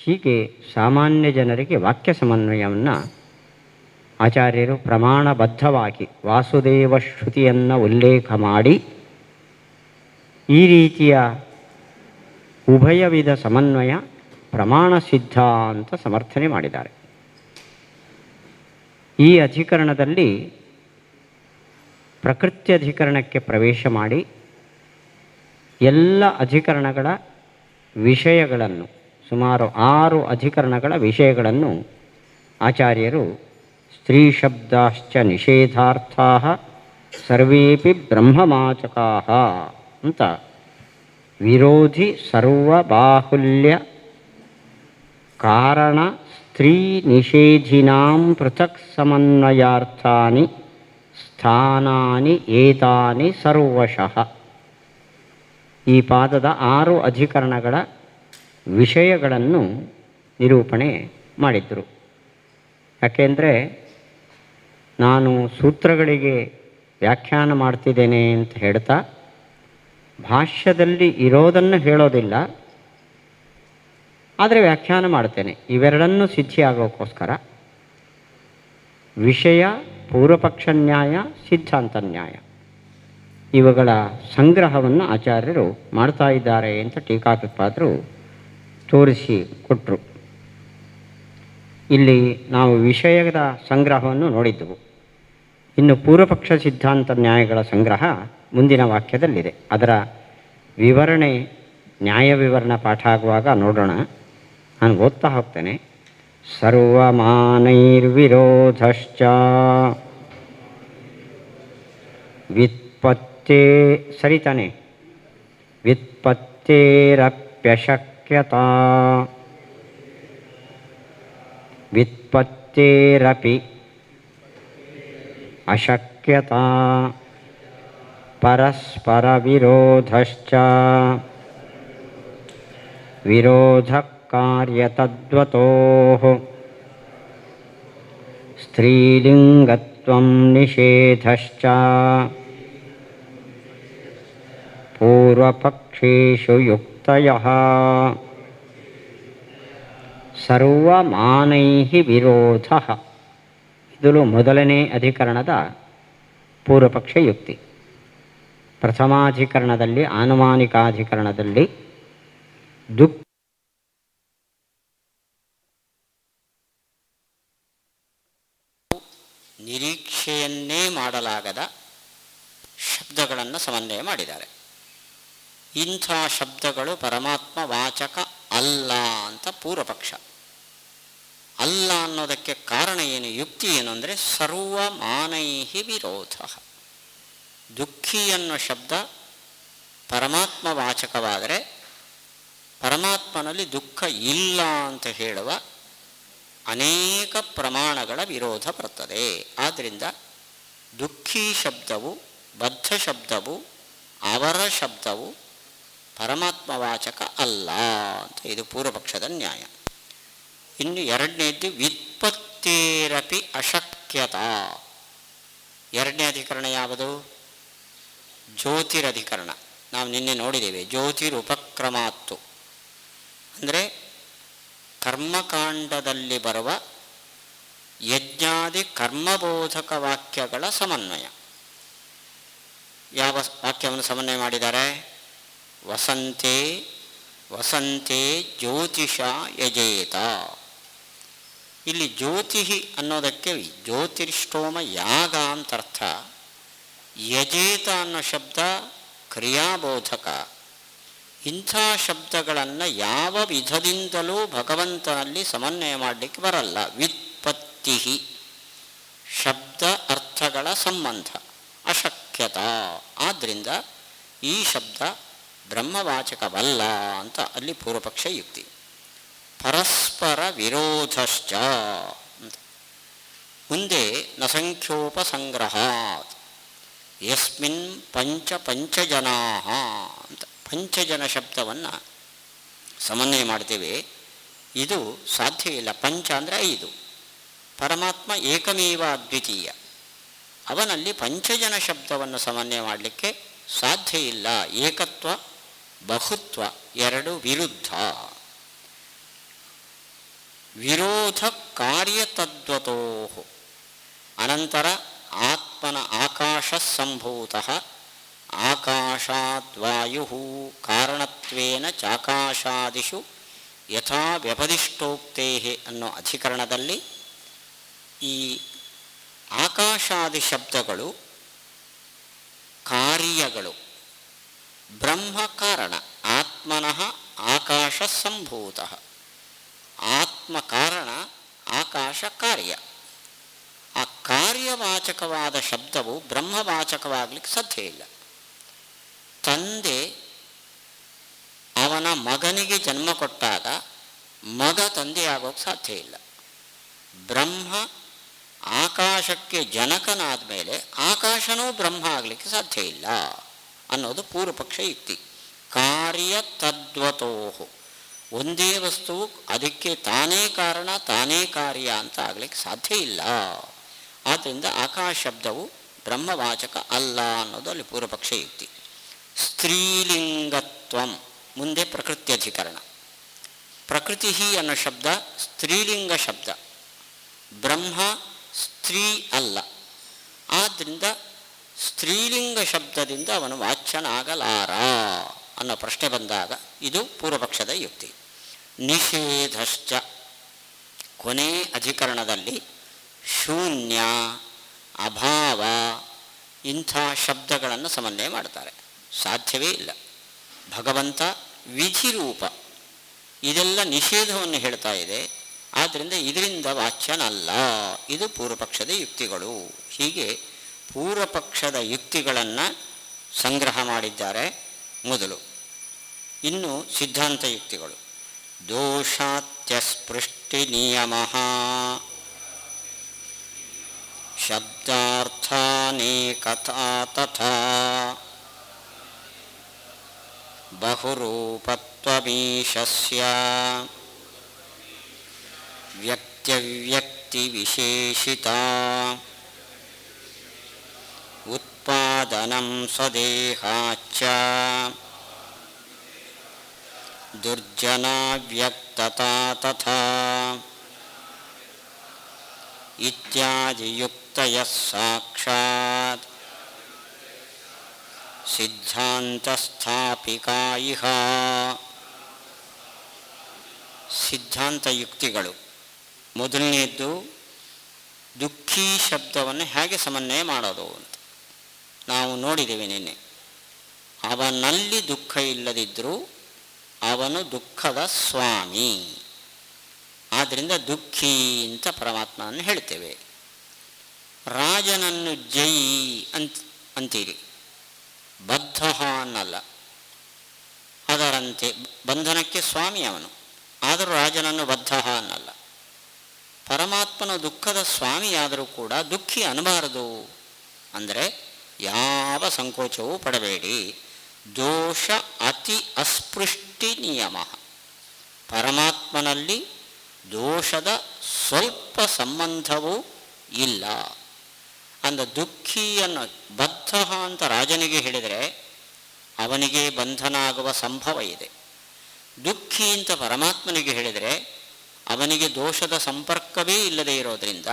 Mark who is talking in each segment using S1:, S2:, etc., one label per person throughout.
S1: ಹೀಗೆ ಸಾಮಾನ್ಯ ಜನರಿಗೆ ವಾಕ್ಯ ಸಮನ್ವಯವನ್ನು ಆಚಾರ್ಯರು ಪ್ರಮಾಣಬದ್ಧವಾಗಿ ವಾಸುದೇವ ಶ್ರುತಿಯನ್ನು ಉಲ್ಲೇಖ ಮಾಡಿ ಈ ರೀತಿಯ ಉಭಯ ವಿಧ ಸಮನ್ವಯ ಪ್ರಮಾಣ ಸಿದ್ಧ ಅಂತ ಸಮರ್ಥನೆ ಮಾಡಿದ್ದಾರೆ. ಈ ಅಧಿಕರಣದಲ್ಲಿ ಪ್ರಕೃತಿ ಅಧಿಕರಣಕ್ಕೆ ಪ್ರವೇಶ ಮಾಡಿ ಎಲ್ಲ ಅಧಿಕರಣಗಳ ವಿಷಯಗಳನ್ನು ಸುಮಾರು 6 ಅಧಿಕರಣಗಳ ವಿಷಯಗಳನ್ನು ಆಚಾರ್ಯರು ಸ್ತ್ರೀ ಶಬ್ದಾಶ್ಚ ನಿಷೇಧಾರ್ಥಾ ಸರ್ವೇಪಿ ಬ್ರಹ್ಮವಾಚಕಾಃ ಅಂತ ವಿರೋಧಿ ಸರ್ವಬಾಹುಲ್ಯ ಕಾರಣ ಸ್ತ್ರೀ ನಿಷೇಧಿನಾಂ ಪೃಥಕ್ ಸಮನ್ವಯಾರ್ಥಾನಿ ಸ್ಥಾನಾನಿ ಏತಾನಿ ಸರ್ವಶಃ. ಈ ಪಾದದ 6 ಅಧಿಕರಣಗಳ ವಿಷಯಗಳನ್ನು ನಿರೂಪಣೆ ಮಾಡಿದರು. ಯಾಕೆಂದರೆ ನಾನು ಸೂತ್ರಗಳಿಗೆ ವ್ಯಾಖ್ಯಾನ ಮಾಡ್ತಿದ್ದೇನೆ ಅಂತ ಹೇಳ್ತಾ ಭಾಷ್ಯದಲ್ಲಿ ಇರೋದನ್ನು ಹೇಳೋದಿಲ್ಲ, ಆದರೆ ವ್ಯಾಖ್ಯಾನ ಮಾಡ್ತೇನೆ. ಇವೆರಡನ್ನೂ ಸಿದ್ಧಿಯಾಗೋಕ್ಕೋಸ್ಕರ ವಿಷಯ, ಪೂರ್ವಪಕ್ಷ ನ್ಯಾಯ, ಸಿದ್ಧಾಂತ ನ್ಯಾಯ ಇವುಗಳ ಸಂಗ್ರಹವನ್ನು ಆಚಾರ್ಯರು ಮಾಡ್ತಾ ಇದ್ದಾರೆ ಅಂತ ಟೀಕಾಕೃತ್ಪಾದರು ತೋರಿಸಿ ಕೊಟ್ಟರು. ಇಲ್ಲಿ ನಾವು ವಿಷಯದ ಸಂಗ್ರಹವನ್ನು ನೋಡಿದ್ದೆವು. ಇನ್ನು ಪೂರ್ವಪಕ್ಷ ಸಿದ್ಧಾಂತ ನ್ಯಾಯಗಳ ಸಂಗ್ರಹ ಮುಂದಿನ ವಾಕ್ಯದಲ್ಲಿದೆ. ಅದರ ವಿವರಣೆ ನ್ಯಾಯ ವಿವರಣಾ ಪಾಠ ಆಗುವಾಗ ನೋಡೋಣ. ನಾನು ಓದ್ತಾ ಹೋಗ್ತೇನೆ. ಸರ್ವಮಾನೈರ್ವಿರೋಧಶ್ಚ ವ್ಯುತ್ಪತ್ತೇ ಸರಿತಾನೆ ವ್ಯುತ್ಪತ್ತೇರಪ್ಯಶಕ್ಯತಾ ವ್ಯುತ್ಪತ್ತೇರಪಿ ಅಶಕ್ಯತಾ ಪರಸ್ಪರ ವಿರೋಧಶ್ಚ ವಿರೋಧ ಕಾರ್ಯತದ್ವತೋಃ ಸ್ತ್ರೀಲಿಂಗತ್ವಂ ನಿಷೇಧಶ್ಚ ಪೂರ್ವಪಕ್ಷೇಷು ಯುಕ್ತಯಃ ಸರ್ವಮಾನೈಃ ವಿರೋಧಃ. ಇದು ಮೊದಲನೇ ಅಧಿಕರಣದ ಪೂರ್ವಪಕ್ಷ ಯುಕ್ತಿ. ಪ್ರಥಮಾಧಿಕರಣದಲ್ಲಿ ಆನುಮಾನಿಕಾಧಿಕರಣದಲ್ಲಿ ದುಃಖ ನಿರೀಕ್ಷೆಯನ್ನೇ ಮಾಡಲಾಗದ ಶಬ್ದಗಳನ್ನು ಸಮನ್ವಯ ಮಾಡಿದ್ದಾರೆ. ಇಂಥ ಶಬ್ದಗಳು ಪರಮಾತ್ಮ ವಾಚಕ ಅಲ್ಲ ಅಂತ ಪೂರ್ವಪಕ್ಷ. ಅಲ್ಲ ಅನ್ನೋದಕ್ಕೆ ಕಾರಣ ಏನು, ಯುಕ್ತಿ ಏನು ಅಂದರೆ ಸರ್ವಮಾನೈಹಿ ವಿರೋಧ. ದುಃಖಿ ಅನ್ನೋ ಶಬ್ದ ಪರಮಾತ್ಮ ವಾಚಕವಾದರೆ ಪರಮಾತ್ಮನಲ್ಲಿ ದುಃಖ ಇಲ್ಲ ಅಂತ ಹೇಳುವ ಅನೇಕ ಪ್ರಮಾಣಗಳ ವಿರೋಧ ಬರ್ತದೆ. ಆದ್ದರಿಂದ ದುಃಖಿ ಶಬ್ದವು, ಬದ್ಧ ಶಬ್ದವು, ಅವರ ಶಬ್ದವು ಪರಮಾತ್ಮವಾಚಕ ಅಲ್ಲ ಅಂತ ಇದು ಪೂರ್ವಪಕ್ಷದ ನ್ಯಾಯ. ಇನ್ನು ಎರಡನೇದ್ದು ವ್ಯುತ್ಪತ್ತೇರಪಿ ಅಶಕ್ಯತಾ. ಎರಡನೇ ಅಧಿಕರಣ ಯಾವುದು? ಜ್ಯೋತಿರಧಿಕರಣ. ನಾವು ನಿನ್ನೆ ನೋಡಿದ್ದೇವೆ. ಜ್ಯೋತಿರುಪಕ್ರಮಾತ್ತು ಅಂದರೆ ಕರ್ಮಕಾಂಡದಲ್ಲಿ ಬರುವ ಯಜ್ಞಾದಿ ಕರ್ಮಬೋಧಕ ವಾಕ್ಯಗಳ ಸಮನ್ವಯ. ಯಾವ ವಾಕ್ಯವನ್ನು ಸಮನ್ವಯ ಮಾಡಿದ್ದಾರೆ? ವಸಂತೆ ವಸಂತೆ ಜ್ಯೋತಿಷ ಯಜೇತ. ಇಲ್ಲಿ ಜ್ಯೋತಿ ಅನ್ನೋದಕ್ಕೆ ಜ್ಯೋತಿಷ್ಠೋಮ ಯಾಗ ಅಂತರ್ಥ. ಯಜೇತ ಅನ್ನೋ ಶಬ್ದ ಕ್ರಿಯಾಬೋಧಕ. ಇಂಥ ಶಬ್ದಗಳನ್ನು ಯಾವ ವಿಧದಿಂದಲೂ ಭಗವಂತನಲ್ಲಿ ಸಮನ್ವಯ ಮಾಡಲಿಕ್ಕೆ ಬರಲ್ಲ. ವ್ಯುತ್ಪತ್ತಿ ಶಬ್ದ ಅರ್ಥಗಳ ಸಂಬಂಧ ಅಶಕ್ಯತಾ. ಆದ್ದರಿಂದ ಈ ಶಬ್ದ ಬ್ರಹ್ಮವಾಚಕವಲ್ಲ ಅಂತ ಅಲ್ಲಿ ಪೂರ್ವಪಕ್ಷ ಯುಕ್ತಿ. ಪರಸ್ಪರ ವಿರೋಧಶ್ಚ ಅಂತ ಮುಂದೆ ನಸಂಖ್ಯೋಪಸಂಗ್ರಹಾತ್ ಯಸ್ಮಿನ್ ಪಂಚಜನಾ ಅಂತ ಪಂಚಜನ ಶಬ್ದವನ್ನು ಸಮನ್ವಯ ಮಾಡ್ತೇವೆ. ಇದು ಸಾಧ್ಯ ಇಲ್ಲ. ಪಂಚ ಅಂದರೆ 5, ಪರಮಾತ್ಮ ಏಕಮೇವ ಅದ್ವಿತೀಯ. ಅವನಲ್ಲಿ ಪಂಚಜನ ಶಬ್ದವನ್ನು ಸಮನ್ವಯ ಮಾಡಲಿಕ್ಕೆ ಸಾಧ್ಯ ಇಲ್ಲ. ಏಕತ್ವ ಬಹುತ್ವ ಎರಡು ವಿರುದ್ಧ.
S2: ವಿರೋಧ ಕಾರ್ಯತದ್ವತೋ ಅನಂತರ ಆತ್ಮನ ಆಕಾಶ ಸಂಭೂತ ಆಕಾಶಾದ್ವಾಯು ಕಾರಣತ್ವೇನ ಚಾಕಾಶಾದಿಷು ಯಥಾ ವ್ಯಪದಿಷ್ಟೋಕ್ತೇ ಅನ್ನೋ ಅಧಿಕರಣದಲ್ಲಿ ಈ ಆಕಾಶಾದಿ ಶಬ್ದಗಳು ಕಾರ್ಯಗಳು. ಬ್ರಹ್ಮ ಕಾರಣ, ಆತ್ಮನಃ ಆಕಾಶ ಸಂಭೂತ, ಆತ್ಮ ಕಾರಣ, ಆಕಾಶ ಕಾರ್ಯ. ಆ ಕಾರ್ಯವಾಚಕವಾದ ಶಬ್ದವು ಬ್ರಹ್ಮವಾಚಕವಾಗಲಿಕ್ಕೆ ಸಾಧ್ಯ ಇಲ್ಲ. ತಂದೆ ಅವನ ಮಗನಿಗೆ ಜನ್ಮ ಕೊಟ್ಟಾಗ ಮಗ ತಂದೆಯಾಗೋಕ್ಕೆ ಸಾಧ್ಯ ಇಲ್ಲ. ಬ್ರಹ್ಮ ಆಕಾಶಕ್ಕೆ ಜನಕನಾದ ಮೇಲೆ ಆಕಾಶನೂ ಬ್ರಹ್ಮ ಆಗಲಿಕ್ಕೆ ಸಾಧ್ಯ ಇಲ್ಲ ಅನ್ನೋದು ಪೂರ್ವಪಕ್ಷ ಯುಕ್ತಿ. ಕಾರ್ಯ ತದ್ವತೋಹು, ಒಂದೇ ವಸ್ತುವು ಅದಕ್ಕೆ ತಾನೇ ಕಾರಣ ತಾನೇ ಕಾರ್ಯ ಅಂತ ಆಗಲಿಕ್ಕೆ ಸಾಧ್ಯ ಇಲ್ಲ. ಆದ್ದರಿಂದ ಆಕಾಶ ಶಬ್ದವು ಬ್ರಹ್ಮವಾಚಕ ಅಲ್ಲ ಅನ್ನೋದು ಅಲ್ಲಿ ಪೂರ್ವಪಕ್ಷ ಯುಕ್ತಿ. ಸ್ತ್ರೀಲಿಂಗತ್ವಂ, ಮುಂದೆ ಪ್ರಕೃತ್ಯಧಿಕರಣ. ಪ್ರಕೃತಿ ಅನ್ನೋ ಶಬ್ದ ಸ್ತ್ರೀಲಿಂಗ ಶಬ್ದ, ಬ್ರಹ್ಮ ಸ್ತ್ರೀ ಅಲ್ಲ. ಆದ್ದರಿಂದ ಸ್ತ್ರೀಲಿಂಗ ಶಬ್ದದಿಂದ ಅವನು ವಾಚ್ಯನಾಗಲಾರ ಅನ್ನೋ ಪ್ರಶ್ನೆ ಬಂದಾಗ ಇದು ಪೂರ್ವಪಕ್ಷದ ಯುಕ್ತಿ. ನಿಷೇಧಶ್ಚ, ಕೊನೆ ಅಧಿಕರಣದಲ್ಲಿ ಶೂನ್ಯ, ಅಭಾವ ಇಂಥ ಶಬ್ದಗಳನ್ನು ಸಮನ್ವಯ ಮಾಡ್ತಾರೆ. ಸಾಧ್ಯವೇ ಇಲ್ಲ. ಭಗವಂತ ವಿಧಿರೂಪ, ಇದೆಲ್ಲ ನಿಷೇಧವನ್ನು ಹೇಳ್ತಾ ಇದೆ. ಆದ್ದರಿಂದ ಇದರಿಂದ ವಾಚ್ಯನಲ್ಲ. ಇದು ಪೂರ್ವಪಕ್ಷದ ಯುಕ್ತಿಗಳು. ಹೀಗೆ ಪೂರ್ವಪಕ್ಷದ ಯುಕ್ತಿಗಳನ್ನು ಸಂಗ್ರಹ ಮಾಡಿದ್ದಾರೆ ಮೊದಲು. ಇನ್ನು ಸಿದ್ಧಾಂತ ಯುಕ್ತಿಗಳು. ದೋಷಾತ್ಯಸ್ಪೃಷ್ಟಿ ನಿಯಮ ಶಬ್ದಾರ್ಥಾನೇಕಥಾ ತಥಾ ಬಹುರೂಪತ್ವಮೀಶಸ್ಯ ವ್ಯಕ್ತಿವಿಶೇಷಿತಾ ಉತ್ಪಾದನಂ ಸ್ವದೇಹಾಚ್ಚ ದುರ್ಜನಾ ವ್ಯಕ್ತತಾ ತಥಾ ಇತ್ಯಾದಿಯುಕ್ತಯಃ ಸಾಕ್ಷಾತ್ ಸಿದ್ಧಾಂತಸ್ಥಾಪಿಕಾ ಇಹ. ಸಿದ್ಧಾಂತ ಯುಕ್ತಿಗಳು. ಮೊದಲನೆಯದ್ದು ದುಃಖಿ ಶಬ್ದವನ್ನು ಹೇಗೆ ಸಮನ್ವಯ ಮಾಡೋದು ಅಂತ ನಾವು ನೋಡಿದ್ದೇವೆ ನಿನ್ನೆ. ಅವನಲ್ಲಿ ದುಃಖ ಇಲ್ಲದಿದ್ದರೂ ಅವನು ದುಃಖದ ಸ್ವಾಮಿ. ಆದ್ದರಿಂದ ದುಃಖಿ ಅಂತ ಪರಮಾತ್ಮನನ್ನು ಹೇಳ್ತೇವೆ. ರಾಜನನ್ನು ಜೈ ಅಂತೀರಿ, ಬದ್ಧ ಅನ್ನಲ್ಲ. ಅದರಂತೆ ಬಂಧನಕ್ಕೆ ಸ್ವಾಮಿ ಅವನು, ಆದರೂ ರಾಜನನ್ನು ಬದ್ಧ ಅನ್ನಲ್ಲ. ಪರಮಾತ್ಮನ ದುಃಖದ ಸ್ವಾಮಿಯಾದರೂ ಕೂಡ ದುಃಖಿ ಅನ್ನಬಾರದು. ಅಂದರೆ ಯಾವ ಸಂಕೋಚವೂ ಪಡಬೇಡಿ. ದೋಷ ಅತಿ ಅಸ್ಪೃಷ್ಟಿ ನಿಯಮ, ಪರಮಾತ್ಮನಲ್ಲಿ ದೋಷದ ಸ್ವಲ್ಪ ಸಂಬಂಧವೂ ಇಲ್ಲ. ಅಂದ ದುಃಖಿಯನ್ನು ಬದ್ಧ ಅಂತ ರಾಜನಿಗೆ ಹೇಳಿದರೆ ಅವನಿಗೆ ಬಂಧನ ಆಗುವ ಸಂಭವ ಇದೆ. ದುಃಖಿ ಅಂತ ಪರಮಾತ್ಮನಿಗೆ ಹೇಳಿದರೆ ಅವನಿಗೆ ದೋಷದ ಸಂಪರ್ಕವೇ ಇಲ್ಲದೆ ಇರೋದರಿಂದ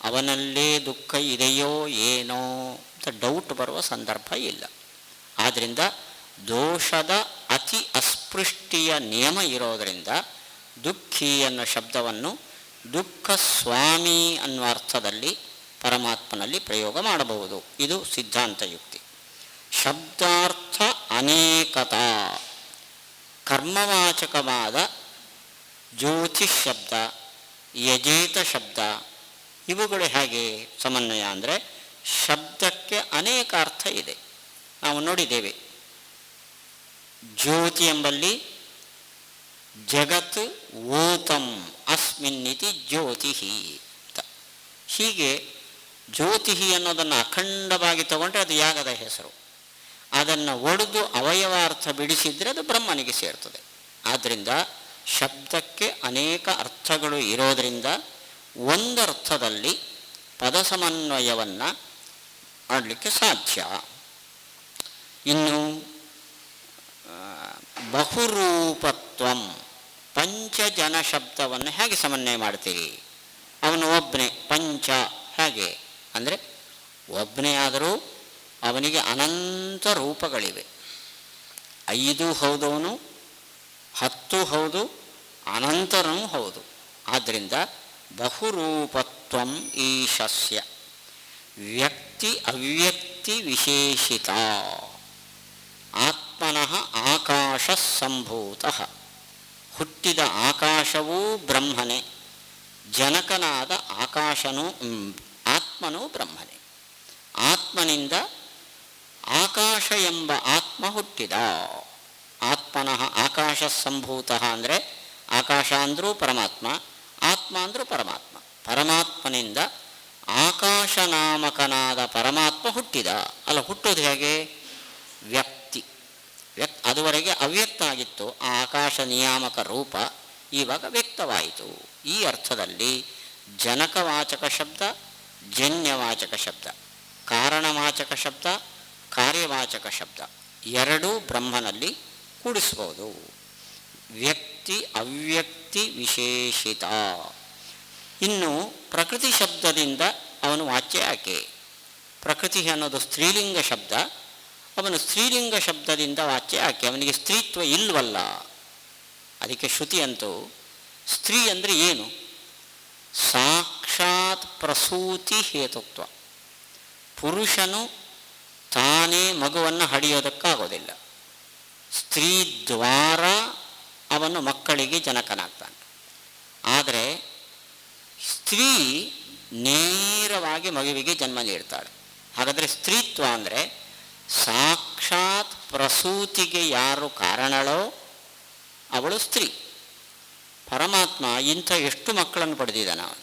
S2: ಅವನಲ್ಲೇ ದುಃಖ ಇದೆಯೋ ಏನೋ ಅಂತ ಡೌಟ್ ಬರುವ ಸಂದರ್ಭ ಇಲ್ಲ. ಆದ್ದರಿಂದ ದೋಷದ ಅತಿ ಅಸ್ಪೃಷ್ಟಿಯ ನಿಯಮ ಇರೋದರಿಂದ ದುಃಖಿ ಅನ್ನೋ ಶಬ್ದವನ್ನು ದುಃಖ ಸ್ವಾಮಿ ಅನ್ನುವ ಅರ್ಥದಲ್ಲಿ ಪರಮಾತ್ಮನಲ್ಲಿ ಪ್ರಯೋಗ ಮಾಡಬಹುದು. ಇದು ಸಿದ್ಧಾಂತ ಯುಕ್ತಿ. ಶಬ್ದಾರ್ಥ ಅನೇಕತಾ, ಕರ್ಮವಾಚಕವಾದ ಜ್ಯೋತಿಷ್ ಶಬ್ದ, ಯಜೇತ ಶಬ್ದ ಇವುಗಳು ಹೇಗೆ ಸಮನ್ವಯ ಅಂದರೆ ಶಬ್ದಕ್ಕೆ ಅನೇಕ ಅರ್ಥ ಇದೆ. ನಾವು ನೋಡಿದ್ದೇವೆ. ಜ್ಯೋತಿ ಎಂಬಲ್ಲಿ ಜಗತ್ ಓತಂ ಅಸ್ಮಿನ್ನಿತಿ ಜ್ಯೋತಿ ಅಂತ. ಹೀಗೆ ಜ್ಯೋತಿ ಅನ್ನೋದನ್ನು ಅಖಂಡವಾಗಿ ತಗೊಂಡ್ರೆ ಅದು ಯಾಗದ ಹೆಸರು. ಅದನ್ನು ಒಡೆದು ಅವಯವಾರ್ಥ ಬಿಡಿಸಿದರೆ ಅದು ಬ್ರಹ್ಮನಿಗೆ ಸೇರ್ತದೆ. ಆದ್ದರಿಂದ ಶಬ್ದಕ್ಕೆ ಅನೇಕ ಅರ್ಥಗಳು ಇರೋದರಿಂದ ಒಂದರ್ಥದಲ್ಲಿ ಪದ ಸಮನ್ವಯವನ್ನು ಮಾಡಲಿಕ್ಕೆ ಸಾಧ್ಯ. ಇನ್ನು ಬಹುರೂಪತ್ವಂ ಪಂಚಜನ ಶಬ್ದವನ್ನು ಹೇಗೆ ಸಮನ್ವಯ ಮಾಡ್ತೀರಿ? ಅವನು ಒಬ್ಬನೇ, ಪಂಚ ಹೇಗೆ ಅಂದರೆ ಒಬ್ಬನೇ ಆದರೂ ಅವನಿಗೆ ಅನಂತ ರೂಪಗಳಿವೆ. 5 ಹೌದವನು, 10 ಹೌದು, ಅನಂತನೂ ಹೌದು. ಆದ್ದರಿಂದ ಬಹುರೂಪತ್ವಂ ಈಶಸ್ಯ ವ್ಯಕ್ತಿ ಅವ್ಯಕ್ತಿ ವಿಶೇಷಿತ ಆತ್ಮನಃ ಆಕಾಶ ಸಂಭೂತಃ. ಹುಟ್ಟಿದ ಆಕಾಶವೂ ಬ್ರಹ್ಮನೇ, ಜನಕನಾದ ಆಕಾಶನೂ ಆತ್ಮನೂ ಬ್ರಹ್ಮನೇ. ಆತ್ಮನಿಂದ ಆಕಾಶ ಎಂಬ ಆತ್ಮ ಹುಟ್ಟಿದ. ಆತ್ಮನಃ ಆಕಾಶ ಸಂಭೂತಃ ಅಂದರೆ ಆಕಾಶ ಅಂದರೂ ಪರಮಾತ್ಮ, ಆತ್ಮ ಅಂದರೂ ಪರಮಾತ್ಮ. ಪರಮಾತ್ಮನಿಂದ ಆಕಾಶ ನಾಮಕನಾದ ಪರಮಾತ್ಮ ಹುಟ್ಟಿದ. ಅಲ್ಲ, ಹುಟ್ಟೋದು ಹೇಗೆ? ವ್ಯಕ್ತಿ. ಅದುವರೆಗೆ ಅವ್ಯಕ್ತ ಆಗಿತ್ತು ಆ ಆಕಾಶ ನಿಯಾಮಕ ರೂಪ, ಇವಾಗ ವ್ಯಕ್ತವಾಯಿತು. ಈ ಅರ್ಥದಲ್ಲಿ ಜನಕವಾಚಕ ಶಬ್ದ, ಜನ್ಯವಾಚಕ ಶಬ್ದ, ಕಾರಣವಾಚಕ ಶಬ್ದ, ಕಾರ್ಯವಾಚಕ ಶಬ್ದ ಎರಡೂ ಬ್ರಹ್ಮನಲ್ಲಿ ಕೂಡಿಸ್ಬೋದು. ವ್ಯಕ್ತಿ ಅವ್ಯಕ್ತಿ ವಿಶೇಷಿತ. ಇನ್ನು ಪ್ರಕೃತಿ ಶಬ್ದದಿಂದ ಅವನು ವಾಚ್ಯ ಯಾಕೆ? ಪ್ರಕೃತಿ ಅನ್ನೋದು ಸ್ತ್ರೀಲಿಂಗ ಶಬ್ದ, ಅವನು ಸ್ತ್ರೀಲಿಂಗ ಶಬ್ದದಿಂದ ವಾಚ್ಯ ಯಾಕೆ? ಅವನಿಗೆ ಸ್ತ್ರೀತ್ವ ಇಲ್ವಲ್ಲ. ಅದಕ್ಕೆ ಶ್ರುತಿ ಅಂತೂ ಸ್ತ್ರೀ ಅಂದರೆ ಏನು? ಸಾಕ್ಷಾತ್ ಪ್ರಸೂತಿ ಹೇತುತ್ವ. ಪುರುಷನು ತಾನೇ ಮಗುವನ್ನು ಹಡಿಯೋದಕ್ಕಾಗೋದಿಲ್ಲ, ಸ್ತ್ರೀ ದ್ವಾರ ಅವನು ಮಕ್ಕಳಿಗೆ ಜನಕನಾಗ್ತಾನೆ. ಆದರೆ ಸ್ತ್ರೀ ನೇರವಾಗಿ ಮಗುವಿಗೆ ಜನ್ಮ ನೀಡ್ತಾಳೆ. ಹಾಗಾದರೆ ಸ್ತ್ರೀತ್ವ ಅಂದರೆ ಸಾಕ್ಷಾತ್ ಪ್ರಸೂತಿಗೆ ಯಾರು ಕಾರಣಳೋ ಅವಳು ಸ್ತ್ರೀ. ಪರಮಾತ್ಮ ಇಂಥ ಎಷ್ಟು ಮಕ್ಕಳನ್ನು ಪಡೆದಿದ್ದಾನೆ ಅವನು.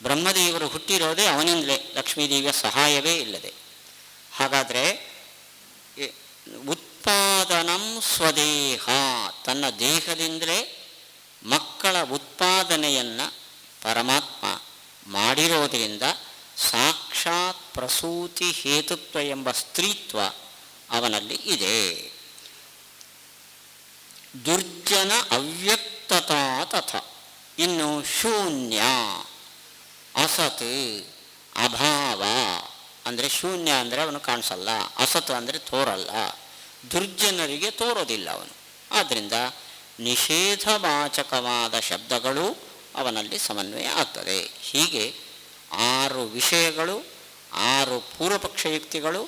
S2: ಬ್ರಹ್ಮದೇವರು ಹುಟ್ಟಿರೋದೇ ಅವನಿಂದಲೇ, ಲಕ್ಷ್ಮೀದೇವಿಯ ಸಹಾಯವೇ ಇಲ್ಲದೆ. ಹಾಗಾದರೆ ಉತ್ಪಾದನಂ ಸ್ವದೇಹ, ತನ್ನ ದೇಹದಿಂದಲೇ ಮಕ್ಕಳ ಉತ್ಪಾದನೆಯನ್ನು ಪರಮಾತ್ಮ ಮಾಡಿರೋದರಿಂದ ಸಾಕ್ಷಾತ್ ಪ್ರಸೂತಿ ಹೇತುತ್ವ ಎಂಬ ಸ್ತ್ರೀತ್ವ ಅವನಲ್ಲಿ ಇದೆ. ದುರ್ಜನ ಅವ್ಯಕ್ತತಾ ತಥ. ಇನ್ನು ಶೂನ್ಯ, ಅಸತ್, ಅಭಾವ ಅಂದರೆ ಶೂನ್ಯ ಅಂದರೆ ಅವನು ಕಾಣಿಸಲ್ಲ, ಅಸತ್ ಅಂದರೆ ತೋರಲ್ಲ, ದುರ್ಜನರಿಗೆ ತೋರೋದಿಲ್ಲ ಅವನು. ಆದ್ದರಿಂದ ನಿಷೇಧವಾಚಕವಾದ ಶಬ್ದಗಳು ಅವನಲ್ಲಿ ಸಮನ್ವಯ ಆಗ್ತದೆ. ಹೀಗೆ 6 ವಿಷಯಗಳು, 6 ಪೂರ್ವಪಕ್ಷ ಯುಕ್ತಿಗಳು,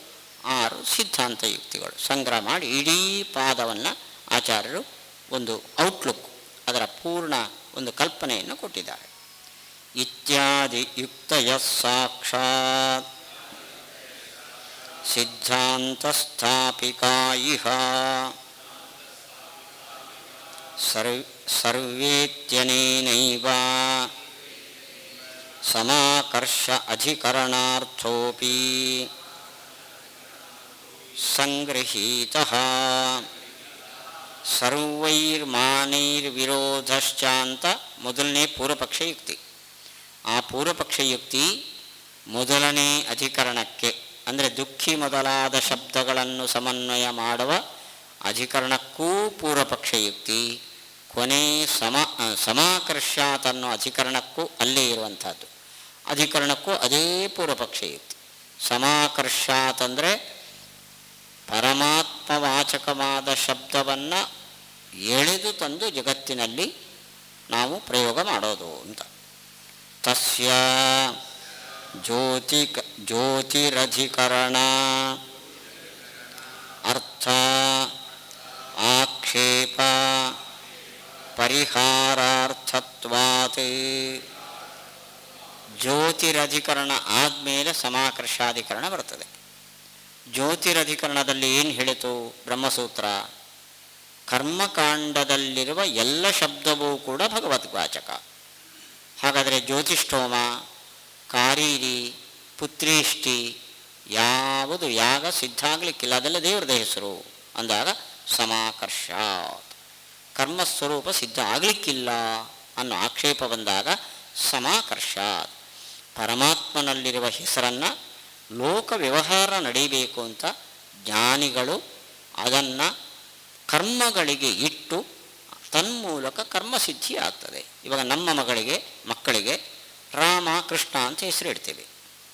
S2: 6 ಸಿದ್ಧಾಂತ ಯುಕ್ತಿಗಳು ಸಂಗ್ರಹ ಮಾಡಿ ಇಡೀ ಪಾದವನ್ನು ಆಚಾರ್ಯರು ಒಂದು ಔಟ್ಲುಕ್, ಅದರ ಪೂರ್ಣ ಒಂದು ಕಲ್ಪನೆಯನ್ನು ಕೊಟ್ಟಿದ್ದಾರೆ. ಇತ್ಯಾದಿ ಯುಕ್ತಯ ಸಾಕ್ಷಾತ್ ಸಿದ್ಧಾಂತ ಸ್ಥಾಪಿಕಾ ಇಹ ಸರ್ವೇತ್ಯನೇನೈವ ಸಮಾಕರ್ಷ ಅಧಿಕರಣಾರ್ಥೋಪಿ ಸಂಗೃಹೀತಃ ಸರ್ವೈರ್ಮಾನೈರ್ವಿರೋಧಶ್ಚ ಅಂತ ಮೊದಲನೇ ಪೂರ್ವಪಕ್ಷ ಯುಕ್ತಿ. ಆ ಪೂರ್ವಪಕ್ಷ ಯುಕ್ತಿ ಮೊದಲನೇ ಅಧಿಕರಣಕ್ಕೆ ಅಂದರೆ ದುಃಖಿ ಮೊದಲಾದ ಶಬ್ದಗಳನ್ನು ಸಮನ್ವಯ ಮಾಡುವ ಅಧಿಕರಣಕ್ಕೂ ಪೂರ್ವಪಕ್ಷ ಯುಕ್ತಿ, ಕೊನೆ ಸಮಾಕರ್ಷಾತ್ ಅನ್ನೋ ಅಧಿಕರಣಕ್ಕೂ ಅಲ್ಲೇ ಇರುವಂಥದ್ದು ಅಧಿಕರಣಕ್ಕೂ ಅದೇ ಪೂರ್ವಪಕ್ಷ ಯುಕ್ತಿ. ಸಮಾಕರ್ಷಾತ್ ಅಂದರೆ ಪರಮಾತ್ಮವಾಚಕವಾದ ಶಬ್ದವನ್ನು ಎಳೆದು ತಂದು ಜಗತ್ತಿನಲ್ಲಿ ನಾವು ಪ್ರಯೋಗ ಮಾಡೋದು ಅಂತ. ತಸ್ಯ ಜ್ಯೋತಿರಧಿಕರಣ ಅರ್ಥ ಆಕ್ಷೇಪ ಪರಿಹಾರಾರ್ಥತ್ವಾತ್. ಜ್ಯೋತಿರಧಿಕರಣ ಆದಮೇಲೆ ಸಮಾಕರ್ಷಾಧಿಕರಣ ಬರ್ತದೆ. ಜ್ಯೋತಿರಧಿಕರಣದಲ್ಲಿ ಏನು ಹೇಳಿತು ಬ್ರಹ್ಮಸೂತ್ರ? ಕರ್ಮಕಾಂಡದಲ್ಲಿರುವ ಎಲ್ಲ ಶಬ್ದವೂ ಕೂಡ ಭಗವದ್ವಾಚಕ. ಹಾಗಾದರೆ ಜ್ಯೋತಿಷ್ಠೋಮ, ಕಾರೀರಿ, ಪುತ್ರೀಷ್ಟಿ ಯಾವುದು ಯಾಗ ಸಿದ್ಧ ಆಗಲಿಕ್ಕಿಲ್ಲ, ಅದೆಲ್ಲ ದೇವ್ರದ ಹೆಸರು ಅಂದಾಗ ಸಮಾಕರ್ಷಾತ್. ಕರ್ಮಸ್ವರೂಪ ಸಿದ್ಧ ಆಗಲಿಕ್ಕಿಲ್ಲ ಅನ್ನೋ ಆಕ್ಷೇಪ ಬಂದಾಗ ಸಮಾಕರ್ಷಾತ್. ಪರಮಾತ್ಮನಲ್ಲಿರುವ ಹೆಸರನ್ನು ಲೋಕ ವ್ಯವಹಾರ ನಡೀಬೇಕು ಅಂತ ಜ್ಞಾನಿಗಳು ಅದನ್ನು ಕರ್ಮಗಳಿಗೆ ಇಟ್ಟು ತನ್ಮೂಲಕ ಕರ್ಮಸಿದ್ಧಿ ಆಗ್ತದೆ. ಇವಾಗ ನಮ್ಮ ಮಕ್ಕಳಿಗೆ ರಾಮ ಕೃಷ್ಣ ಅಂತ ಹೆಸರು ಇಡ್ತೀವಿ.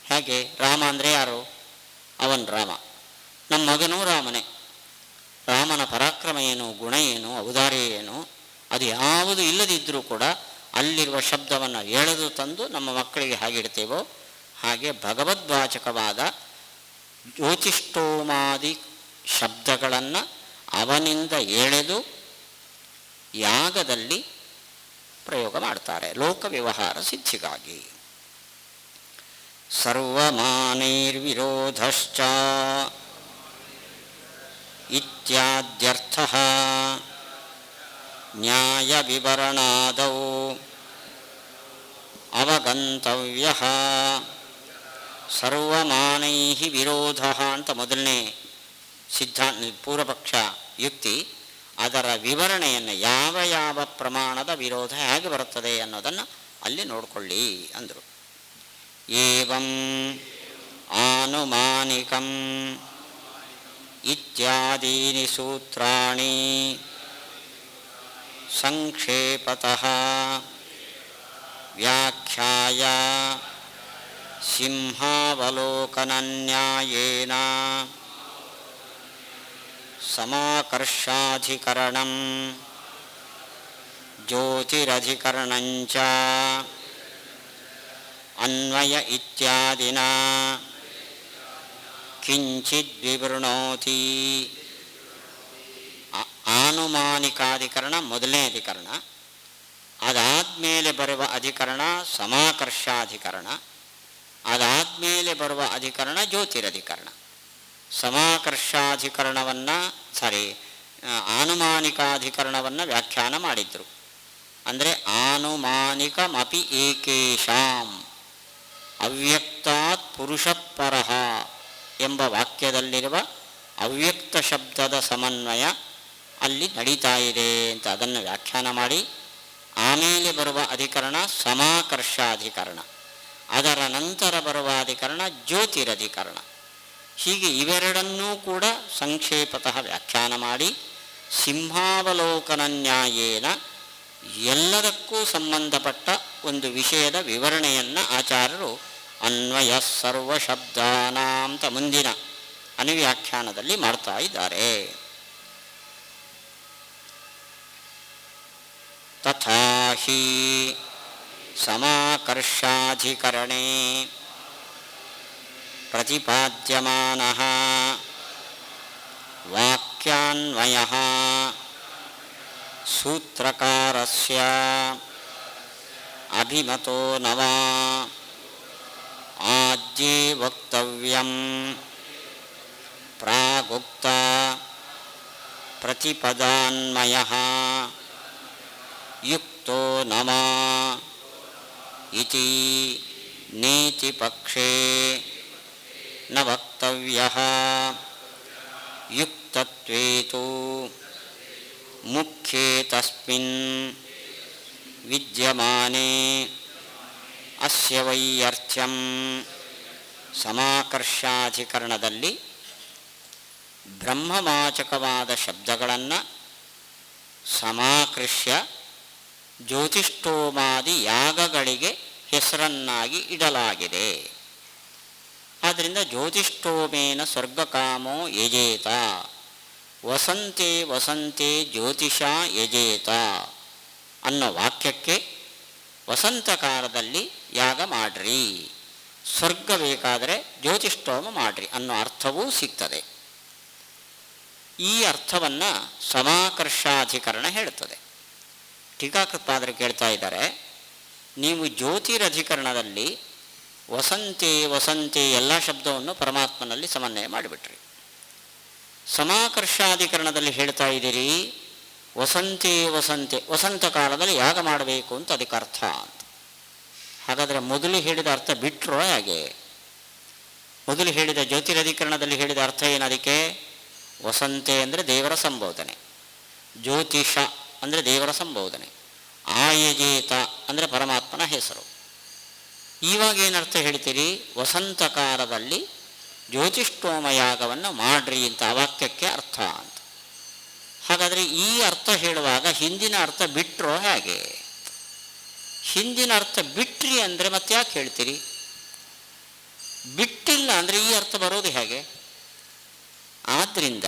S2: ಹೇಗೆ? ರಾಮ ಅಂದರೆ ಯಾರು? ಅವನು ರಾಮ. ನಮ್ಮ ಮಗನೂ ರಾಮನೇ. ರಾಮನ ಪರಾಕ್ರಮ ಏನು, ಗುಣ ಏನು, ಔದಾರ್ಯ ಏನು, ಅದು ಯಾವುದು ಇಲ್ಲದಿದ್ದರೂ ಕೂಡ ಅಲ್ಲಿರುವ ಶಬ್ದವನ್ನು ಎಳೆದು ತಂದು ನಮ್ಮ ಮಕ್ಕಳಿಗೆ ಹಾಗೆ ಇಡ್ತೇವೋ ಹಾಗೆ ಭಗವದ್ವಾಚಕವಾದ ಜ್ಯೋತಿಷ್ಠೋಮಾದಿ ಶಬ್ದಗಳನ್ನು ಅವನಿಂದ ಎಳೆದು ಯಾಗದಲ್ಲಿ ಪ್ರಯೋಗ ಮಾಡ್ತಾರೆ ಲೋಕ ವ್ಯವಹಾರ ಸಿದ್ಧಿಗಾಗಿ. ಸರ್ವಮಾನೈರ್ವಿರೋಧಶ್ಚ ಇತ್ಯಾದ್ಯರ್ಥಃ ನ್ಯಾಯ ವಿವರಣಾದೌ ಅವಗಂತವ್ಯಃ. ಸರ್ವಮಾನೈ ವಿರೋಧ ಅಂತ ಮೊದಲನೇ ಪೂರ್ವಪಕ್ಷ ಯುಕ್ತಿ. ಅದರ ವಿವರಣೆಯನ್ನು ಯಾವ ಪ್ರಮಾಣದ ವಿರೋಧ ಹೇಗೆ ಬರುತ್ತದೆ ಅನ್ನೋದನ್ನು ಅಲ್ಲಿ ನೋಡಿಕೊಳ್ಳಿ ಅಂದರು. ಏವಂ ಆನುಮಾನಿಕಂ ಇತ್ಯಾದೀನಿ ಸೂತ್ರಾಣಿ ಸಂಕ್ಷೇಪತಃ ವ್ಯಾಖ್ಯಾಯ ಸಿಂಹಾವಲೋಕನನ್ಯಾಯೇನ ಸಮಾಕರ್ಷಾಧಿಕರಣಂ ಜ್ಯೋತಿರಧಿಕರಣಂಚ ಅನ್ವಯ ಇತ್ಯಾದಿನ ಕಿಂಚಿದ್ ವಿವೃಣೋತಿ. ಆನುಮಾನಿಕಾಧಿಕರಣ ಮೊದಲನೇ ಅಧಿಕರಣ. ಅದಾದಮೇಲೆ ಬರುವ ಅಧಿಕರಣ ಸಮಾಕರ್ಷಾಧಿಕರಣ. ಅದಾದಮೇಲೆ ಬರುವ ಅಧಿಕರಣ ಜ್ಯೋತಿರಧಿಕರಣ. ಸಮಾಕರ್ಷಾಧಿಕರಣವನ್ನು ಆನುಮಾನಿಕಾಧಿಕರಣವನ್ನು ವ್ಯಾಖ್ಯಾನ ಮಾಡಿದರು. ಅಂದರೆ ಆನುಮಾನಿಕಮಪಿ ಏಕೇಷಾಂ ಅವ್ಯಕ್ತಾತ್ ಪುರುಷಪರಃ ಎಂಬ ವಾಕ್ಯದಲ್ಲಿರುವ ಅವ್ಯಕ್ತ ಶಬ್ದದ ಸಮನ್ವಯ ಅಲ್ಲಿ ನಡೀತಾ ಇದೆ ಅಂತ ಅದನ್ನು ವ್ಯಾಖ್ಯಾನ ಮಾಡಿ, ಆಮೇಲೆ ಬರುವ ಅಧಿಕರಣ ಸಮಾಕರ್ಷಾಧಿಕರಣ, ಅದರ ನಂತರ ಬರುವ ಅಧಿಕರಣ ಜ್ಯೋತಿರಧಿಕರಣ. ಹೀಗೆ ಇವೆರಡನ್ನೂ ಕೂಡ ಸಂಕ್ಷೇಪತಃ ವ್ಯಾಖ್ಯಾನ ಮಾಡಿ ಸಿಂಹಾವಲೋಕನ ನ್ಯಾಯೇನ ಎಲ್ಲದಕ್ಕೂ ಸಂಬಂಧಪಟ್ಟ ಒಂದು ವಿಷಯದ ವಿವರಣೆಯನ್ನು ಆಚಾರ್ಯರು ಅನ್ವಯ ಸರ್ವಶಬ್ದಾನಾಂತ ಮುಂದಿನ ಅನುವ್ಯಾಖ್ಯಾನದಲ್ಲಿ ಮಾಡ್ತಾ ಇದ್ದಾರೆ. ತಥಾ ಹಿ ಸಮಾಕರ್ಷಾಧಿಕರಣೇ ಪ್ರತಿಪಾದ್ಯಮಾನಃ ವಾಕ್ಯಾನ್ವಯಃ ಸೂತ್ರಕಾರಸ್ಯ ಅಭಿಮತೋ ನವಾ ಆದ್ಯೇ ವಕ್ತವ್ಯಂ ಪ್ರಾಗುಕ್ತ ಪ್ರತಿಪದಾನ್ವಯಃ ಯುಕ್ತೋ ನವಾ ಇತಿ ನೀತಿ ಪಕ್ಷೇ ನ ವಕ್ತವ್ಯಃ ಯುಕ್ತತ್ವೇತು ಮುಖ್ಯೇ ತಸ್ಮಿನ್ ವಿದ್ಯಮಾನೆ ಅಸ್ಯ ವೈಯರ್ಥ್ಯಂ. ಸಮಾಕರ್ಷಾಧಿಕರಣದಲ್ಲಿ ಬ್ರಹ್ಮವಾಚಕವಾದ ಶಬ್ದಗಳನ್ನು ಸಮಾಕರ್ಷ್ಯ ಜ್ಯೋತಿಷ್ಠೋಮಾದಿ ಯಾಗಗಳಿಗೆ ಹೆಸರನ್ನಾಗಿ ಇಡಲಾಗಿದೆ. ಆದ್ದರಿಂದ ಜ್ಯೋತಿಷ್ಠೋಮೇನ ಸ್ವರ್ಗಕಾಮೋ ಯಜೇತ, ವಸಂತೆ ವಸಂತೆ ಜ್ಯೋತಿಷ ಯಜೇತ ಅನ್ನೋ ವಾಕ್ಯಕ್ಕೆ ವಸಂತ ಕಾಲದಲ್ಲಿ ಯಾಗ ಮಾಡ್ರಿ, ಸ್ವರ್ಗ ಬೇಕಾದರೆ ಜ್ಯೋತಿಷ್ಠೋಮ ಮಾಡ್ರಿ ಅನ್ನೋ ಅರ್ಥವೂ ಸಿಗ್ತದೆ. ಈ ಅರ್ಥವನ್ನು ಸಮಾಕರ್ಷಾಧಿಕರಣ ಹೇಳುತ್ತದೆ. ಟೀಕಾಕೃತ್ಪಾದರು ಕೇಳ್ತಾ ಇದ್ದಾರೆ, ನೀವು ಜ್ಯೋತಿರಧಿಕರಣದಲ್ಲಿ ವಸಂತೆ ವಸಂತೆ ಎಲ್ಲ ಶಬ್ದವನ್ನು ಪರಮಾತ್ಮನಲ್ಲಿ ಸಮನ್ವಯ ಮಾಡಿಬಿಟ್ರಿ. ಸಮಾಕರ್ಷಾಧಿಕರಣದಲ್ಲಿ ಹೇಳ್ತಾ ಇದ್ದೀರಿ ವಸಂತೆ ವಸಂತೆ, ವಸಂತ ಕಾಲದಲ್ಲಿ ಯಾಗ ಮಾಡಬೇಕು ಅಂತ ಅದಕ್ಕೆ ಅರ್ಥ ಅಂತ. ಹಾಗಾದರೆ ಮೊದಲು ಹೇಳಿದ ಅರ್ಥ ಬಿಟ್ಟರೋ ಹೇಗೆ? ಮೊದಲು ಹೇಳಿದ ಜ್ಯೋತಿರಧಿಕರಣದಲ್ಲಿ ಹೇಳಿದ ಅರ್ಥ ಏನು? ಅದಕ್ಕೆ ವಸಂತೆ ಅಂದರೆ ದೇವರ ಸಂಬೋಧನೆ, ಜ್ಯೋತಿಷ ಅಂದರೆ ದೇವರ ಸಂಬೋಧನೆ, ಆಯಜೇತ ಅಂದರೆ ಪರಮಾತ್ಮನ ಹೆಸರು. ಇವಾಗ ಏನರ್ಥ ಹೇಳ್ತೀರಿ? ವಸಂತ ಕಾಲದಲ್ಲಿ ಜ್ಯೋತಿಷ್ಠೋಮ ಯಾಗವನ್ನು ಮಾಡ್ರಿ ಅಂತ ಆ ವಾಕ್ಯಕ್ಕೆ ಅರ್ಥ ಅಂತ. ಹಾಗಾದರೆ ಈ ಅರ್ಥ ಹೇಳುವಾಗ ಹಿಂದಿನ ಅರ್ಥ ಬಿಟ್ಟರೋ ಹೇಗೆ? ಹಿಂದಿನ ಅರ್ಥ ಬಿಟ್ರಿ ಅಂದರೆ ಮತ್ತೆ ಯಾಕೆ ಹೇಳ್ತೀರಿ? ಬಿಟ್ಟಿಲ್ಲ ಅಂದರೆ ಈ ಅರ್ಥ ಬರೋದು ಹೇಗೆ? ಆದ್ದರಿಂದ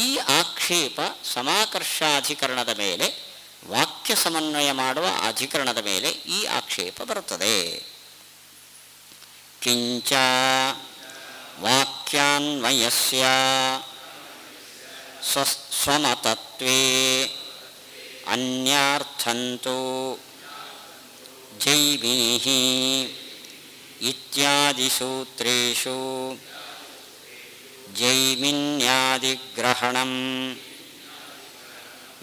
S2: ಈ ಆಕ್ಷೇಪ ಸಮಾಕರ್ಷಾಧಿಕರಣದ ಮೇಲೆ, ವಾಕ್ಯ ಸಮನ್ವಯ ಮಾಡುವ ಅಧಿಕರಣದ ಮೇಲೆ ಈ ಆಕ್ಷೇಪ ಬರುತ್ತದೆ. ಕಿಂಚ ವಾಕ್ಯಾನ್ವಯಸ್ಯ ಸ್ವಮತತ್ವೇ ಅನ್ಯಾರ್ಥಂತು ಜೈಮಿನಿಃ ಇತ್ಯಾದಿ ಸೂತ್ರೇಷು ಜೈಮಿನ್ಯಾದಿಗ್ರಹಣಂ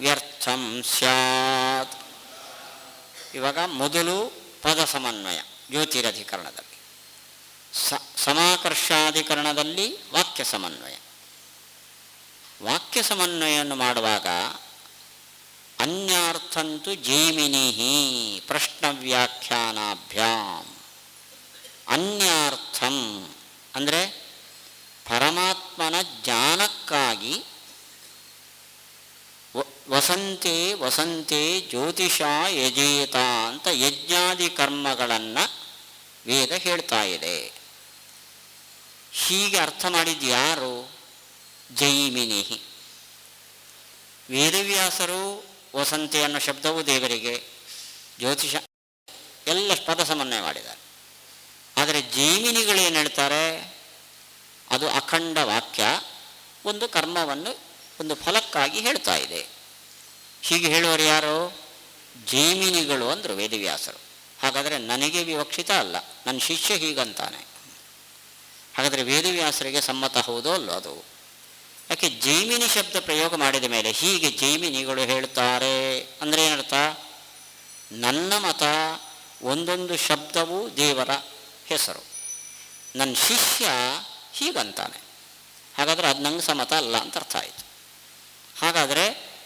S2: ವ್ಯರ್ಥಂ ಸ್ಯಾತ್. ಇವಾಗ ಮೊದಲು ಪದ ಸಮನ್ವಯ ಜ್ಯೋತಿರಧಿಕರಣದಲ್ಲಿ, ಸಮಾಕರ್ಷಾಧಿಕರಣದಲ್ಲಿ ವಾಕ್ಯ ಸಮನ್ವಯ. ವಾಕ್ಯ ಸಮನ್ವಯವನ್ನು ಮಾಡುವಾಗ ಅನ್ಯಾರ್ಥಂತು ಜೈಮಿನಿಃ ಪ್ರಶ್ನವ್ಯಾಖ್ಯಾನಾಭ್ಯಾಂ. ಅನ್ಯಾರ್ಥಂ ಅಂದರೆ ಪರಮಾತ್ಮನ ಜ್ಞಾನಕ್ಕಾಗಿ ವಸಂತೆ ವಸಂತೆ ಜ್ಯೋತಿಷ ಯಜೇತ ಅಂತ ಯಜ್ಞಾದಿ ಕರ್ಮಗಳನ್ನು ವೇದ ಹೇಳ್ತಾ ಇದೆ. ಹೀಗೆ ಅರ್ಥ ಮಾಡಿದ್ದು ಯಾರು? ಜೈಮಿನಿ. ವೇದವ್ಯಾಸರು ವಸಂತೆ ಅನ್ನೋ ಶಬ್ದವು ದೇವರಿಗೆ, ಜ್ಯೋತಿಷ ಎಲ್ಲ ಪದ ಸಮನ್ವಯ ಮಾಡಿದ್ದಾರೆ. ಆದರೆ ಜೈಮಿನಿಗಳೇನು ಹೇಳ್ತಾರೆ? ಅದು ಅಖಂಡ ವಾಕ್ಯ ಒಂದು ಕರ್ಮವನ್ನು ಒಂದು ಫಲಕ್ಕಾಗಿ ಹೇಳ್ತಾ ಇದೆ. ಹೀಗೆ ಹೇಳುವರು ಯಾರು? ಜೈಮಿನಿಗಳು ಅಂದರು ವೇದವ್ಯಾಸರು. ಹಾಗಾದರೆ ನನಗೆ ವಿವಕ್ಷಿತ ಅಲ್ಲ, ನನ್ನ ಶಿಷ್ಯ ಹೀಗಂತಾನೆ. ಹಾಗಾದರೆ ವೇದವ್ಯಾಸರಿಗೆ ಸಮ್ಮತ ಹೌದೋ ಅಲ್ಲೋ ಅದು? ಯಾಕೆ ಜೈಮಿನಿ ಶಬ್ದ ಪ್ರಯೋಗ ಮಾಡಿದ ಮೇಲೆ ಹೀಗೆ ಜೈಮಿನಿಗಳು ಹೇಳ್ತಾರೆ ಅಂದರೆ ಏನರ್ಥ? ನನ್ನ ಮತ ಒಂದೊಂದು ಶಬ್ದವೂ ದೇವರ ಹೆಸರು, ನನ್ನ ಶಿಷ್ಯ ಹೀಗಂತಾನೆ, ಹಾಗಾದರೆ ಅದು ನಂಗೆ ಸಮ್ಮತ ಅಲ್ಲ ಅಂತ ಅರ್ಥ ಆಯಿತು. ಹಾಗಾದರೆ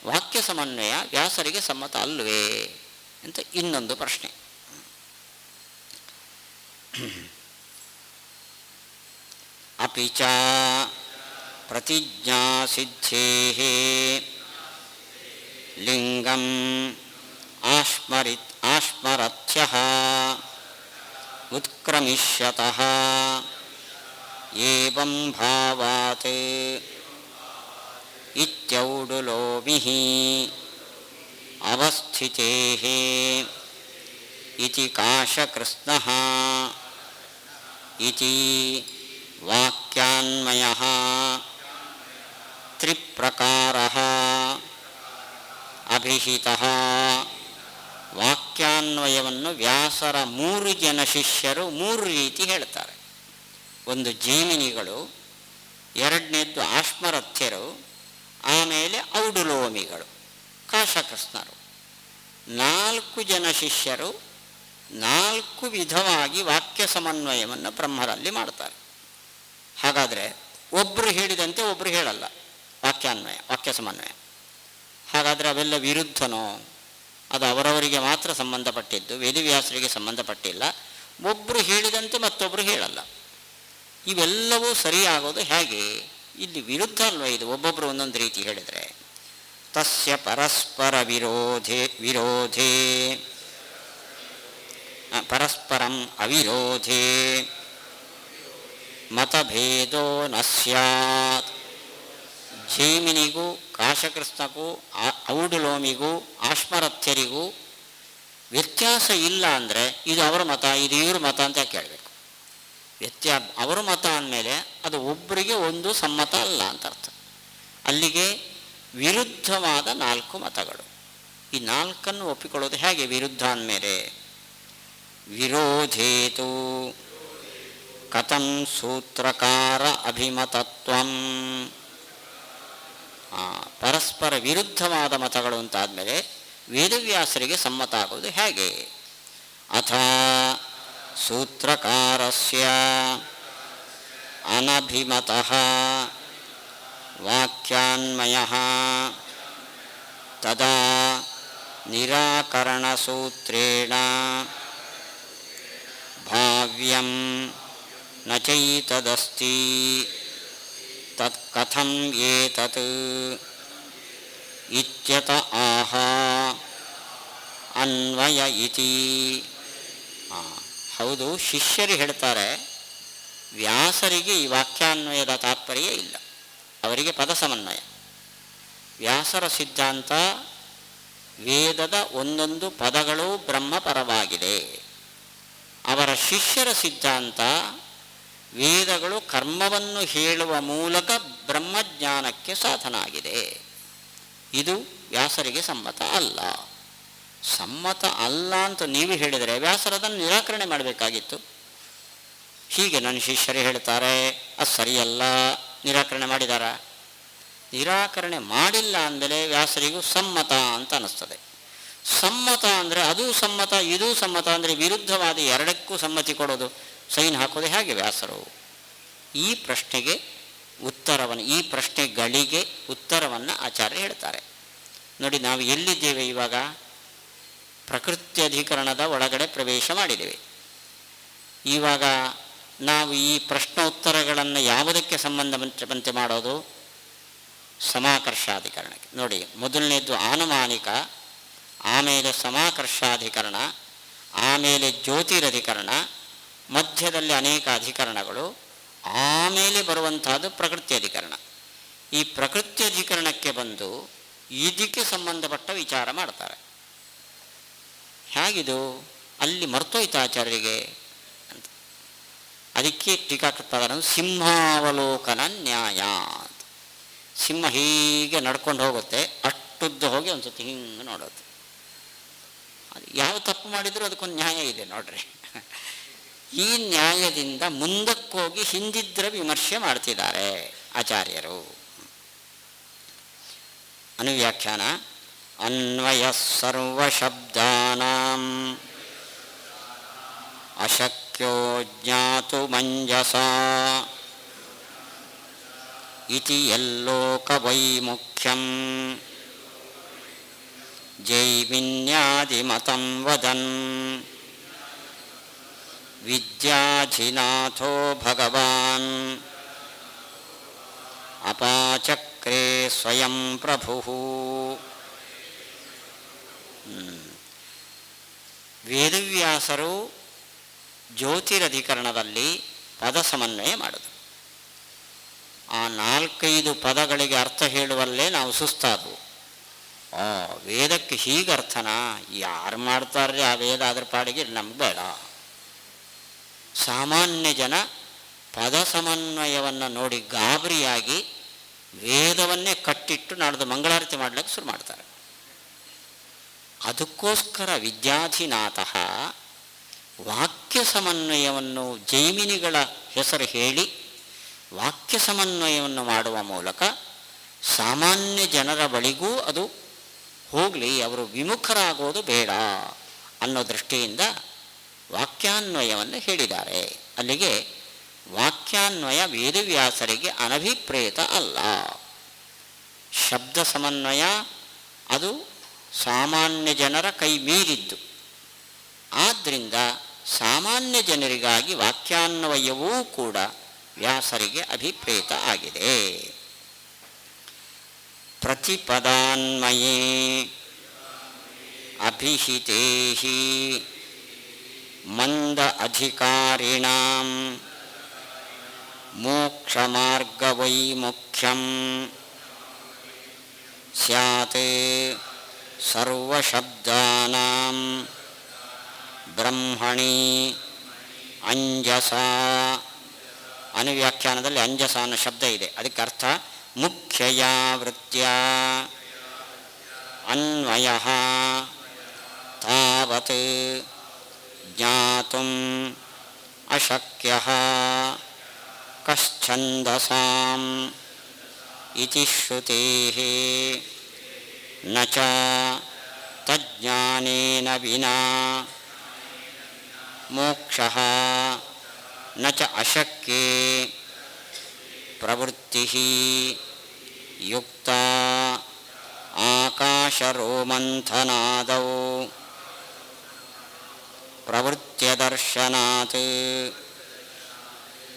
S2: ವಾಕ್ಯ ಸಮನ್ವಯ ವ್ಯಾಸರಿಗೆ ಸಮ್ಮತ ಅಲ್ವೇ ಅಂತ ಇನ್ನೊಂದು ಪ್ರಶ್ನೆ. ಅಪಿ ಚ ಪ್ರತಿಜ್ಞಾ ಸಿದ್ಧೇಃ ಲಿಂಗಂ ಆಶ್ಮರಥ್ಯಃ ಉತ್ಕ್ರಮಿಷ್ಯತಃ ಏವಂ ಭಾವಾತ್ ಇತ್ಯೌಡುಲೋಮಿಃ ಅವಸ್ಥಿತೇಃ ಇತಿ ಕಾಶಕೃಷ್ಣಃ ಇತಿ ವಾಕ್ಯಾನ್ವಯಃ ತ್ರಿಪ್ರಕಾರಃ ಅಭಿಹಿತಃ. ವಾಕ್ಯಾನ್ವಯವನ್ನು ವ್ಯಾಸರ 3 ಜನ ಶಿಷ್ಯರು 3 ರೀತಿ ಹೇಳ್ತಾರೆ. ಒಂದು ಜೈಮಿನಿಗಳು, ಎರಡನೇದ್ದು ಆಶ್ಮರಥ್ಯರು, ಆಮೇಲೆ ಔಡುಲೋಮಿಗಳು ಕಾಶಕೃಷ್ಣರು. 4 ಜನ ಶಿಷ್ಯರು 4 ವಿಧವಾಗಿ ವಾಕ್ಯ ಸಮನ್ವಯವನ್ನು ಬ್ರಹ್ಮರಲ್ಲಿ ಮಾಡ್ತಾರೆ. ಹಾಗಾದರೆ ಒಬ್ಬರು ಹೇಳಿದಂತೆ ಒಬ್ಬರು ಹೇಳಲ್ಲ ವಾಕ್ಯಾನ್ವಯ, ವಾಕ್ಯ ಸಮನ್ವಯ. ಹಾಗಾದರೆ ಅವೆಲ್ಲ ವಿರುದ್ಧನೋ? ಅದು ಅವರವರಿಗೆ ಮಾತ್ರ ಸಂಬಂಧಪಟ್ಟಿದ್ದು, ವೇದವ್ಯಾಸರಿಗೆ ಸಂಬಂಧಪಟ್ಟಿಲ್ಲ. ಒಬ್ಬರು ಹೇಳಿದಂತೆ ಮತ್ತೊಬ್ಬರು ಹೇಳಲ್ಲ. ಇವೆಲ್ಲವೂ ಸರಿಯಾಗೋದು ಹೇಗೆ? ಇಲ್ಲಿ ವಿರುದ್ಧ ಅಲ್ವ ಇದು? ಒಬ್ಬೊಬ್ಬರು ಒಂದೊಂದು ರೀತಿ ಹೇಳಿದರೆ ತಸ್ಯ ಪರಸ್ಪರ ವಿರೋಧೇ ಪರಸ್ಪರಂ ಅವಿರೋಧೇ ಮತಭೇದೋ ನ ಸ್ಯಾತ್. ಜೈಮಿನಿಗೂ ಕಾಶಕೃಷ್ಣಗೂ ಔಡುಲೋಮಿಗೂ ಆಶ್ಮರಥ್ಯರಿಗೂ ವ್ಯತ್ಯಾಸ ಇಲ್ಲ ಅಂದರೆ ಇದು ಅವರ ಮತ, ಇದು ಇವ್ರ ಮತ ಅಂತ ಕೇಳಬೇಕು. ಅವರ ಮತ ಅಂದಮೇಲೆ ಅದು ಒಬ್ಬರಿಗೆ ಒಂದು ಸಮ್ಮತ ಅಲ್ಲ ಅಂತ ಅರ್ಥ. ಅಲ್ಲಿಗೆ ವಿರುದ್ಧವಾದ 4 ಮತಗಳು. ಈ 4 ಒಪ್ಪಿಕೊಳ್ಳೋದು ಹೇಗೆ ವಿರುದ್ಧ ಅಂದಮೇಲೆ? ವಿರೋಧೇತು ಕಥಂ ಸೂತ್ರಕಾರ ಅಭಿಮತತ್ವಂ. ಪರಸ್ಪರ ವಿರುದ್ಧವಾದ ಮತಗಳು ಅಂತಾದಮೇಲೆ ವೇದವ್ಯಾಸರಿಗೆ ಸಮ್ಮತ ಆಗೋದು ಹೇಗೆ? ಅಥ ಸೂತ್ರಕಾರಸ್ಯ ಅನಭಿಮತಃ ವಾಕ್ಯಾನ್ವಯಃ ತದಾ ನಿರಾಕರಣಸೂತ್ರೇಣ ಭಾವ್ಯಂ ನ ಚೈತದಸ್ತಿ ತತ್ಕಥಂ ಏತತ್ ಇತ್ಯತ ಆಹ ಅನ್ವಯ ಇತಿ. ಹೌದು, ಶಿಷ್ಯರು ಹೇಳ್ತಾರೆ, ವ್ಯಾಸರಿಗೆ ಈ ವಾಕ್ಯಾನ್ವಯದ ತಾತ್ಪರ್ಯ ಇಲ್ಲ, ಅವರಿಗೆ ಪದ ಸಮನ್ವಯ. ವ್ಯಾಸರ ಸಿದ್ಧಾಂತ ವೇದದ ಒಂದೊಂದು ಪದಗಳು ಬ್ರಹ್ಮಪರವಾಗಿದೆ. ಅವರ ಶಿಷ್ಯರ ಸಿದ್ಧಾಂತ ವೇದಗಳು ಕರ್ಮವನ್ನು ಹೇಳುವ ಮೂಲಕ ಬ್ರಹ್ಮಜ್ಞಾನಕ್ಕೆ ಸಾಧನ ಆಗಿದೆ. ಇದು ವ್ಯಾಸರಿಗೆ ಸಮ್ಮತ ಅಲ್ಲ. ಸಮ್ಮತ ಅಲ್ಲ ಅಂತ ನೀವು ಹೇಳಿದರೆ ವ್ಯಾಸರದನ್ನು ನಿರಾಕರಣೆ ಮಾಡಬೇಕಾಗಿತ್ತು. ಹೀಗೆ ನನ್ನ ಶಿಷ್ಯರೇ ಹೇಳ್ತಾರೆ, ಅದು ಸರಿಯಲ್ಲ, ನಿರಾಕರಣೆ ಮಾಡಿದಾರ? ನಿರಾಕರಣೆ ಮಾಡಿಲ್ಲ ಅಂದರೆ ವ್ಯಾಸರಿಗೂ ಸಮ್ಮತ ಅಂತ ಅನ್ನಿಸ್ತದೆ. ಸಮ್ಮತ ಅಂದರೆ ಅದೂ ಸಮ್ಮತ ಇದೂ ಸಮ್ಮತ ಅಂದರೆ ವಿರುದ್ಧವಾದ ಎರಡಕ್ಕೂ ಸಮ್ಮತಿ ಕೊಡೋದು, ಸೈನ್ ಹಾಕೋದು ಹೇಗೆ ವ್ಯಾಸರು? ಈ ಪ್ರಶ್ನೆಗಳಿಗೆ ಉತ್ತರವನ್ನು ಆಚಾರ್ಯ ಹೇಳ್ತಾರೆ. ನೋಡಿ, ನಾವು ಎಲ್ಲಿದ್ದೇವೆ ಇವಾಗ? ಪ್ರಕೃತಿ ಅಧಿಕರಣದ ಒಳಗಡೆ ಪ್ರವೇಶ ಮಾಡಿದ್ದೇವೆ. ಇವಾಗ ನಾವು ಈ ಪ್ರಶ್ನೋತ್ತರಗಳನ್ನು ಯಾವುದಕ್ಕೆ ಸಂಬಂಧವಂತೆ ಮಾಡೋದು? ಸಮಾಕರ್ಷಾಧಿಕರಣಕ್ಕೆ. ನೋಡಿ, ಮೊದಲನೇದ್ದು ಆನುಮಾನಿಕ, ಆಮೇಲೆ ಸಮಾಕರ್ಷಾಧಿಕರಣ, ಆಮೇಲೆ ಜ್ಯೋತಿರಧಿಕರಣ, ಮಧ್ಯದಲ್ಲಿ ಅನೇಕ ಅಧಿಕರಣಗಳು, ಆಮೇಲೆ ಬರುವಂತಹದ್ದು ಪ್ರಕೃತಿ ಅಧಿಕರಣ. ಈ ಪ್ರಕೃತಿ ಅಧಿಕರಣಕ್ಕೆ ಬಂದು ಇದಕ್ಕೆ ಸಂಬಂಧಪಟ್ಟ ವಿಚಾರ ಮಾಡ್ತಾರೆ. ಹೇಗಿದು? ಅಲ್ಲಿ ಮರ್ತೋಯ್ತು ಆಚಾರ್ಯರಿಗೆ ಅಂತ. ಅದಕ್ಕೆ ಟೀಕಾಕೃತ್ಪಾದರ ಸಿಂಹಾವಲೋಕನ ನ್ಯಾಯ ಅಂತ. ಸಿಂಹ ಹೀಗೆ ನಡ್ಕೊಂಡು ಹೋಗುತ್ತೆ, ಅಷ್ಟುದ್ದು ಹೋಗಿ ಒಂದು ಸತಿ ಹಿಂಗೆ ನೋಡೋದು. ಅದು ಯಾವ ತಪ್ಪು ಮಾಡಿದರೂ ಅದಕ್ಕೊಂದು ನ್ಯಾಯ ಇದೆ ನೋಡ್ರಿ. ಈ ನ್ಯಾಯದಿಂದ ಮುಂದಕ್ಕೋಗಿ ಹಿಂದಿದ್ರ ವಿಮರ್ಶೆ ಮಾಡ್ತಿದ್ದಾರೆ ಆಚಾರ್ಯರು. ಅನುವ್ಯಾಖ್ಯಾನ: ಅನ್ವಯ ಸರ್ವಶಬ್ದಾನಾಂ ಅಶಕ್ಯೋ ಜ್ಞಾತು ಮಂಜಸಾ ಇತಿ ಯಲ್ಲೋಕವೈಮುಖ್ಯಂ ಜೈಮಿನ್ಯಾದಿಮತಂ ವದನ್ ವಿದ್ಯಾಧಿನಾಥೋ ಭಗವಾನ್ ಅಪಾಚಕ್ರೇ ಸ್ವಯಂ ಪ್ರಭುಃ. ವೇದವ್ಯಾಸರು ಜ್ಯೋತಿರಧಿಕರಣದಲ್ಲಿ ಪದ ಸಮನ್ವಯ ಮಾಡಿದ್ರು. ಆ 4-5 ಪದಗಳಿಗೆ ಅರ್ಥ ಹೇಳುವಲ್ಲೇ ನಾವು ಸುಸ್ತಾದವು. ವೇದಕ್ಕೆ ಹೀಗೆ ಅರ್ಥನಾ? ಯಾರು ಮಾಡ್ತಾರೆ ಆ ವೇದ, ಅದ್ರ ಪಾಡಿಗೆ ನಮ್ಗೆ ಬೇಡ. ಸಾಮಾನ್ಯ ಜನ ಪದ ಸಮನ್ವಯವನ್ನು ನೋಡಿ ಗಾಬರಿಯಾಗಿ ವೇದವನ್ನೇ ಕಟ್ಟಿಟ್ಟು ನಾಡ್ದು ಮಂಗಳಾರತಿ ಮಾಡಲಿಕ್ಕೆ ಶುರು ಮಾಡ್ತಾರೆ. ಅದಕ್ಕೋಸ್ಕರ ವಿದ್ಯಾಧಿನಾಥ ವಾಕ್ಯ ಸಮನ್ವಯವನ್ನು ಜೈಮಿನಿಗಳ ಹೆಸರು ಹೇಳಿ ವಾಕ್ಯ ಸಮನ್ವಯವನ್ನು ಮಾಡುವ ಮೂಲಕ ಸಾಮಾನ್ಯ ಜನರ ಬಳಿಗೂ ಅದು ಹೋಗಲಿ, ಅವರು ವಿಮುಖರಾಗೋದು ಬೇಡ ಅನ್ನೋ ದೃಷ್ಟಿಯಿಂದ ವಾಕ್ಯಾನ್ವಯವನ್ನು ಹೇಳಿದ್ದಾರೆ. ಅಲ್ಲಿಗೆ ವಾಕ್ಯಾನ್ವಯ ವೇದವ್ಯಾಸರಿಗೆ ಅನಭಿಪ್ರೇತ ಅಲ್ಲ. ಶಬ್ದ ಸಮನ್ವಯ ಅದು ಸಾಮಾನ್ಯ ಜನರ ಕೈ ಮೀರಿದ್ದು. ಆದ್ದರಿಂದ ಸಾಮಾನ್ಯ ಜನರಿಗಾಗಿ ವಾಕ್ಯಾನ್ವಯವೂ ಕೂಡ ವ್ಯಾಸರಿಗೆ ಅಭಿಪ್ರೇತ ಆಗಿದೆ. ಪ್ರತಿಪದಾನ್ವಯೇ ಅಭಿಹಿತೇಹಿ ಮಂದ ಅಧಿಕಾರಿಣಾಂ ಮೋಕ್ಷಮಾರ್ಗವೈಮುಖ್ಯಂ ಸ್ಯಾತ್ ಸರ್ವಶಬ್ದಾನಾಂ ಬ್ರಹ್ಮಣಿ ಅಂಜಸಾ. ಅನುವ್ಯಾಖ್ಯಾನದಲ್ಲಿ ಅಂಜಸ ಅನ್ನೋ ಶಬ್ದ ಇದೆ. ಅದಕ್ಕೆ ಅರ್ಥ ಮುಖ್ಯಯ ವೃತ್ಯ ಅನ್ವಯ ತಾವತ್ ಜ್ಞಾತುಂ ಅಶಕ್ಯ ಕಶ್ಚಂದಸಾಂ ಇತಿ ಶ್ರುತೇಃ ನ ಚ ತಜ್ಞಾನೇನ ವಿನಾ ಮೋಕ್ಷಃ ನ ಚ ಅಶಕ್ಯೇ ಪ್ರವೃತ್ತಿಃ ಯುಕ್ತಾ ಆಕಾಶರೋಮಂಥನಾದೌ ಪ್ರವೃತ್ಯದರ್ಶನಾತ್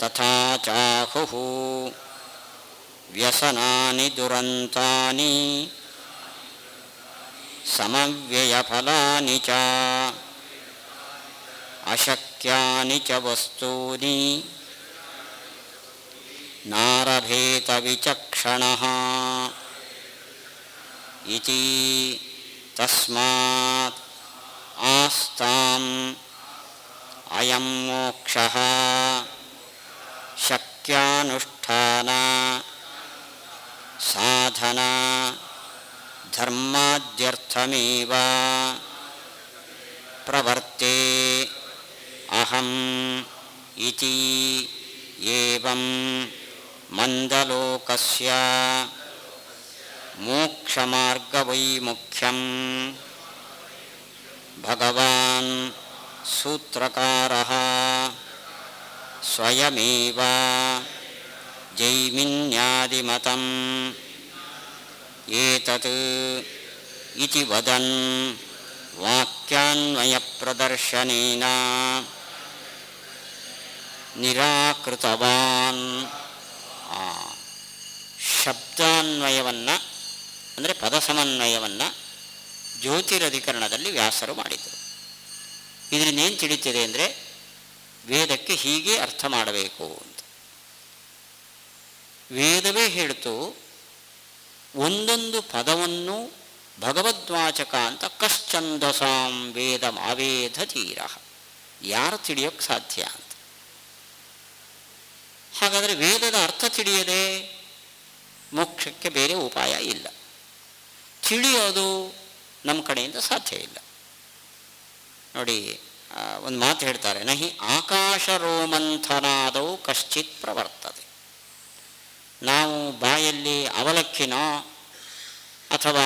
S2: ತಥಾ ಚಾಹುಃ ವ್ಯಸನಾನಿ ದುರಂತಾನಿ ಸಮವ್ಯಯಫಲಾನಿ ಚ ಅಶಕ್ಯಾನಿ ಚ ವಸ್ತೂನಿ ನಾರಭೇತ ವಿಚಕ್ಷಣಃ ಇತಿ ತಸ್ಮಾತ್ ಆಸ್ತಾಂ ಅಯಂ ಮೋಕ್ಷಃ ಶಕ್ಯಾನುಷ್ಠಾನ ಸಾಧನ ಧರ್ಮಾದ್ಯರ್ಥಮೇವ ಪ್ರವರ್ತೆ ಅಹಂ ಇತಿ ಏವಂ ಮಂದಲೋಕಸ್ಯ ಮೋಕ್ಷಮಾರ್ಗವೈಮುಖ್ಯಂ ಭಗವಾನ್ ಸೂತ್ರಕಾರಃ ಸ್ವಯಮೇವ ಜೈಮಿನ್ಯಾದಿಮತಂ ಏತತ್ ಇತಿ ವದನ್ ವಾಕ್ಯಾನ್ವಯಪ್ರದರ್ಶನೇನ ನಿರಾಕೃತವಾನ್. ಶಬ್ದಾನ್ವಯವನ್ನು ಅಂದರೆ ಪದಸಮನ್ವಯವನ್ನು ಜ್ಯೋತಿರಧಿಕರಣದಲ್ಲಿ ವ್ಯಾಸರು ಮಾಡಿದರು. ಇದರಿಂದ ಏನು ತಿಳಿತಿದೆ ಅಂದರೆ ವೇದಕ್ಕೆ ಹೀಗೆ ಅರ್ಥ ಮಾಡಬೇಕು ಅಂತ. ವೇದವೇ ಹೇಳ್ತು ಒಂದೊಂದು ಪದವನ್ನು ಭಗವದ್ವಾಚಕ ಅಂತ ಕಶ್ಚಂದಸಾಂ ವೇದ ಮಾವೇಧ ತೀರ, ಯಾರು ತಿಳಿಯೋಕ್ಕೆ ಸಾಧ್ಯ ಅಂತ. ಹಾಗಾದರೆ ವೇದದ ಅರ್ಥ ತಿಳಿಯದೆ ಮೋಕ್ಷಕ್ಕೆ ಬೇರೆ ಉಪಾಯ ಇಲ್ಲ. ತಿಳಿಯೋದು ನಮ್ಮ ಕಡೆಯಿಂದ ಸಾಧ್ಯ ಇಲ್ಲ. ನೋಡಿ, ಒಂದು ಮಾತು ಹೇಳ್ತಾರೆ, ನಹಿ ಆಕಾಶ ರೋಮಂಥನಾದೌ ಕಶ್ಚಿತ್ ಪ್ರವರ್ತದೆ. ನಾವು ಬಾಯಲ್ಲಿ ಅವಲಕ್ಕಿನೋ ಅಥವಾ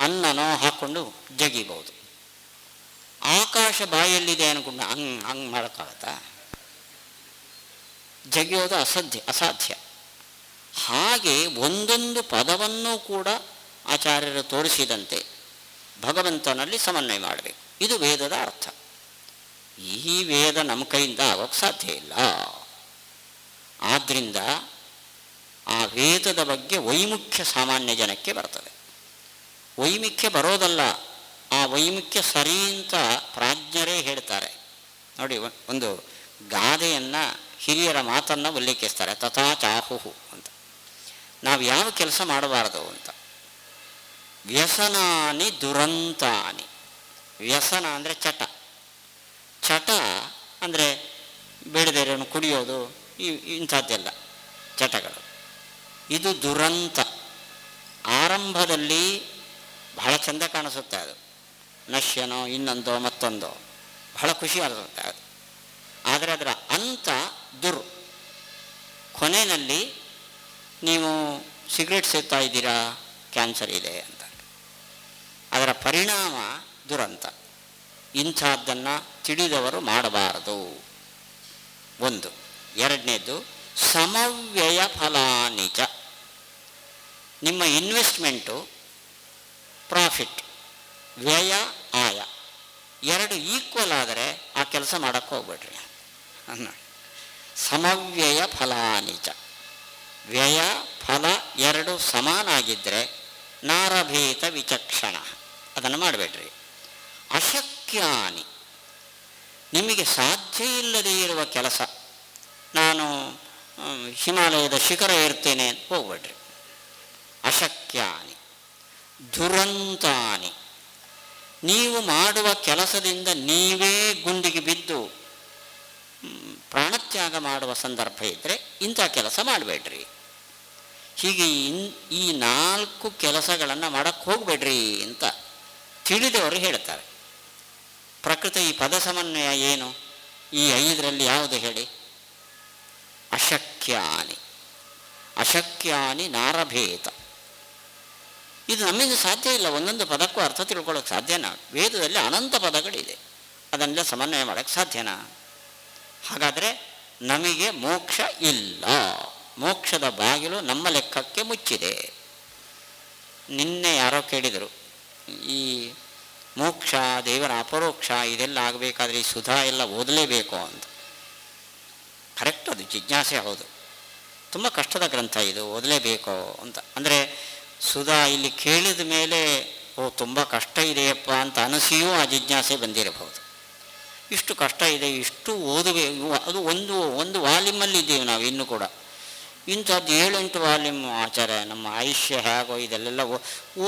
S2: ಅನ್ನನೋ ಹಾಕ್ಕೊಂಡು ಜಗಿಬೋದು. ಆಕಾಶ ಬಾಯಲ್ಲಿದೆ ಅಂದ್ಕೊಂಡು ಹಂಗೆ ಮಾಡೋಕ್ಕಾಗತ್ತಾ? ಜಗಿಯೋದು ಅಸಾಧ್ಯ. ಹಾಗೆ ಒಂದೊಂದು ಪದವನ್ನು ಕೂಡ ಆಚಾರ್ಯರು ತೋರಿಸಿದಂತೆ ಭಗವಂತನಲ್ಲಿ ಸಮನ್ವಯ ಮಾಡಬೇಕು. ಇದು ವೇದದ ಅರ್ಥ. ಈ ವೇದ ನಮ್ಮ ಕೈಯಿಂದ ಆಗೋಕ್ಕೆ ಸಾಧ್ಯ ಇಲ್ಲ. ಆದ್ದರಿಂದ ಆ ವೇದದ ಬಗ್ಗೆ ವೈಮುಖ್ಯ ಸಾಮಾನ್ಯ ಜನಕ್ಕೆ ಬರ್ತದೆ. ವೈಮುಖ್ಯ ಬರೋದಲ್ಲ, ಆ ವೈಮುಖ್ಯ ಸರಿ ಅಂತ ಪ್ರಾಜ್ಞರೇ ಹೇಳ್ತಾರೆ. ನೋಡಿ, ಒಂದು ಗಾದೆಯನ್ನು, ಹಿರಿಯರ ಮಾತನ್ನು ಉಲ್ಲೇಖಿಸ್ತಾರೆ, ತಥಾ ಚಾಹುಹು ಅಂತ. ನಾವು ಯಾವ ಕೆಲಸ ಮಾಡಬಾರ್ದು ಅಂತ. ವ್ಯಸನಾನಿ ದುರಂತಾನಿ. ವ್ಯಸನ ಅಂದರೆ ಚಟ. ಚಟ ಅಂದರೆ ಬೇಡದೇರನ್ನು ಕುಡಿಯೋದು, ಇಂಥದ್ದೆಲ್ಲ ಚಟಗಳು. ಇದು ದುರಂತ. ಆರಂಭದಲ್ಲಿ ಬಹಳ ಚೆಂದ ಕಾಣಿಸುತ್ತೆ, ಅದು ನಶ್ಯನೋ ಇನ್ನೊಂದೋ ಮತ್ತೊಂದೋ ಬಹಳ ಖುಷಿ ಅನಿಸುತ್ತೆ ಅದು. ಆದರೆ ಅದರ ಅಂತ ದುರ್. ಕೊನೆಯಲ್ಲಿ ನೀವು ಸಿಗರೇಟ್ ಸೇರ್ತಾ ಇದ್ದೀರಾ, ಕ್ಯಾನ್ಸರ್ ಇದೆ ಅಂತ. ಅದರ ಪರಿಣಾಮ ದುರಂತ. ಇಂಥದ್ದನ್ನು ತಿಳಿದವರು ಮಾಡಬಾರದು. ಒಂದು. ಎರಡನೇದು ಸಮವ್ಯಯ ಫಲಾನಿಚ. ನಿಮ್ಮ ಇನ್ವೆಸ್ಟ್ಮೆಂಟು ಪ್ರಾಫಿಟ್, ವ್ಯಯ ಆಯ ಎರಡು ಈಕ್ವಲ್ ಆದರೆ ಆ ಕೆಲಸ ಮಾಡೋಕ್ಕೆ ಹೋಗ್ಬೇಡ್ರಿ. ಸಮವ್ಯಯ ಫಲಾನಿಚ. ವ್ಯಯ ಫಲ ಎರಡು ಸಮಾನಾಗಿದ್ದರೆ ನಾರಭೇತ ವಿಚಕ್ಷಣ, ಅದನ್ನು ಮಾಡಬೇಡ್ರಿ. ಅಶಕ್ಯಾನಿ, ನಿಮಗೆ ಸಾಧ್ಯ ಇಲ್ಲದೇ ಇರುವ ಕೆಲಸ, ನಾನು ಹಿಮಾಲಯದ ಶಿಖರ ಏರ್ತೇನೆ ಅಂತ ಹೋಗ್ಬೇಡ್ರಿ. ಅಶಕ್ಯಾನಿ. ದುರಂತಾನಿ, ನೀವು ಮಾಡುವ ಕೆಲಸದಿಂದ ನೀವೇ ಗುಂಡಿಗೆ ಬಿದ್ದು ಪ್ರಾಣತ್ಯಾಗ ಮಾಡುವ ಸಂದರ್ಭ ಇದ್ದರೆ ಇಂಥ ಕೆಲಸ ಮಾಡಬೇಡ್ರಿ. ಹೀಗೆ ಈ 4 ಕೆಲಸಗಳನ್ನು ಮಾಡೋಕ್ಕೆ ಹೋಗಬೇಡ್ರಿ ಅಂತ ತಿಳಿದವರು ಹೇಳ್ತಾರೆ. ಪ್ರಕೃತ ಈ ಪದ ಸಮನ್ವಯ ಏನು? ಈ 5ರಲ್ಲಿ ಯಾವುದು ಹೇಳಿ? ಅಶಕ್ಯಾನಿ. ಅಶಕ್ಯಾನಿ ನಾರಭೇತ. ಇದು ನಮ್ಮಿಂದ ಸಾಧ್ಯ ಇಲ್ಲ. ಒಂದೊಂದು ಪದಕ್ಕೂ ಅರ್ಥ ತಿಳ್ಕೊಳ್ಳೋಕೆ ಸಾಧ್ಯನಾ? ವೇದದಲ್ಲಿ ಅನಂತ ಪದಗಳಿದೆ, ಅದನ್ನೆಲ್ಲ ಸಮನ್ವಯ ಮಾಡೋಕ್ಕೆ ಸಾಧ್ಯನಾ? ಹಾಗಾದರೆ ನಮಗೆ ಮೋಕ್ಷ ಇಲ್ಲ. ಮೋಕ್ಷದ ಬಾಗಿಲು ನಮ್ಮ ಲೆಕ್ಕಕ್ಕೆ ಮುಚ್ಚಿದೆ. ನಿನ್ನೆ ಯಾರೋ ಕೇಳಿದರು, ಈ ಮೋಕ್ಷ, ದೇವರ ಅಪರೋಕ್ಷ ಇದೆಲ್ಲ ಆಗಬೇಕಾದ್ರೆ ಈ ಸುಧಾ ಎಲ್ಲ ಓದಲೇಬೇಕು ಅಂತ. ಕರೆಕ್ಟ್, ಅದು ಜಿಜ್ಞಾಸೆ ಹೌದು. ತುಂಬ ಕಷ್ಟದ ಗ್ರಂಥ ಇದು, ಓದಲೇಬೇಕು ಅಂತ. ಅಂದರೆ ಸುಧಾ ಇಲ್ಲಿ ಕೇಳಿದ ಮೇಲೆ ಓ ತುಂಬ ಕಷ್ಟ ಇದೆಯಪ್ಪ ಅಂತ ಅನಿಸಿಯೂ ಆ ಜಿಜ್ಞಾಸೆ ಬಂದಿರಬಹುದು. ಇಷ್ಟು ಕಷ್ಟ ಇದೆ, ಇಷ್ಟು ಓದಬೇಕು, ಅದು ಒಂದು ಒಂದು ವಾಲ್ಯೂಮಲ್ಲಿ ಇದ್ದೀವಿ ನಾವು ಇನ್ನೂ ಕೂಡ. ಇಂಥದ್ದು 7-8 ವಾಲ್ಯೂಮ್ ಆಚಾರ್ಯ ನಮ್ಮ ಆಯುಷ್ಯ ಹೇಗೋ ಇದೆಲ್ಲ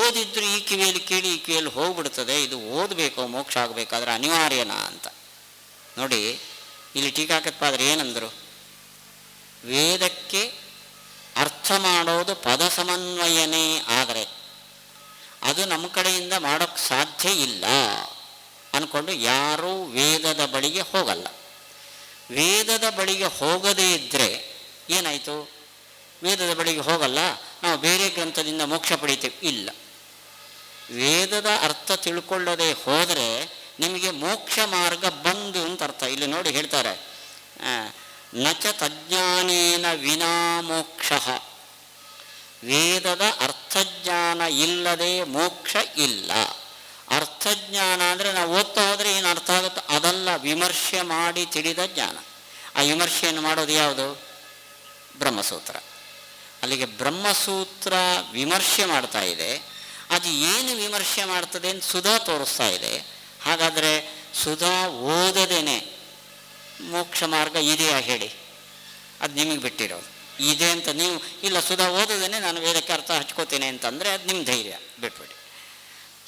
S2: ಓದಿದ್ರು ಈ ಕಿವಿಯಲ್ಲಿ ಕೇಳಿ ಈ ಕಿವಿಯಲ್ಲಿ ಹೋಗ್ಬಿಡ್ತದೆ, ಇದು ಓದಬೇಕು, ಮೋಕ್ಷ ಆಗಬೇಕಾದ್ರೆ ಅನಿವಾರ್ಯನಾ ಅಂತ. ನೋಡಿ ಇಲ್ಲಿ ಟೀಕಾಕತ್ಪಾದರು ಏನಂದರು, ವೇದಕ್ಕೆ ಅರ್ಥ ಮಾಡೋದು ಪದ ಸಮನ್ವಯನೇ ಆದರೆ ಅದು ನಮ್ಮ ಕಡೆಯಿಂದ ಮಾಡೋಕ್ಕೆ ಸಾಧ್ಯ ಇಲ್ಲ ಅಂದ್ಕೊಂಡು ಯಾರೂ ವೇದದ ಬಳಿಗೆ ಹೋಗಲ್ಲ. ವೇದದ ಬಳಿಗೆ ಹೋಗದೇ ಇದ್ದರೆ ಏನಾಯಿತು? ವೇದದ ಬಳಿಗೆ ಹೋಗಲ್ಲ, ನಾವು ಬೇರೆ ಗ್ರಂಥದಿಂದ ಮೋಕ್ಷ ಪಡಿತೇವೆ, ಇಲ್ಲ. ವೇದದ ಅರ್ಥ ತಿಳ್ಕೊಳ್ಳದೆ ಹೋದರೆ ನಿಮಗೆ ಮೋಕ್ಷ ಮಾರ್ಗ ಬಂದು ಅಂತ ಅರ್ಥ. ಇಲ್ಲಿ ನೋಡಿ ಹೇಳ್ತಾರೆ, ನಚ ತಜ್ಞಾನೇನ ವಿನಾ ಮೋಕ್ಷ. ವೇದದ ಅರ್ಥಜ್ಞಾನ ಇಲ್ಲದೆ ಮೋಕ್ಷ ಇಲ್ಲ. ಅರ್ಥಜ್ಞಾನ ಅಂದರೆ ನಾವು ಓದ್ತಾ ಹೋದರೆ ಏನು ಅರ್ಥ ಆಗುತ್ತೋ ಅದಲ್ಲ, ವಿಮರ್ಶೆ ಮಾಡಿ ತಿಳಿದ ಜ್ಞಾನ. ಆ ವಿಮರ್ಶೆಯನ್ನು ಮಾಡೋದು ಯಾವುದು? ಬ್ರಹ್ಮಸೂತ್ರ. ಅಲ್ಲಿಗೆ ಬ್ರಹ್ಮಸೂತ್ರ ವಿಮರ್ಶೆ ಮಾಡ್ತಾ ಇದೆ. ಅದು ಏನು ವಿಮರ್ಶೆ ಮಾಡ್ತದೆ ಅಂತ ಸುಧಾ ತೋರಿಸ್ತಾ ಇದೆ. ಹಾಗಾದರೆ ಸುಧಾ ಓದದೇನೆ ಮೋಕ್ಷ ಮಾರ್ಗ ಇದೆಯಾ ಹೇಳಿ? ಅದು ನಿಮಗೆ ಬಿಟ್ಟಿರೋದು. ಇದೆ ಅಂತ ನೀವು ಇಲ್ಲ ಸುಧಾ ಓದದೇನೆ ನಾನು ವೇದಕ್ಕೆ ಅರ್ಥ ಹಚ್ಕೋತೇನೆ ಅಂತಂದರೆ ಅದು ನಿಮ್ಮ ಧೈರ್ಯ, ಬಿಟ್ಬಿಡಿ.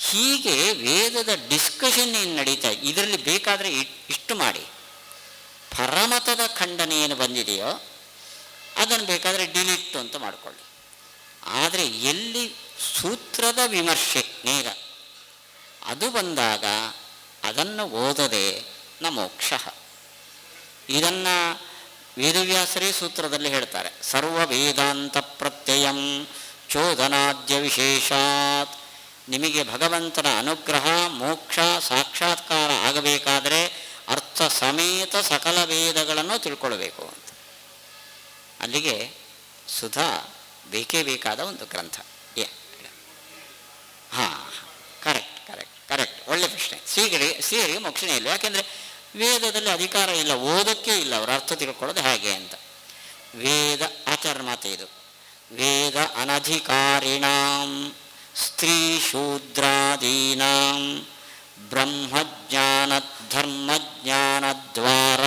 S2: ಹೀಗೆ ವೇದದ ಡಿಸ್ಕಷನ್ ಏನು ನಡೀತಾ ಇದೆ, ಇದರಲ್ಲಿ ಬೇಕಾದರೆ ಇಷ್ಟು ಮಾಡಿ, ಪರಮತದ ಖಂಡನೆ ಏನು ಬಂದಿದೆಯೋ ಅದನ್ನು ಬೇಕಾದರೆ ಡಿಲೀಟ್ ಅಂತ ಮಾಡಿಕೊಳ್ಳಿ. ಆದರೆ ಎಲ್ಲಿ ಸೂತ್ರದ ವಿಮರ್ಶೆ ನೇರ ಅದು ಬಂದಾಗ ಅದನ್ನು ಓದದೆ ನ ಮೋಕ್ಷ. ಇದನ್ನು ವೇದವ್ಯಾಸರೇ ಸೂತ್ರದಲ್ಲಿ ಹೇಳ್ತಾರೆ, ಸರ್ವ ವೇದಾಂತ ಪ್ರತ್ಯಯಂ ಚೋದನಾದ್ಯ ವಿಶೇಷಾತ್. ನಿಮಗೆ ಭಗವಂತನ ಅನುಗ್ರಹ ಮೋಕ್ಷ ಸಾಕ್ಷಾತ್ಕಾರ ಆಗಬೇಕಾದರೆ ಅರ್ಥ ಸಮೇತ ಸಕಲ ವೇದಗಳನ್ನು ತಿಳ್ಕೊಳ್ಬೇಕು ಅಂತ. ಅಲ್ಲಿಗೆ ಸುಧಾ ಬೇಕೇ ಬೇಕಾದ ಒಂದು ಗ್ರಂಥ. ಹಾಂ, ಕರೆಕ್ಟ್ ಒಳ್ಳೆ ಪ್ರಶ್ನೆ. ಶ್ರೀಗಳಿಗೆ ಮೋಕ್ಷನೇ ಇಲ್ಲ, ಯಾಕೆಂದರೆ ವೇದದಲ್ಲಿ ಅಧಿಕಾರ ಇಲ್ಲ, ಓದೋಕ್ಕೆ ಇಲ್ಲ, ಅವರ ಅರ್ಥ ತಿಳ್ಕೊಳ್ಳೋದು ಹೇಗೆ ಅಂತ. ವೇದ ಆಚಾರ್ಯ ಮಾತೆ ಇದು, ವೇದ ಅನಧಿಕಾರಿಣಾಂ ಸ್ತ್ರೀ ಶೂದ್ರಾದೀನಾಂ ಬ್ರಹ್ಮಜ್ಞಾನ ಧರ್ಮಜ್ಞಾನದ್ವಾರ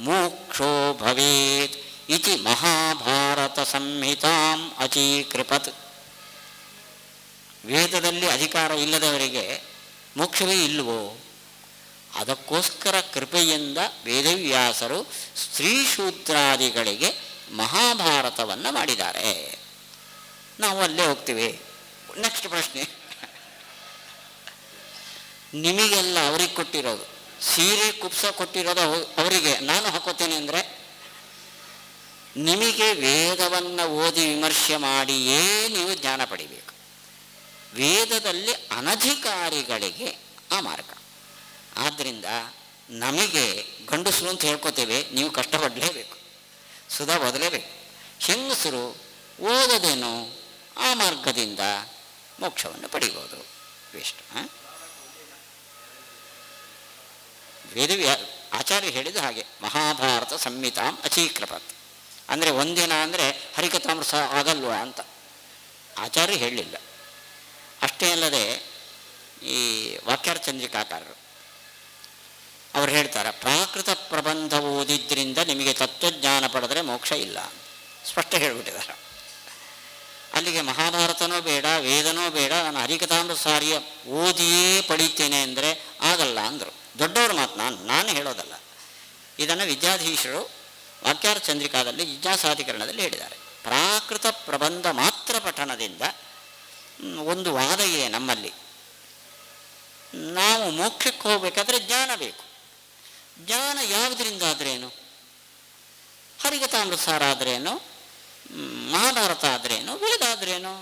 S2: ಮೋಕ್ಷೋ ಭವೇತ್ ಇತಿ ಮಹಾಭಾರತ ಸಂಹಿತಾಂ ಅಚೀಕೃಪತ್. ವೇದದಲ್ಲಿ ಅಧಿಕಾರ ಇಲ್ಲದವರಿಗೆ ಮೋಕ್ಷವೇ ಇಲ್ಲವೋ? ಅದಕ್ಕೋಸ್ಕರ ಕೃಪೆಯಿಂದ ವೇದವ್ಯಾಸರು ಸ್ತ್ರೀ ಶೂದ್ರಾದಿಗಳಿಗೆ ಮಹಾಭಾರತವನ್ನು ಮಾಡಿದ್ದಾರೆ. ನಾವು ಅಲ್ಲೇ ಹೋಗ್ತೀವಿ. ನೆಕ್ಸ್ಟ್ ಪ್ರಶ್ನೆ, ನಿಮಗೆಲ್ಲ ಅವ್ರಿಗೆ ಕೊಟ್ಟಿರೋದು, ಸೀರೆ ಕುಪ್ಸ ಕೊಟ್ಟಿರೋದು ಅವರಿಗೆ, ನಾನು ಹಾಕೋತೇನೆ ಅಂದರೆ ನಿಮಗೆ ವೇದವನ್ನು ಓದಿ ವಿಮರ್ಶೆ ಮಾಡಿಯೇ ನೀವು ಜ್ಞಾನ ಪಡಿಬೇಕು. ವೇದದಲ್ಲಿ ಅನಧಿಕಾರಿಗಳಿಗೆ ಆ ಮಾರ್ಗ. ಆದ್ದರಿಂದ ನಮಗೆ ಗಂಡಸರು ಅಂತ ಹೇಳ್ಕೊತೇವೆ, ನೀವು ಕಷ್ಟಪಡಲೇಬೇಕು, ಸುಧಾ ಓದಲೇಬೇಕು. ಹೆಂಗಸರು ಓದದೇನು ಆ ಮಾರ್ಗದಿಂದ ಮೋಕ್ಷವನ್ನು ಪಡಿಬೋದು. ವೇಸ್ಟ್. ಆಚಾರ್ಯ ಹೇಳಿದ ಹಾಗೆ ಮಹಾಭಾರತ ಸಂಹಿತಾಂ ಅಚೀಕೃಪತ್ ಅಂದರೆ ಒಂದಿನ ಅಂದರೆ ಹರಿಕಥಾಮೃತ ಆಗಲ್ವಾ ಅಂತ ಆಚಾರ್ಯ ಹೇಳಲಿಲ್ಲ. ಅಷ್ಟೇ ಅಲ್ಲದೆ ಈ ವಾಕ್ಯಾರ್ಥ ಚಂದ್ರಿಕಾಕಾರರು ಅವ್ರು ಹೇಳ್ತಾರೆ, ಪ್ರಾಕೃತ ಪ್ರಬಂಧ ಓದಿದ್ರಿಂದ ನಿಮಗೆ ತತ್ವಜ್ಞಾನ ಪಡೆದರೆ ಮೋಕ್ಷ ಇಲ್ಲ, ಸ್ಪಷ್ಟ ಹೇಳಿಬಿಟ್ಟಿದ್ದಾರೆ. ಅಲ್ಲಿಗೆ ಮಹಾಭಾರತನೂ ಬೇಡ, ವೇದನೂ ಬೇಡ, ನಾನು ಹರಿಕಥಾಮೃತ ಸಾರಿಯ ಓದಿಯೇ ಪಡೀತೇನೆ ಅಂದರೆ ಆಗಲ್ಲ ಅಂದರು. ದೊಡ್ಡವ್ರ ಮಾತು, ನಾನು ಹೇಳೋದಲ್ಲ. ಇದನ್ನು ವಿದ್ಯಾಧೀಶರು ವಾಕ್ಯಾರ್ಥ ಚಂದ್ರಿಕಾದಲ್ಲಿ ಜಿಜ್ಞಾಸಾಧಿಕರಣದಲ್ಲಿ ಹೇಳಿದ್ದಾರೆ. ಪ್ರಾಕೃತ ಪ್ರಬಂಧ ಮಾತ್ರ ಪಠಣದಿಂದ ಒಂದು ವಾದ ಇದೆ ನಮ್ಮಲ್ಲಿ. ನಾವು ಮೋಕ್ಷಕ್ಕೆ ಹೋಗಬೇಕಾದ್ರೆ ಜ್ಞಾನ ಬೇಕು. ಜ್ಞಾನ ಯಾವುದರಿಂದ ಆದ್ರೇನು? ಹರಿಕಥಾಮೃತ ಸಾರ ಆದ್ರೇನು, ಮಹಾಭಾರತ ಆದ್ರೇನು, ವೇದ ಆದ್ರೇನು?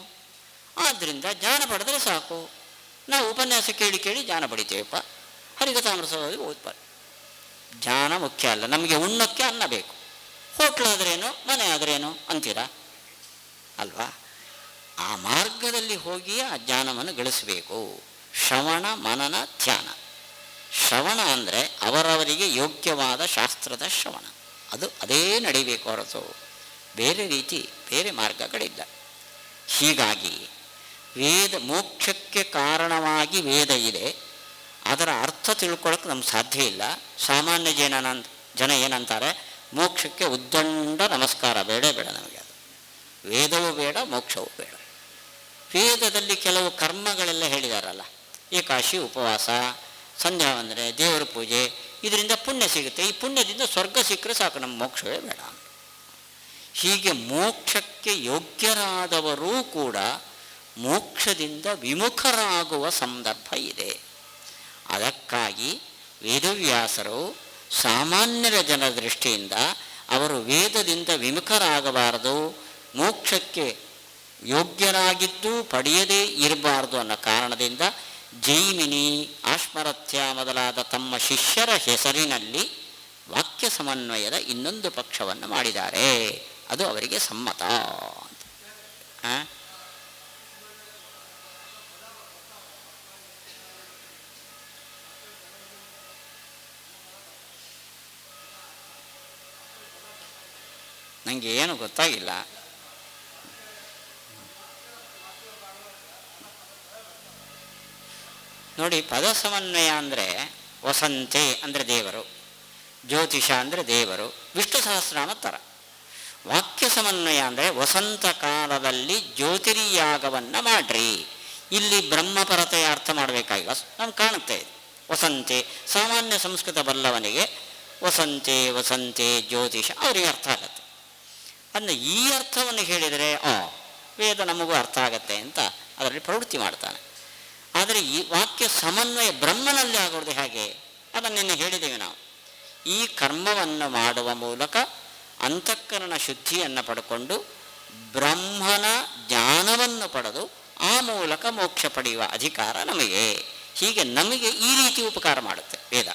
S2: ಆದ್ದರಿಂದ ಜ್ಞಾನ ಪಡೆದರೆ ಸಾಕು. ನಾವು ಉಪನ್ಯಾಸ ಕೇಳಿ ಕೇಳಿ ಜ್ಞಾನ ಪಡಿತೇವಪ್ಪ, ಹರಿಕಥಾಮೃತ ಓದ್ಬಾರ್ದು. ಜ್ಞಾನ ಮುಖ್ಯ ಅಲ್ಲ, ನಮಗೆ ಉಣ್ಣಕ್ಕೆ ಅನ್ನ ಬೇಕು. ಹೋಟ್ಲಾದ್ರೇನು, ಮನೆ ಆದ್ರೇನು ಅಂತೀರಾ ಅಲ್ವಾ? ಆ ಮಾರ್ಗದಲ್ಲಿ ಹೋಗಿ ಆ ಜ್ಞಾನವನ್ನು ಗಳಿಸಬೇಕು. ಶ್ರವಣ ಮನನ ಧ್ಯಾನ. ಶ್ರವಣ ಅಂದರೆ ಅವರವರಿಗೆ ಯೋಗ್ಯವಾದ ಶಾಸ್ತ್ರದ ಶ್ರವಣ, ಅದೇ ನಡಿಬೇಕು ಹೊರತು ಬೇರೆ ರೀತಿ ಬೇರೆ ಮಾರ್ಗಗಳಿಲ್ಲ. ಹೀಗಾಗಿ ಮೋಕ್ಷಕ್ಕೆ ಕಾರಣವಾಗಿ ವೇದ ಇದೆ, ಅದರ ಅರ್ಥ ತಿಳ್ಕೊಳ್ಳೋಕೆ ನಮ್ಗೆ ಸಾಧ್ಯ ಇಲ್ಲ. ಸಾಮಾನ್ಯ ಜನ ಏನಂತಾರೆ, ಮೋಕ್ಷಕ್ಕೆ ಉದ್ದಂಡ ನಮಸ್ಕಾರ ಬೇಡ ನಮಗೆ, ಅದು ವೇದವೂ ಬೇಡ ಮೋಕ್ಷವೂ ಬೇಡ. ವೇದದಲ್ಲಿ ಕೆಲವು ಕರ್ಮಗಳೆಲ್ಲ ಹೇಳಿದಾರಲ್ಲ, ಏಕಾಶಿ ಉಪವಾಸ, ಸಂಧ್ಯಾ ವಂದನೆ, ದೇವರ ಪೂಜೆ, ಇದರಿಂದ ಪುಣ್ಯ ಸಿಗುತ್ತೆ, ಈ ಪುಣ್ಯದಿಂದ ಸ್ವರ್ಗ ಸಿಕ್ಕರೆ ಸಾಕು, ನಮ್ಮ ಮೋಕ್ಷವೇ ಬೇಡ. ಹೀಗೆ ಮೋಕ್ಷಕ್ಕೆ ಯೋಗ್ಯರಾದವರೂ ಕೂಡ ಮೋಕ್ಷದಿಂದ ವಿಮುಖರಾಗುವ ಸಂದರ್ಭ ಇದೆ. ಅದಕ್ಕಾಗಿ ವೇದವ್ಯಾಸರು ಸಾಮಾನ್ಯರ ಜನರ ದೃಷ್ಟಿಯಿಂದ ಅವರು ವೇದದಿಂದ ವಿಮುಖರಾಗಬಾರದು, ಮೋಕ್ಷಕ್ಕೆ ಯೋಗ್ಯರಾಗಿದ್ದು ಪಡೆಯದೇ ಇರಬಾರ್ದು ಅನ್ನೋ ಕಾರಣದಿಂದ ಜೈಮಿನಿ, ಆಶ್ಮರಥ್ಯ ಮೊದಲಾದ ತಮ್ಮ ಶಿಷ್ಯರ ಹೆಸರಿನಲ್ಲಿ ವಾಕ್ಯ ಸಮನ್ವಯದ ಇನ್ನೊಂದು ಪಕ್ಷವನ್ನು ಮಾಡಿದ್ದಾರೆ. ಅದು ಅವರಿಗೆ ಸಮ್ಮತ ಅಂತ. ನನಗೆ ಏನು ಗೊತ್ತಾಗಿಲ್ಲ. ನೋಡಿ, ಪದ ಸಮನ್ವಯ ಅಂದರೆ ವಸಂತೆ ಅಂದರೆ ದೇವರು, ಜ್ಯೋತಿಷ ಅಂದರೆ ದೇವರು, ವಿಷ್ಣು ಸಹಸ್ರನಾಮ ಥರ. ವಾಕ್ಯ ಸಮನ್ವಯ ಅಂದರೆ ವಸಂತ ಕಾಲದಲ್ಲಿ ಜ್ಯೋತಿರ್ಯಾಗವನ್ನು ಮಾಡ್ರಿ. ಇಲ್ಲಿ ಬ್ರಹ್ಮಪರತೆಯ ಅರ್ಥ ಮಾಡಬೇಕಾಗಿಲ್ಲ, ನಮ್ಗೆ ಕಾಣುತ್ತೆ ವಸಂತೆ. ಸಾಮಾನ್ಯ ಸಂಸ್ಕೃತ ಬಲ್ಲವನಿಗೆ ವಸಂತೆ ವಸಂತೆ ಜ್ಯೋತಿಷ ಅವರಿಗೆ ಅರ್ಥ ಆಗತ್ತೆ. ಅದನ್ನು ಈ ಅರ್ಥವನ್ನು ಹೇಳಿದರೆ ವೇದ ನಮಗೂ ಅರ್ಥ ಆಗತ್ತೆ ಅಂತ ಅದರಲ್ಲಿ ಪ್ರವೃತ್ತಿ ಮಾಡ್ತಾನೆ. ಆದರೆ ಈ ವಾಕ್ಯ ಸಮನ್ವಯ ಬ್ರಹ್ಮನಲ್ಲಿ ಆಗೋದು ಹೇಗೆ, ಅದನ್ನೆನ್ನೆ ಹೇಳಿದ್ದೇವೆ ನಾವು. ಈ ಕರ್ಮವನ್ನು ಮಾಡುವ ಮೂಲಕ ಅಂತಃಕರಣ ಶುದ್ಧಿಯನ್ನು ಪಡ್ಕೊಂಡು ಬ್ರಹ್ಮನ ಜ್ಞಾನವನ್ನು ಪಡೆದು ಆ ಮೂಲಕ ಮೋಕ್ಷ ಪಡೆಯುವ ಅಧಿಕಾರ ನಮಗೆ. ಹೀಗೆ ನಮಗೆ ಈ ರೀತಿ ಉಪಕಾರ ಮಾಡುತ್ತೆ ವೇದ.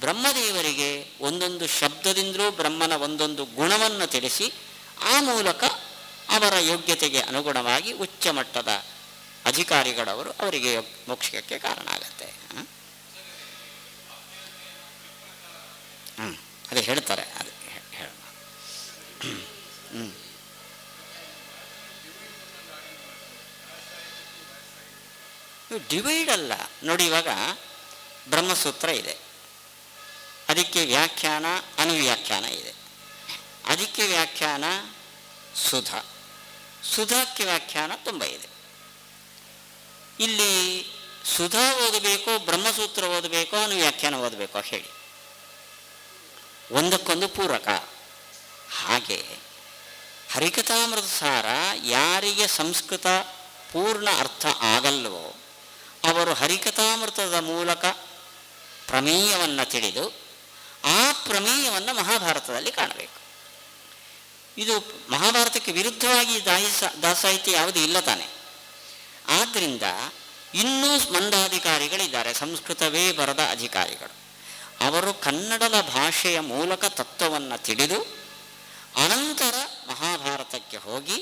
S2: ಬ್ರಹ್ಮದೇವರಿಗೆ ಒಂದೊಂದು ಶಬ್ದದಿಂದಲೂ ಬ್ರಹ್ಮನ ಒಂದೊಂದು ಗುಣವನ್ನು ತಿಳಿಸಿ ಆ ಮೂಲಕ ಅವರ ಯೋಗ್ಯತೆಗೆ ಅನುಗುಣವಾಗಿ ಉಚ್ಚ ಮಟ್ಟದ ಅಧಿಕಾರಿಗಳವರು ಅವರಿಗೆ ಮೋಕ್ಷಕ್ಕೆ ಕಾರಣ ಆಗತ್ತೆ. ಅದೇ ಹೇಳ್ತಾರೆ, ಅದು ಹೇಳೋಣ. ಡಿವೈಡ್ ಅಲ್ಲ ನೋಡಿ. ಇವಾಗ ಬ್ರಹ್ಮಸೂತ್ರ ಇದೆ, ಅದಕ್ಕೆ ವ್ಯಾಖ್ಯಾನ ಅನುವ್ಯಾಖ್ಯಾನ ಇದೆ. ಅದಕ್ಕೆ ವ್ಯಾಖ್ಯಾನ ಸುಧಾ, ಸುಧಾಕ್ಕೆ ವ್ಯಾಖ್ಯಾನ ತುಂಬ ಇದೆ. ಇಲ್ಲಿ ಸುಧಾ ಓದಬೇಕೋ ಬ್ರಹ್ಮಸೂತ್ರ ಓದಬೇಕೋ ಅನುವ್ಯಾಖ್ಯಾನ ಓದಬೇಕೋ ಹೇಳಿ, ಒಂದಕ್ಕೊಂದು ಪೂರಕ. ಹಾಗೆ ಹರಿಕಥಾಮೃತ ಸಾರ ಯಾರಿಗೆ ಸಂಸ್ಕೃತ ಪೂರ್ಣ ಅರ್ಥ ಆಗಲ್ವೋ ಅವರು ಹರಿಕಥಾಮೃತದ ಮೂಲಕ ಪ್ರಮೇಯವನ್ನು ತಿಳಿದು ಆ ಪ್ರಮೇಯವನ್ನು ಮಹಾಭಾರತದಲ್ಲಿ ಕಾಣಬೇಕು. ಇದು ಮಹಾಭಾರತಕ್ಕೆ ವಿರುದ್ಧವಾಗಿ ದಾಸಾಹಿತ್ಯ ಯಾವುದೂ ಇಲ್ಲ ತಾನೆ. ಆದ್ದರಿಂದ ಇನ್ನೂ ಮಂದಾಧಿಕಾರಿಗಳಿದ್ದಾರೆ, ಸಂಸ್ಕೃತವೇ ಬರದ ಅಧಿಕಾರಿಗಳು. ಅವರು ಕನ್ನಡದ ಭಾಷೆಯ ಮೂಲಕ ತತ್ವವನ್ನು ತಿಳಿದು ಅನಂತರ ಮಹಾಭಾರತಕ್ಕೆ ಹೋಗಿ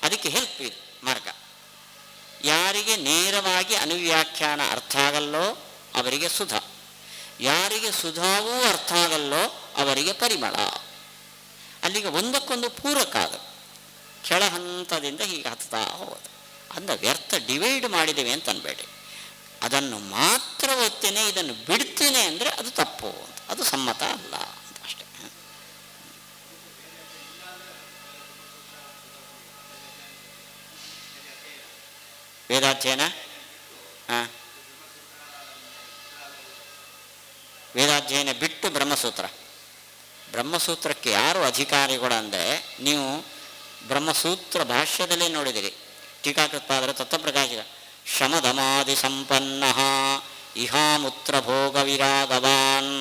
S2: ಅದಕ್ಕೆ ಹೆಲ್ಪ್ ಇದೆ ಮಾರ್ಗ. ಯಾರಿಗೆ ನೇರವಾಗಿ ಅನುವ್ಯಾಖ್ಯಾನ ಅರ್ಥ ಆಗಲ್ಲೋ ಅವರಿಗೆ ಸುಧಾ, ಯಾರಿಗೆ ಸುಧಾವೂ ಅರ್ಥ ಆಗಲ್ಲೋ ಅವರಿಗೆ ಪರಿಮಳ. ಅಲ್ಲಿಗೆ ಒಂದಕ್ಕೊಂದು ಪೂರಕ ಅದು, ಕೆಳ ಹಂತದಿಂದ ಹೀಗೆ ಹತ್ತಾ ಹೋಗೋದು. ಅಂದ ವ್ಯರ್ಥ ಡಿವೈಡ್ ಮಾಡಿದ್ದೇವೆ ಅಂತ ಅನ್ಬೇಡಿ. ಅದನ್ನು ಮಾತ್ರ ಓದ್ತೇನೆ ಇದನ್ನು ಬಿಡ್ತೇನೆ ಅಂದರೆ ಅದು ತಪ್ಪು ಅಂತ, ಅದು ಸಮ್ಮತ ಅಲ್ಲ ಅಂತ ಅಷ್ಟೇ. ವೇದಾಧ್ಯಯನ ವೇದಾಧ್ಯಯನ ಬಿಟ್ಟು ಬ್ರಹ್ಮಸೂತ್ರಕ್ಕೆ ಯಾರು ಅಧಿಕಾರಿಗಳು ಅಂದರೆ, ನೀವು ಬ್ರಹ್ಮಸೂತ್ರ ಭಾಷ್ಯದಲ್ಲೇ ನೋಡಿದಿರಿ, ಟೀಕಾಕೃತ್ಪಾದರು ತತ್ವಪ್ರಕಾಶಿಕ ಶಮಧಮಾದಿ ಸಂಪನ್ನ ಇಹಾಮುತ್ರ ಭೋಗ ವಿರಾಗವಾನ್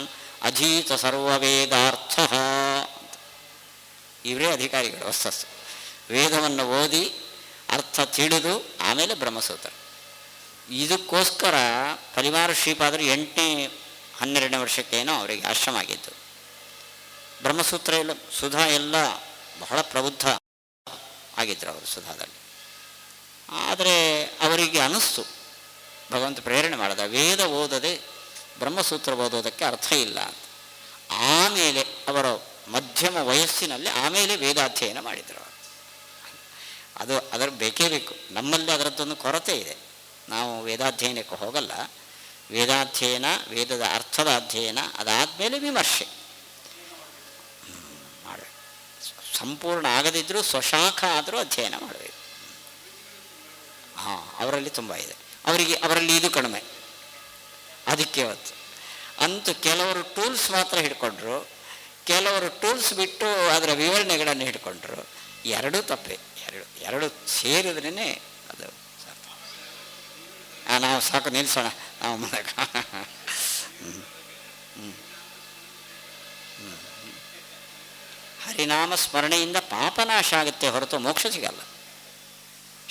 S2: ಅಧೀತ ಸರ್ವವೇದಾರ್ಥ. ಇವರೇ ಅಧಿಕಾರಿಗಳು. ವಸ್ತಸ್ಸು ವೇದವನ್ನು ಓದಿ ಅರ್ಥ ತಿಳಿದು ಆಮೇಲೆ ಬ್ರಹ್ಮಸೂತ್ರ. ಇದಕ್ಕೋಸ್ಕರ ಪರಿವಾರ ಶ್ರೀಪಾದರು 8ನೇ 12ನೇ ವರ್ಷಕ್ಕೇನೋ ಅವರಿಗೆ ಆಶ್ರಮ ಆಗಿತ್ತು. ಬ್ರಹ್ಮಸೂತ್ರ ಎಲ್ಲ ಸುಧಾ ಎಲ್ಲ ಬಹಳ ಪ್ರಬುದ್ಧ ಆಗಿದ್ದರು ಅವರು ಸುಧಾದಲ್ಲಿ. ಆದರೆ ಅವರಿಗೆ ಅನ್ನಿಸ್ತು, ಭಗವಂತ ಪ್ರೇರಣೆ ಮಾಡಿದ, ವೇದ ಓದದೆ ಬ್ರಹ್ಮಸೂತ್ರ ಓದೋದಕ್ಕೆ ಅರ್ಥ ಇಲ್ಲ ಅಂತ. ಆಮೇಲೆ ಅವರ ಮಧ್ಯಮ ವಯಸ್ಸಿನಲ್ಲಿ ಆಮೇಲೆ ವೇದಾಧ್ಯಯನ ಮಾಡಿದರು ಅವರು. ಅದರ ಬೇಕೇ ಬೇಕು. ನಮ್ಮಲ್ಲಿ ಅದರದ್ದೊಂದು ಕೊರತೆ ಇದೆ. ನಾವು ವೇದಾಧ್ಯಯನಕ್ಕೆ ಹೋಗಲ್ಲ. ವೇದಾಧ್ಯಯನ, ವೇದದ ಅರ್ಥದ ಅಧ್ಯಯನ, ಅದಾದಮೇಲೆ ವಿಮರ್ಶೆ ಮಾಡಬೇಕು. ಸಂಪೂರ್ಣ ಆಗದಿದ್ದರೂ ಸ್ವಶಾಖ ಆದರೂ ಅಧ್ಯಯನ ಮಾಡಬೇಕು. ಅವರಲ್ಲಿ ತುಂಬ ಇದೆ. ಅವರಲ್ಲಿ ಇದು ಕಡಿಮೆ. ಅದಕ್ಕೆ ಅಂತೂ ಕೆಲವರು ಟೂಲ್ಸ್ ಮಾತ್ರ ಹಿಡ್ಕೊಂಡ್ರು, ಕೆಲವರು ಟೂಲ್ಸ್ ಬಿಟ್ಟು ಅದರ ವಿವರಣೆಗಳನ್ನು ಹಿಡ್ಕೊಂಡ್ರು. ಎರಡೂ ತಪ್ಪೆ. ಎರಡು ಸೇರಿದ್ರೇ ಅದು ನಾವು ಸಾಕು ನಿಲ್ಲಿಸೋಣ. ನಾವು ಮೂಲಕ ಹರಿನಾಮ ಸ್ಮರಣೆಯಿಂದ ಪಾಪನಾಶ ಆಗುತ್ತೆ ಹೊರತು ಮೋಕ್ಷ ಸಿಗಲ್ಲ.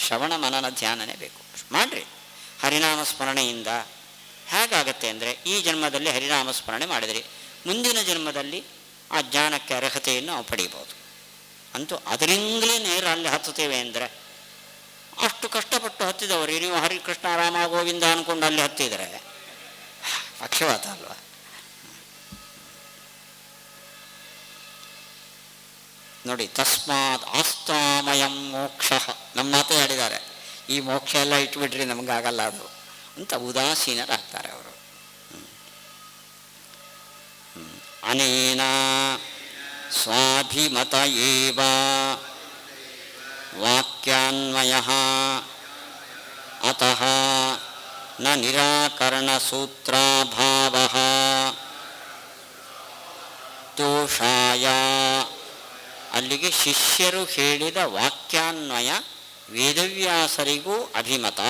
S2: ಶ್ರವಣ ಮನನ ಧ್ಯಾನನೇ ಬೇಕು. ಮಾಡಿರಿ. ಹರಿನಾಮ ಸ್ಮರಣೆಯಿಂದ ಹೇಗಾಗತ್ತೆ ಅಂದರೆ, ಈ ಜನ್ಮದಲ್ಲಿ ಹರಿನಾಮ ಸ್ಮರಣೆ ಮಾಡಿದ್ರಿ, ಮುಂದಿನ ಜನ್ಮದಲ್ಲಿ ಆ ಜ್ಞಾನಕ್ಕೆ ಅರ್ಹತೆಯನ್ನು ನಾವು ಪಡೀಬೋದು. ಅಂತೂ ಅದರಿಂದಲೇ ನೇರ ಅಲ್ಲಿ ಹತ್ತುತ್ತೇವೆ ಅಂದರೆ, ಅಷ್ಟು ಕಷ್ಟಪಟ್ಟು ಹತ್ತಿದವರು ನೀವು ಹರಿಕೃಷ್ಣ ರಾಮ ಗೋವಿಂದ ಅಂದ್ಕೊಂಡು ಅಲ್ಲಿ ಹತ್ತಿದರೆ ಪಕ್ಷಪಾತ ಅಲ್ವಾ? ನೋಡಿ, ತಸ್ಮಾತ್ ಆಸ್ತಾಮಯಂ ಮೋಕ್ಷ, ನಮ್ಮ ಮಾತೇ ಹೇಳಿದ್ದಾರೆ. ಈ ಮೋಕ್ಷ ಎಲ್ಲ ಇಟ್ಬಿಟ್ರಿ ನಮಗಾಗಲ್ಲ ಅದು ಅಂತ ಉದಾಸೀನರಾಗ್ತಾರೆ ಅವರು. ಅನೇನ ಸ್ವಾಭಿಮತ ಏವ ವಾಕ್ಯಾನ್ವಯ ಅತಃ ನ ನಿರಾಕರಣ ಸೂತ್ರಾಭಾವ ದೋಷಾಯ. ಅಲ್ಲಿಗೆ ಶಿಷ್ಯರು ಹೇಳಿದ ವಾಕ್ಯಾನ್ವಯ ವೇದವ್ಯಾಸರಿಗೂ ಅಭಿಮತ.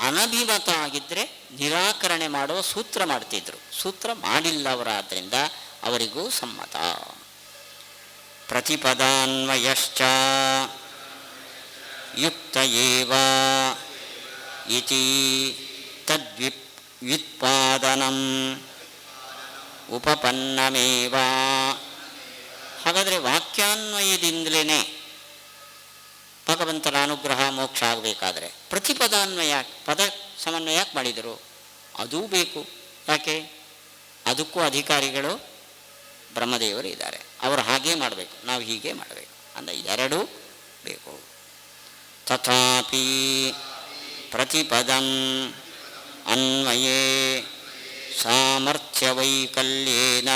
S2: ಅನಭಿಮತ ಆಗಿದ್ದರೆ ನಿರಾಕರಣೆ ಮಾಡುವ ಸೂತ್ರ ಮಾಡ್ತಿದ್ರು. ಸೂತ್ರ ಮಾಡಿಲ್ಲವರಾದ್ದರಿಂದ ಅವರಿಗೂ ಸಮ್ಮತ. ಪ್ರತಿಪದಾನ್ವಯಶ್ಚ ಯುಕ್ತ ಏವ ಇತಿ ತದ್ವ್ಯುತ್ಪಾದನಂ ಉಪಪನ್ನಮೇವ. ಹಾಗಾದರೆ ವಾಕ್ಯಾನ್ವಯದಿಂದಲೇ ಭಗವಂತನ ಅನುಗ್ರಹ ಮೋಕ್ಷ ಆಗಬೇಕಾದ್ರೆ ಪ್ರತಿಪದಾನ್ವಯ, ಪದ ಸಮನ್ವಯ ಯಾಕೆ ಮಾಡಿದರು? ಅದೂ ಬೇಕು. ಯಾಕೆ? ಅದಕ್ಕೂ ಅಧಿಕಾರಿಗಳು ಬ್ರಹ್ಮದೇವರು ಇದ್ದಾರೆ. ಅವರು ಹಾಗೇ ಮಾಡಬೇಕು, ನಾವು ಹೀಗೆ ಮಾಡಬೇಕು. ಅಂದರೆ ಎರಡೂ ಬೇಕು. ತಥಾಪಿ ಪ್ರತಿಪದಂ ಅನ್ವಯೇ ಸಾಮರ್ಥ್ಯವೈಕಲ್ಯೇನ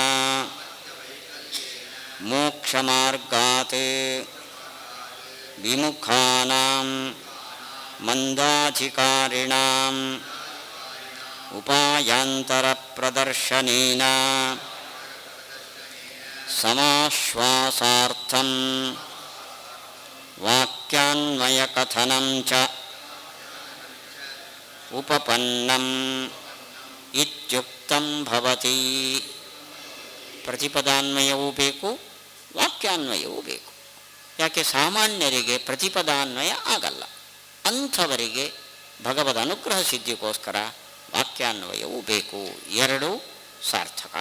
S2: ಮೋಕ್ಷಮಾರ್ಗಾತ್ ವಿಮುಖಾನಾಂ ಮಂದಾಧಿಕಾರಿಣಾಂ ಉಪಾಯಾಂತರ ಪ್ರದರ್ಶನೇನ ಸಮಾಶ್ವಾಸಾರ್ಥಂ ವಾಕ್ಯಾನ್ವಯ ಕಥನಂ ಚ ಉಪಪನ್ನಂ ಇತ್ಯುಕ್ತಂ ಭವತಿ. ಪ್ರತಿಪದಾನ್ವಯವೂ ಬೇಕು, ವಾಕ್ಯಾನ್ವಯವೂ ಬೇಕು. ಯಾಕೆ? ಸಾಮಾನ್ಯರಿಗೆ ಪ್ರತಿಪದಾನ್ವಯ ಆಗಲ್ಲ. ಅಂಥವರಿಗೆ ಭಗವದ್ ಅನುಗ್ರಹ ಸಿದ್ಧಿಗೋಸ್ಕರ ವಾಕ್ಯಾನ್ವಯವೂ ಬೇಕು. ಎರಡೂ ಸಾರ್ಥಕ.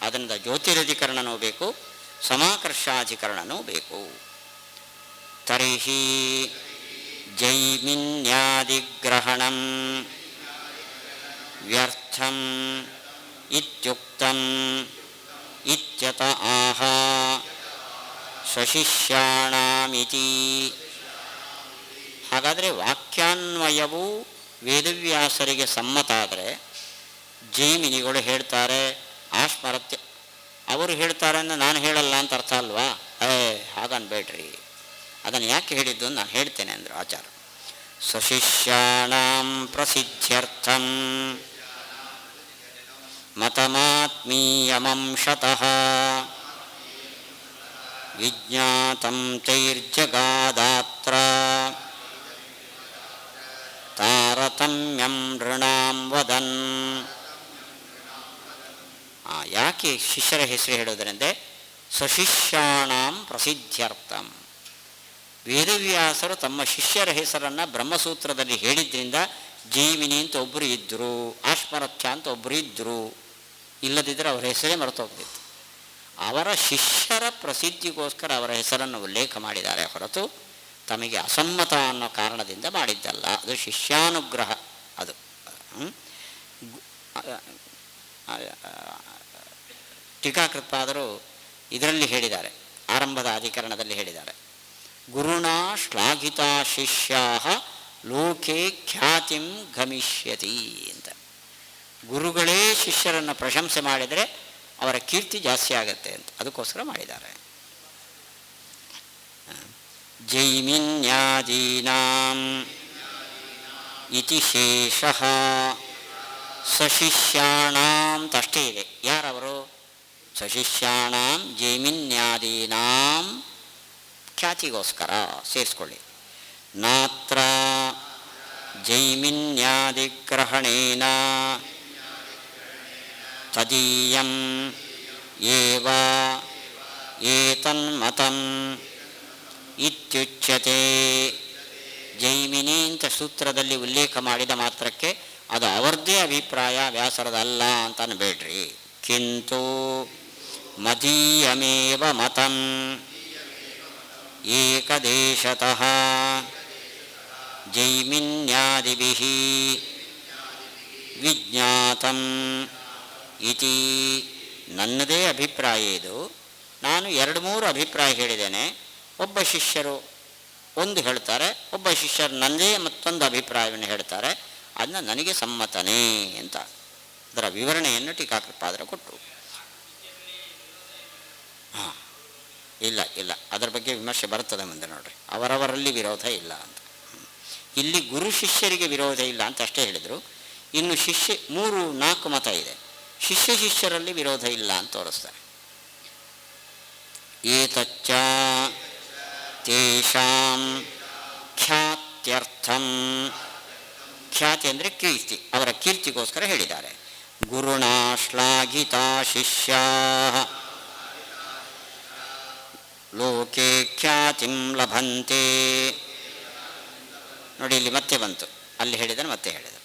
S2: ಅದರಿಂದ ಜ್ಯೋತಿರಧಿಕರಣನೂ ಬೇಕು, ಸಮಾಕರ್ಷಾಧಿಕರಣನೂ ಬೇಕು. ತರ್ಹಿ ಜೈಮಿನ್ಯಾದಿಗ್ರಹಣಂ ವ್ಯರ್ಥಂ ಇತ್ಯುಕ್ತಂ ಇತ್ಯತ ಆಹ ಸ್ವಶಿಷ್ಯಾಣಾಮಿತಿ. ಹಾಗಾದರೆ ವಾಕ್ಯಾನ್ವಯವು ವೇದವ್ಯಾಸರಿಗೆ ಸಮ್ಮತ ಆದರೆ ಜೈಮಿನಿಗಳು ಹೇಳ್ತಾರೆ ಆಸ್ಮರತ್ಯ. ಅವರು ಹೇಳ್ತಾರೆ ಅಂದರೆ ನಾನು ಹೇಳಲ್ಲ ಅಂತ ಅರ್ಥ ಅಲ್ವಾ? ಹಾಗನ್ಬೇಡ್ರಿ. ಅದನ್ನು ಯಾಕೆ ಹೇಳಿದ್ದು ನಾನು ಹೇಳ್ತೇನೆ ಅಂದರು ಆಚಾರ್ಯ. ಸ್ವಶಿಷ್ಯಾಣಾಂ ಪ್ರಸಿದ್ಧ್ಯರ್ಥಂ ಮತಮಾತ್ಮೀಯಮಂಶತಃ ವಿಜ್ಞಾತಂ ತೈರ್ಜಗಾದಾತ್ರ ತಾರತಮ್ಯಂ ನೃಣಾಂ ವದನ್. ಯಾಕೆ ಶಿಷ್ಯರ ಹೆಸರು ಹೇಳೋದರೆಂದರೆ ಸ್ವಶಿಷ್ಯಾಣಾಂ ಪ್ರಸಿದ್ಧ್ಯರ್ಥಂ. ವೇದವ್ಯಾಸರು ತಮ್ಮ ಶಿಷ್ಯರ ಹೆಸರನ್ನು ಬ್ರಹ್ಮಸೂತ್ರದಲ್ಲಿ ಹೇಳಿದ್ರಿಂದ ಜೈಮಿನಿ ಅಂತ ಒಬ್ಬರು ಇದ್ದರು, ಆಶ್ಮರಥ್ಯ ಅಂತ ಒಬ್ಬರು ಇದ್ದರು. ಇಲ್ಲದಿದ್ದರೆ ಅವರ ಹೆಸರೇ ಮರೆತೋಗ್ತಿತ್ತು. ಅವರ ಶಿಷ್ಯರ ಪ್ರಸಿದ್ಧಿಗೋಸ್ಕರ ಅವರ ಹೆಸರನ್ನು ಉಲ್ಲೇಖ ಮಾಡಿದ್ದಾರೆ ಹೊರತು ತಮಗೆ ಅಸಮ್ಮತ ಅನ್ನೋ ಕಾರಣದಿಂದ ಮಾಡಿದ್ದಲ್ಲ. ಅದು ಶಿಷ್ಯಾನುಗ್ರಹ. ಅದು ಟೀಕಾಕೃತ್ಪಾದರು ಇದರಲ್ಲಿ ಹೇಳಿದ್ದಾರೆ, ಆರಂಭದ ಅಧಿಕರಣದಲ್ಲಿ ಹೇಳಿದ್ದಾರೆ. ಗುರುಣಾ ಶ್ಲಾಘಿತಾ ಶಿಷ್ಯಾ ಲೋಕೆ ಖ್ಯಾತಿಂ ಗಮಿಷ್ಯತಿ ಅಂತ. ಗುರುಗಳೇ ಶಿಷ್ಯರನ್ನು ಪ್ರಶಂಸೆ ಮಾಡಿದರೆ ಅವರ ಕೀರ್ತಿ ಜಾಸ್ತಿ ಆಗುತ್ತೆ ಅಂತ ಅದಕ್ಕೋಸ್ಕರ ಮಾಡಿದ್ದಾರೆ. ಜೈಮಿನ್ಯಾದೀನಾಂ ಇತಿ ಶೇಷಃ ಸಶಿಷ್ಯಾಣಾಂ ತಷ್ಟೇ ಇದೆ. ಯಾರವರು? ಸಶಿಷ್ಯಾಣಾಂ ಜೈಮಿನ್ಯಾದೀನಾಂ ಖ್ಯಾತಿಗೋಸ್ಕರ ಸೇರಿಸ್ಕೊಳ್ಳಿ. ನಾತ್ರ ಜೈಮಿನ್ಯಾದಿಗ್ರಹಣೇನ ತದೀಯಂ ಏವ ಏತನ್ಮತಂ ಇತ್ಯುಚ್ಯತೆ. ಜೈಮಿನಿ ಅಂತ ಸೂತ್ರದಲ್ಲಿ ಉಲ್ಲೇಖ ಮಾಡಿದ ಮಾತ್ರಕ್ಕೆ ಅದು ಅವರದ್ದೇ ಅಭಿಪ್ರಾಯ, ವ್ಯಾಸರದಲ್ಲ ಅಂತ ಅನ್ಬೇಡ್ರಿ. ಕಿಂತು ಮದೀಯಮೇವ ಮತಂ ಏಕದೇಶತಃ ಜೈಮಿನ್ಯಾದಿಭಿಃ ವಿಜ್ಞಾತಂ ಇತಿ. ನನ್ನದೇ ಅಭಿಪ್ರಾಯ ಇದು. ನಾನು 2-3 ಅಭಿಪ್ರಾಯ ಹೇಳಿದ್ದೇನೆ. ಒಬ್ಬ ಶಿಷ್ಯರು ಒಂದು ಹೇಳ್ತಾರೆ, ಒಬ್ಬ ಶಿಷ್ಯರು ನನ್ನದೇ ಮತ್ತೊಂದು ಅಭಿಪ್ರಾಯವನ್ನು ಹೇಳ್ತಾರೆ. ಅದನ್ನ ನನಗೆ ಸಮ್ಮತನೇ ಅಂತ ಅದರ ವಿವರಣೆಯನ್ನು ಟೀಕಾಕೃಪಾದರು ಕೊಟ್ಟರು. ಹಾಂ, ಇಲ್ಲ ಅದರ ಬಗ್ಗೆ ವಿಮರ್ಶೆ ಬರ್ತದೆ ಮುಂದೆ ನೋಡ್ರಿ. ಅವರವರಲ್ಲಿ ವಿರೋಧ ಇಲ್ಲ ಅಂತ. ಇಲ್ಲಿ ಗುರು ಶಿಷ್ಯರಿಗೆ ವಿರೋಧ ಇಲ್ಲ ಅಂತ ಅಷ್ಟೇ ಹೇಳಿದರು. ಇನ್ನು 3-4 ಮತ ಇದೆ. ಶಿಷ್ಯರಲ್ಲಿ ವಿರೋಧ ಇಲ್ಲ ಅಂತ ತೋರಿಸ್ತಾರೆ. ಏತಚ್ಚ ತೇಷಾಂ ಖ್ಯಾತ್ಯರ್ಥಂ. ಖ್ಯಾತಿ ಅಂದರೆ ಕೀರ್ತಿ, ಅವರ ಕೀರ್ತಿಗೋಸ್ಕರ ಹೇಳಿದ್ದಾರೆ. ಗುರುಣ ಶ್ಲಾಘಿತಾ ಶಿಷ್ಯಾ ಲೋಕೆ ಖ್ಯಾತಿಂ ಲಭಂತೆ. ನೋಡಿ, ಇಲ್ಲಿ ಮತ್ತೆ ಬಂತು. ಅಲ್ಲಿ ಹೇಳಿದರೆ ಮತ್ತೆ ಹೇಳಿದರು.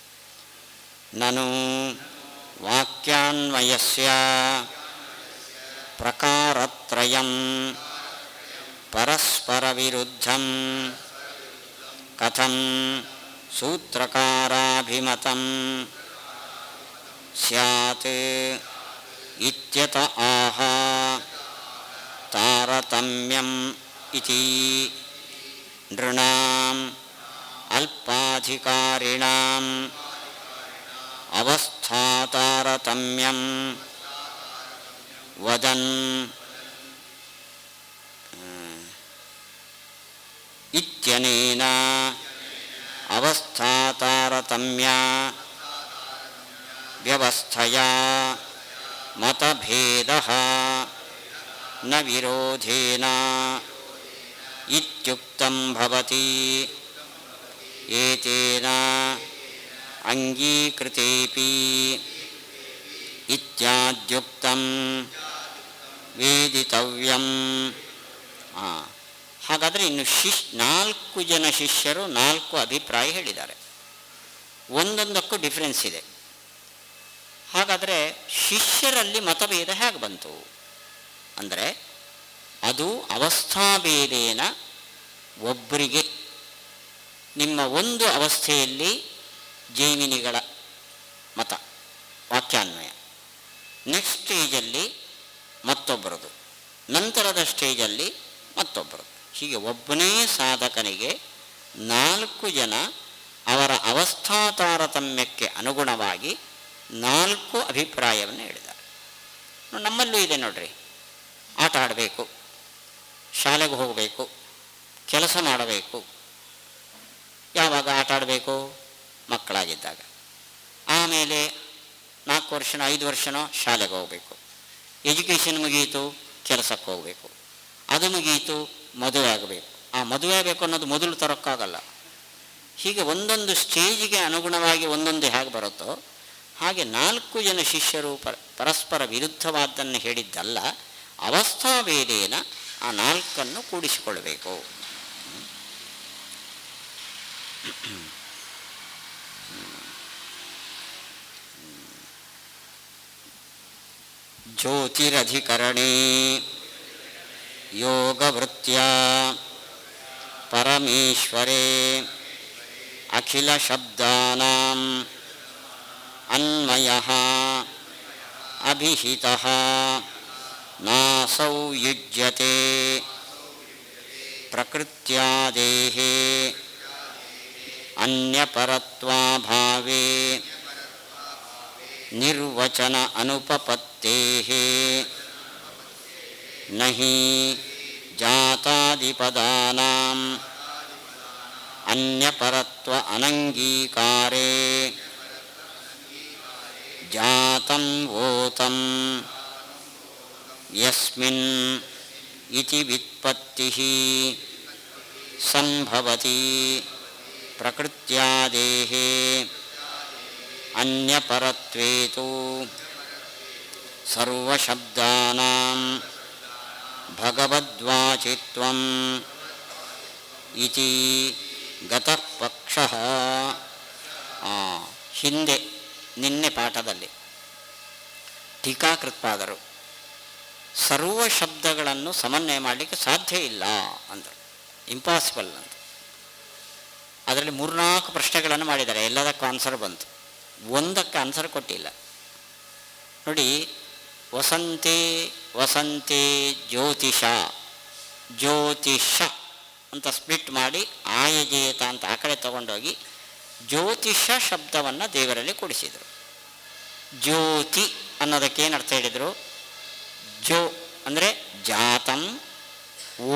S2: ನನು ವಾಕ್ಯಾನ್ವಯಸ್ಯ ಪ್ರಕಾರತ್ರಯಂ ಪರಸ್ಪರ ವಿರುದ್ಧಂ ಕಥಂ ಸೂತ್ರಕಾರಾಭಿಮತಂ ಸ್ಯಾತ್ ಇತ್ಯತ ಆಹ ತಾರತಮ್ಯಂ ಇತಿ ನೃಣಾಂ ಅಲ್ಪಾಧಿಕಾರಿಣಾಂ ಅವಸ್ಥಾತಾರತಮ್ಯಂ ವದನ್ ಇತ್ಯನೇನ ಅವಸ್ಥಾತಾರತಮ್ಯ ವ್ಯವಸ್ಥೆಯ ಮತಭೇದಃ ನ ವಿರೋಧೇನ ಇತ್ಯುಕ್ತಂ ಭವತಿ. ಏತೇನ ಅಂಗೀಕೃತೇಪಿ ಇತ್ಯಾದ್ಯುಕ್ತಂ ವೇದಿತವ್ಯಂ. ಹಾಗಾದರೆ ಇನ್ನು 4 ಜನ ಶಿಷ್ಯರು 4 ಅಭಿಪ್ರಾಯ ಹೇಳಿದ್ದಾರೆ. ಒಂದೊಂದಕ್ಕೂ ಡಿಫರೆನ್ಸ್ ಇದೆ. ಹಾಗಾದರೆ ಶಿಷ್ಯರಲ್ಲಿ ಮತಭೇದ ಹೇಗೆ ಬಂತು ಅಂದರೆ, ಅದು ಅವಸ್ಥಾಭೇದೇನ ಒಬ್ಬರಿಗೆ ನಿಮ್ಮ ಒಂದು ಅವಸ್ಥೆಯಲ್ಲಿ ಜೈಮಿನಿಗಳ ಮತ ವಾಕ್ಯಾನ್ವಯ, ನೆಕ್ಸ್ಟ್ ಸ್ಟೇಜಲ್ಲಿ ಮತ್ತೊಬ್ಬರದು, ನಂತರದ ಸ್ಟೇಜಲ್ಲಿ ಮತ್ತೊಬ್ಬರದು. ಹೀಗೆ ಒಬ್ಬನೇ ಸಾಧಕನಿಗೆ 4 ಜನ ಅವರ ಅವಸ್ಥಾ ತಾರತಮ್ಯಕ್ಕೆ ಅನುಗುಣವಾಗಿ 4 ಅಭಿಪ್ರಾಯವನ್ನು ಹೇಳಿದ್ದಾರೆ. ನಮ್ಮಲ್ಲೂ ಇದೆ ನೋಡ್ರಿ. ಆಟ ಆಡಬೇಕು, ಶಾಲೆಗೆ ಹೋಗಬೇಕು, ಕೆಲಸ ಮಾಡಬೇಕು. ಯಾವಾಗ ಆಟ ಆಡಬೇಕು? ಮಕ್ಕಳಾಗಿದ್ದಾಗ. ಆಮೇಲೆ 4 ವರ್ಷನೋ 5 ವರ್ಷನೋ ಶಾಲೆಗೆ ಹೋಗಬೇಕು. ಎಜುಕೇಷನ್ ಮುಗಿಯಿತು, ಕೆಲಸಕ್ಕೆ ಹೋಗಬೇಕು. ಅದು ಮುಗಿಯಿತು, ಮದುವೆ ಆಗಬೇಕು. ಆ ಮದುವೆ ಆಗಬೇಕು ಅನ್ನೋದು ಮೊದಲು ತರೋಕ್ಕಾಗಲ್ಲ. ಹೀಗೆ ಒಂದೊಂದು ಸ್ಟೇಜಿಗೆ ಅನುಗುಣವಾಗಿ ಒಂದೊಂದು ಹೇಗೆ ಬರುತ್ತೋ ಹಾಗೆ 4 ಜನ ಶಿಷ್ಯರು ಪರಸ್ಪರ ವಿರುದ್ಧವಾದ್ದನ್ನು ಹೇಳಿದ್ದಲ್ಲ, ಅವಸ್ಥಾಭೇದೇನ ಆ 4 ಕೂಡಿಸಿಕೊಳ್ಳಬೇಕು. ಜ್ಯೋತಿರಧಿಕರಣೇ ಯೋಗವೃತ್ತ್ಯಾ ಪರಮೇಶ್ವರೇ ಅಖಿಲ ಶಬ್ದಾನಾಂ ಅನ್ವಯಃ ಅಭಿಹಿತಃ ನಾಸೌ ಯುಜ್ಯತೆ ಪ್ರಕೃತ್ಯಾದೇಃ ಅನ್ಯಪರತ್ವಾಭಾವೇ ನಿರ್ವಚನ ಅನುಪಪತ್ತೇಃ ನಹಿ ಜಾತಾದಿಪದಾನಾಂ ಅನ್ಯಪರತ್ವ ಅನಂಗೀಕಾರೇ ಜಾತಂ ವೋತಂ ಯಸ್ಮಿನ್ ಇತಿ ವ್ಯುತ್ಪತ್ತಿಃ ಸಂಭವತಿ ಪ್ರಕೃತ್ಯಾದೇಃ ಅನ್ಯಪರತ್ವೇ ತು ಸರ್ವಶಬ್ದಾನಾಂ ಭಗವದ್ವಾಚಿತ್ವಂ ಇತಿ ಗತಃ ಪಕ್ಷಃ. ಹಿಂದೆ ನಿನ್ನೆ ಪಾಠದಲ್ಲಿ ಟೀಕಾಕೃತ್ಪಾದರು ಸರ್ವ ಶಬ್ದಗಳನ್ನು ಸಮನ್ವಯ ಮಾಡಲಿಕ್ಕೆ ಸಾಧ್ಯ ಇಲ್ಲ ಅಂದರು, ಇಂಪಾಸಿಬಲ್ ಅಂತ. ಅದರಲ್ಲಿ 3-4 ಪ್ರಶ್ನೆಗಳನ್ನು ಮಾಡಿದ್ದಾರೆ, ಎಲ್ಲದಕ್ಕೂ ಆನ್ಸರ್ ಬಂತು, ಒಂದಕ್ಕೆ ಆನ್ಸರ್ ಕೊಟ್ಟಿಲ್ಲ. ನೋಡಿ, ವಸಂತೆ ವಸಂತೆ ಜ್ಯೋತಿಷ, ಜ್ಯೋತಿಷ ಅಂತ ಸ್ಪ್ಲಿಟ್ ಮಾಡಿ ಆಯಜೇತ ಅಂತ ಆ ಕಡೆ ತಗೊಂಡೋಗಿ ಜ್ಯೋತಿಷ ಶಬ್ದವನ್ನು ದೇವರಲ್ಲಿ ಕೂಡಿಸಿದರು. ಜ್ಯೋತಿ ಅನ್ನೋದಕ್ಕೇನು ಅರ್ಥ ಹೇಳಿದರು? ಜೋ ಅಂದರೆ ಜಾತಂ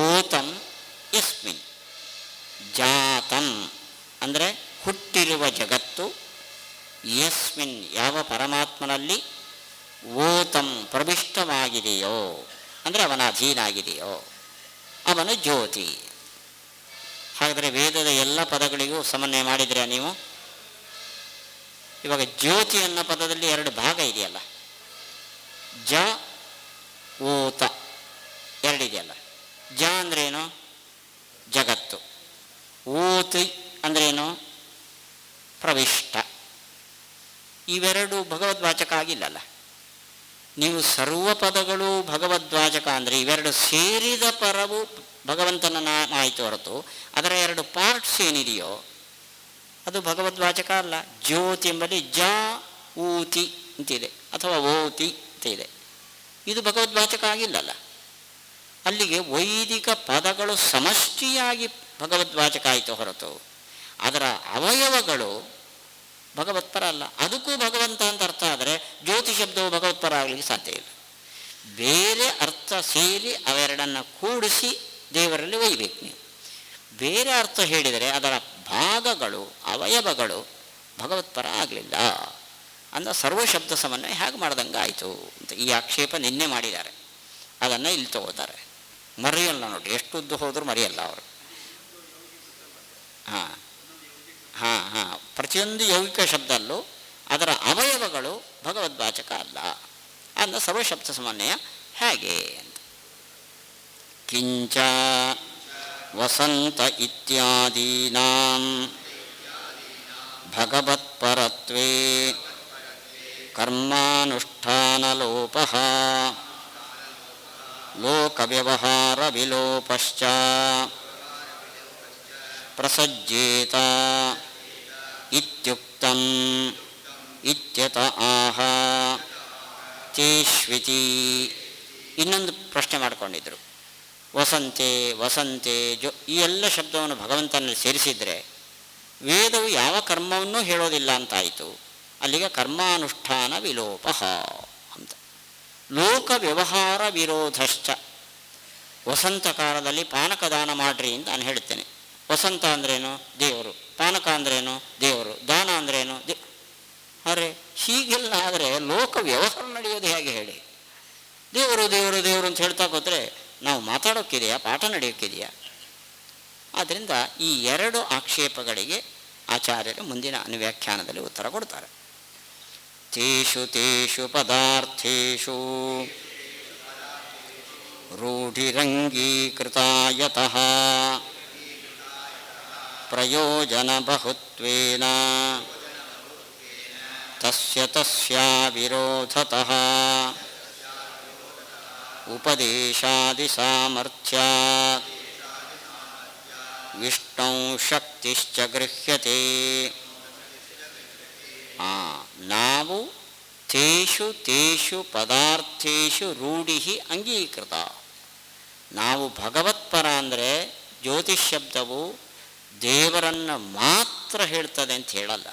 S2: ಓತಂ ಯಸ್ಮಿನ್. ಜಾತಂ ಅಂದರೆ ಹುಟ್ಟಿರುವ ಜಗತ್ತು, ಯಸ್ಮಿನ್ ಯಾವ ಪರಮಾತ್ಮನಲ್ಲಿ, ಓತಂ ಪ್ರವಿಷ್ಟವಾಗಿದೆಯೋ ಅಂದರೆ ಅವನ ಅಧೀನ ಆಗಿದೆಯೋ ಅವನು ಜ್ಯೋತಿ. ಹಾಗಾದರೆ ವೇದದ ಎಲ್ಲ ಪದಗಳಿಗೂ ಸಮನ್ವಯ ಮಾಡಿದರೆ ನೀವು, ಇವಾಗ ಜ್ಯೋತಿ ಅನ್ನೋ ಪದದಲ್ಲಿ 2 ಭಾಗ ಇದೆಯಲ್ಲ, ಜ ಓತ 2 ಇದೆಯಲ್ಲ. ಜ ಅಂದ್ರೇನು? ಜಗತ್ತು. ಓತಿ ಅಂದ್ರೇನು? ಪ್ರವಿಷ್ಟ. ಇವೆರಡು ಭಗವದ್ವಾಚಕ ಆಗಿಲ್ಲಲ್ಲ. ನೀವು ಸರ್ವ ಪದಗಳು ಭಗವದ್ವಾಚಕ ಅಂದರೆ ಇವೆರಡು ಸೇರಿದ ಪರವು ಭಗವಂತನ ನಾಮ ಆಯಿತು ಹೊರತು ಅದರ 2 ಪಾರ್ಟ್ಸ್ ಏನಿದೆಯೋ ಅದು ಭಗವದ್ವಾಚಕ ಅಲ್ಲ. ಜ್ಯೋತಿ ಎಂಬಲ್ಲಿ ಜ ಊತಿ ಅಂತಿದೆ ಅಥವಾ ಓತಿ ಅಂತ ಇದೆ, ಇದು ಭಗವದ್ವಾಚಕ ಆಗಿಲ್ಲಲ್ಲ. ಅಲ್ಲಿಗೆ ವೈದಿಕ ಪದಗಳು ಸಮಷ್ಟಿಯಾಗಿ ಭಗವದ್ವಾಚಕ ಆಯಿತು ಹೊರತು ಅದರ ಅವಯವಗಳು ಭಗವತ್ಪರ ಅಲ್ಲ. ಅದಕ್ಕೂ ಭಗವಂತ ಅಂತ ಅರ್ಥ ಆದರೆ ಜ್ಯೋತಿ ಶಬ್ದವು ಭಗವತ್ಪರ ಆಗಲಿಕ್ಕೆ ಸಾಧ್ಯ ಇಲ್ಲ. ಬೇರೆ ಅರ್ಥ ಸೇರಿ ಅವೆರಡನ್ನು ಕೂಡಿಸಿ ದೇವರಲ್ಲಿ ಒಯ್ಯಬೇಕು ನೀವು. ಬೇರೆ ಅರ್ಥ ಹೇಳಿದರೆ ಅದರ ಭಾಗಗಳು ಅವಯವಗಳು ಭಗವತ್ಪರ ಆಗಲಿಲ್ಲ ಅಂದರೆ ಸರ್ವಶಬ್ದ ಸಮನ್ವಯ ಹೇಗೆ ಮಾಡ್ದಂಗೆ ಆಯಿತು ಅಂತ ಈ ಆಕ್ಷೇಪ ನಿನ್ನೆ ಮಾಡಿದ್ದಾರೆ. ಅದನ್ನು ಇಲ್ಲಿ ತಗೋತಾರೆ. ಮರೆಯಲ್ಲ ನೋಡಿ, ಎಷ್ಟು ಉದ್ದು ಹೋದರೂ ಮರೆಯಲ್ಲ ಅವರು. ಹಾಂ ಹಾಂ ಹಾಂ ಪ್ರತಿಯೊಂದು ಯೌಗಿಕ ಶಬ್ದಲ್ಲೂ ಅದರ ಅವಯವಗಳು ಭಗವದ್ವಾಚಕ ಅಲ್ಲ ಅಂದ ಸರ್ವಶಬ್ದ ಸಮನ್ವಯ ಹೇಗೆ ಅಂತ. ಕಿಂಚ ವಸಂತ ಇತ್ಯಾದೀನಾಂ ಭಗವತ್ಪರತ್ವೇ ಕರ್ಮಾನುಷ್ಠಾನಲೋಪಃ ಲೋಕವ್ಯವಹಾರ ವಿಲೋಪಶ್ಚ ಪ್ರಸಜ್ಜೇತ ಇತ್ಯುಕ್ತಂ ಇತ್ಯತ ಆಹ ತೇಷ್ವಿತಿ. ಇನ್ನೊಂದು ಪ್ರಶ್ನೆ ಮಾಡಿಕೊಂಡಿದ್ರು. ವಸಂತೆ ವಸಂತೆ ಈ ಎಲ್ಲ ಶಬ್ದವನ್ನು ಭಗವಂತನಲ್ಲಿ ಸೇರಿಸಿದರೆ ವೇದವು ಯಾವ ಕರ್ಮವನ್ನೂ ಹೇಳೋದಿಲ್ಲ ಅಂತಾಯಿತು. ಅಲ್ಲಿಗೆ ಕರ್ಮಾನುಷ್ಠಾನ ವಿಲೋಪ ಅಂತ. ಲೋಕ ವ್ಯವಹಾರ ವಿರೋಧಶ್ಚ. ವಸಂತ ಕಾಲದಲ್ಲಿ ಪಾನಕದಾನ ಮಾಡ್ರಿ ಅಂತ ನಾನು ಹೇಳ್ತೇನೆ. ವಸಂತ ಅಂದ್ರೇನು? ದೇವರು. ಪಾನಕ ಅಂದ್ರೇನು? ದೇವರು. ದಾನ ಅಂದ್ರೇನು? ಅರೆ ಹೀಗೆಲ್ಲ ಆದರೆ ಲೋಕ ವ್ಯವಹಾರ ನಡೆಯೋದು ಹೇಗೆ ಹೇಳಿ? ದೇವರು ದೇವರು ದೇವರು ಅಂತ ಹೇಳ್ತಾ ಹೋದರೆ ನಾವು ಮಾತಾಡೋಕ್ಕಿದೆಯಾ? ಪಾಠ ನಡೆಯೋಕ್ಕಿದೆಯಾ? ಆದ್ದರಿಂದ ಈ 2 ಆಕ್ಷೇಪಗಳಿಗೆ ಆಚಾರ್ಯರು ಮುಂದಿನ ಅನುವ್ಯಾಖ್ಯಾನದಲ್ಲಿ ಉತ್ತರ ಕೊಡ್ತಾರೆ. ತೇಷು ತೇಷು ಪದಾರ್ಥೇಷು ರೂಢಿರಂಗೀಕೃತಾಯತಃ ಪ್ರಯೋಜನ ಬಹುತ್ವೇನ ತಸ್ಯ ತಸ್ಯಾ ವಿರೋಧತಃ ಉಪದೇಶಾದಿ ಸಾಮರ್ಥ್ಯಾತ್ ವಿಷ್ಣು ಶಕ್ತಿಶ್ಚ ಗೃಹ್ಯತೆ. ನಾವು ತೇಷು ತೇಷು ಪದಾರ್ಥೇಷು ರೂಢಿ ಅಂಗೀಕೃತ. ನಾವು ಭಗವತ್ಪರ ಅಂದರೆ ಜ್ಯೋತಿಷ್ ಶಬ್ದವು ದೇವರನ್ನು ಮಾತ್ರ ಹೇಳ್ತದೆ ಅಂತ ಹೇಳಲ್ಲ,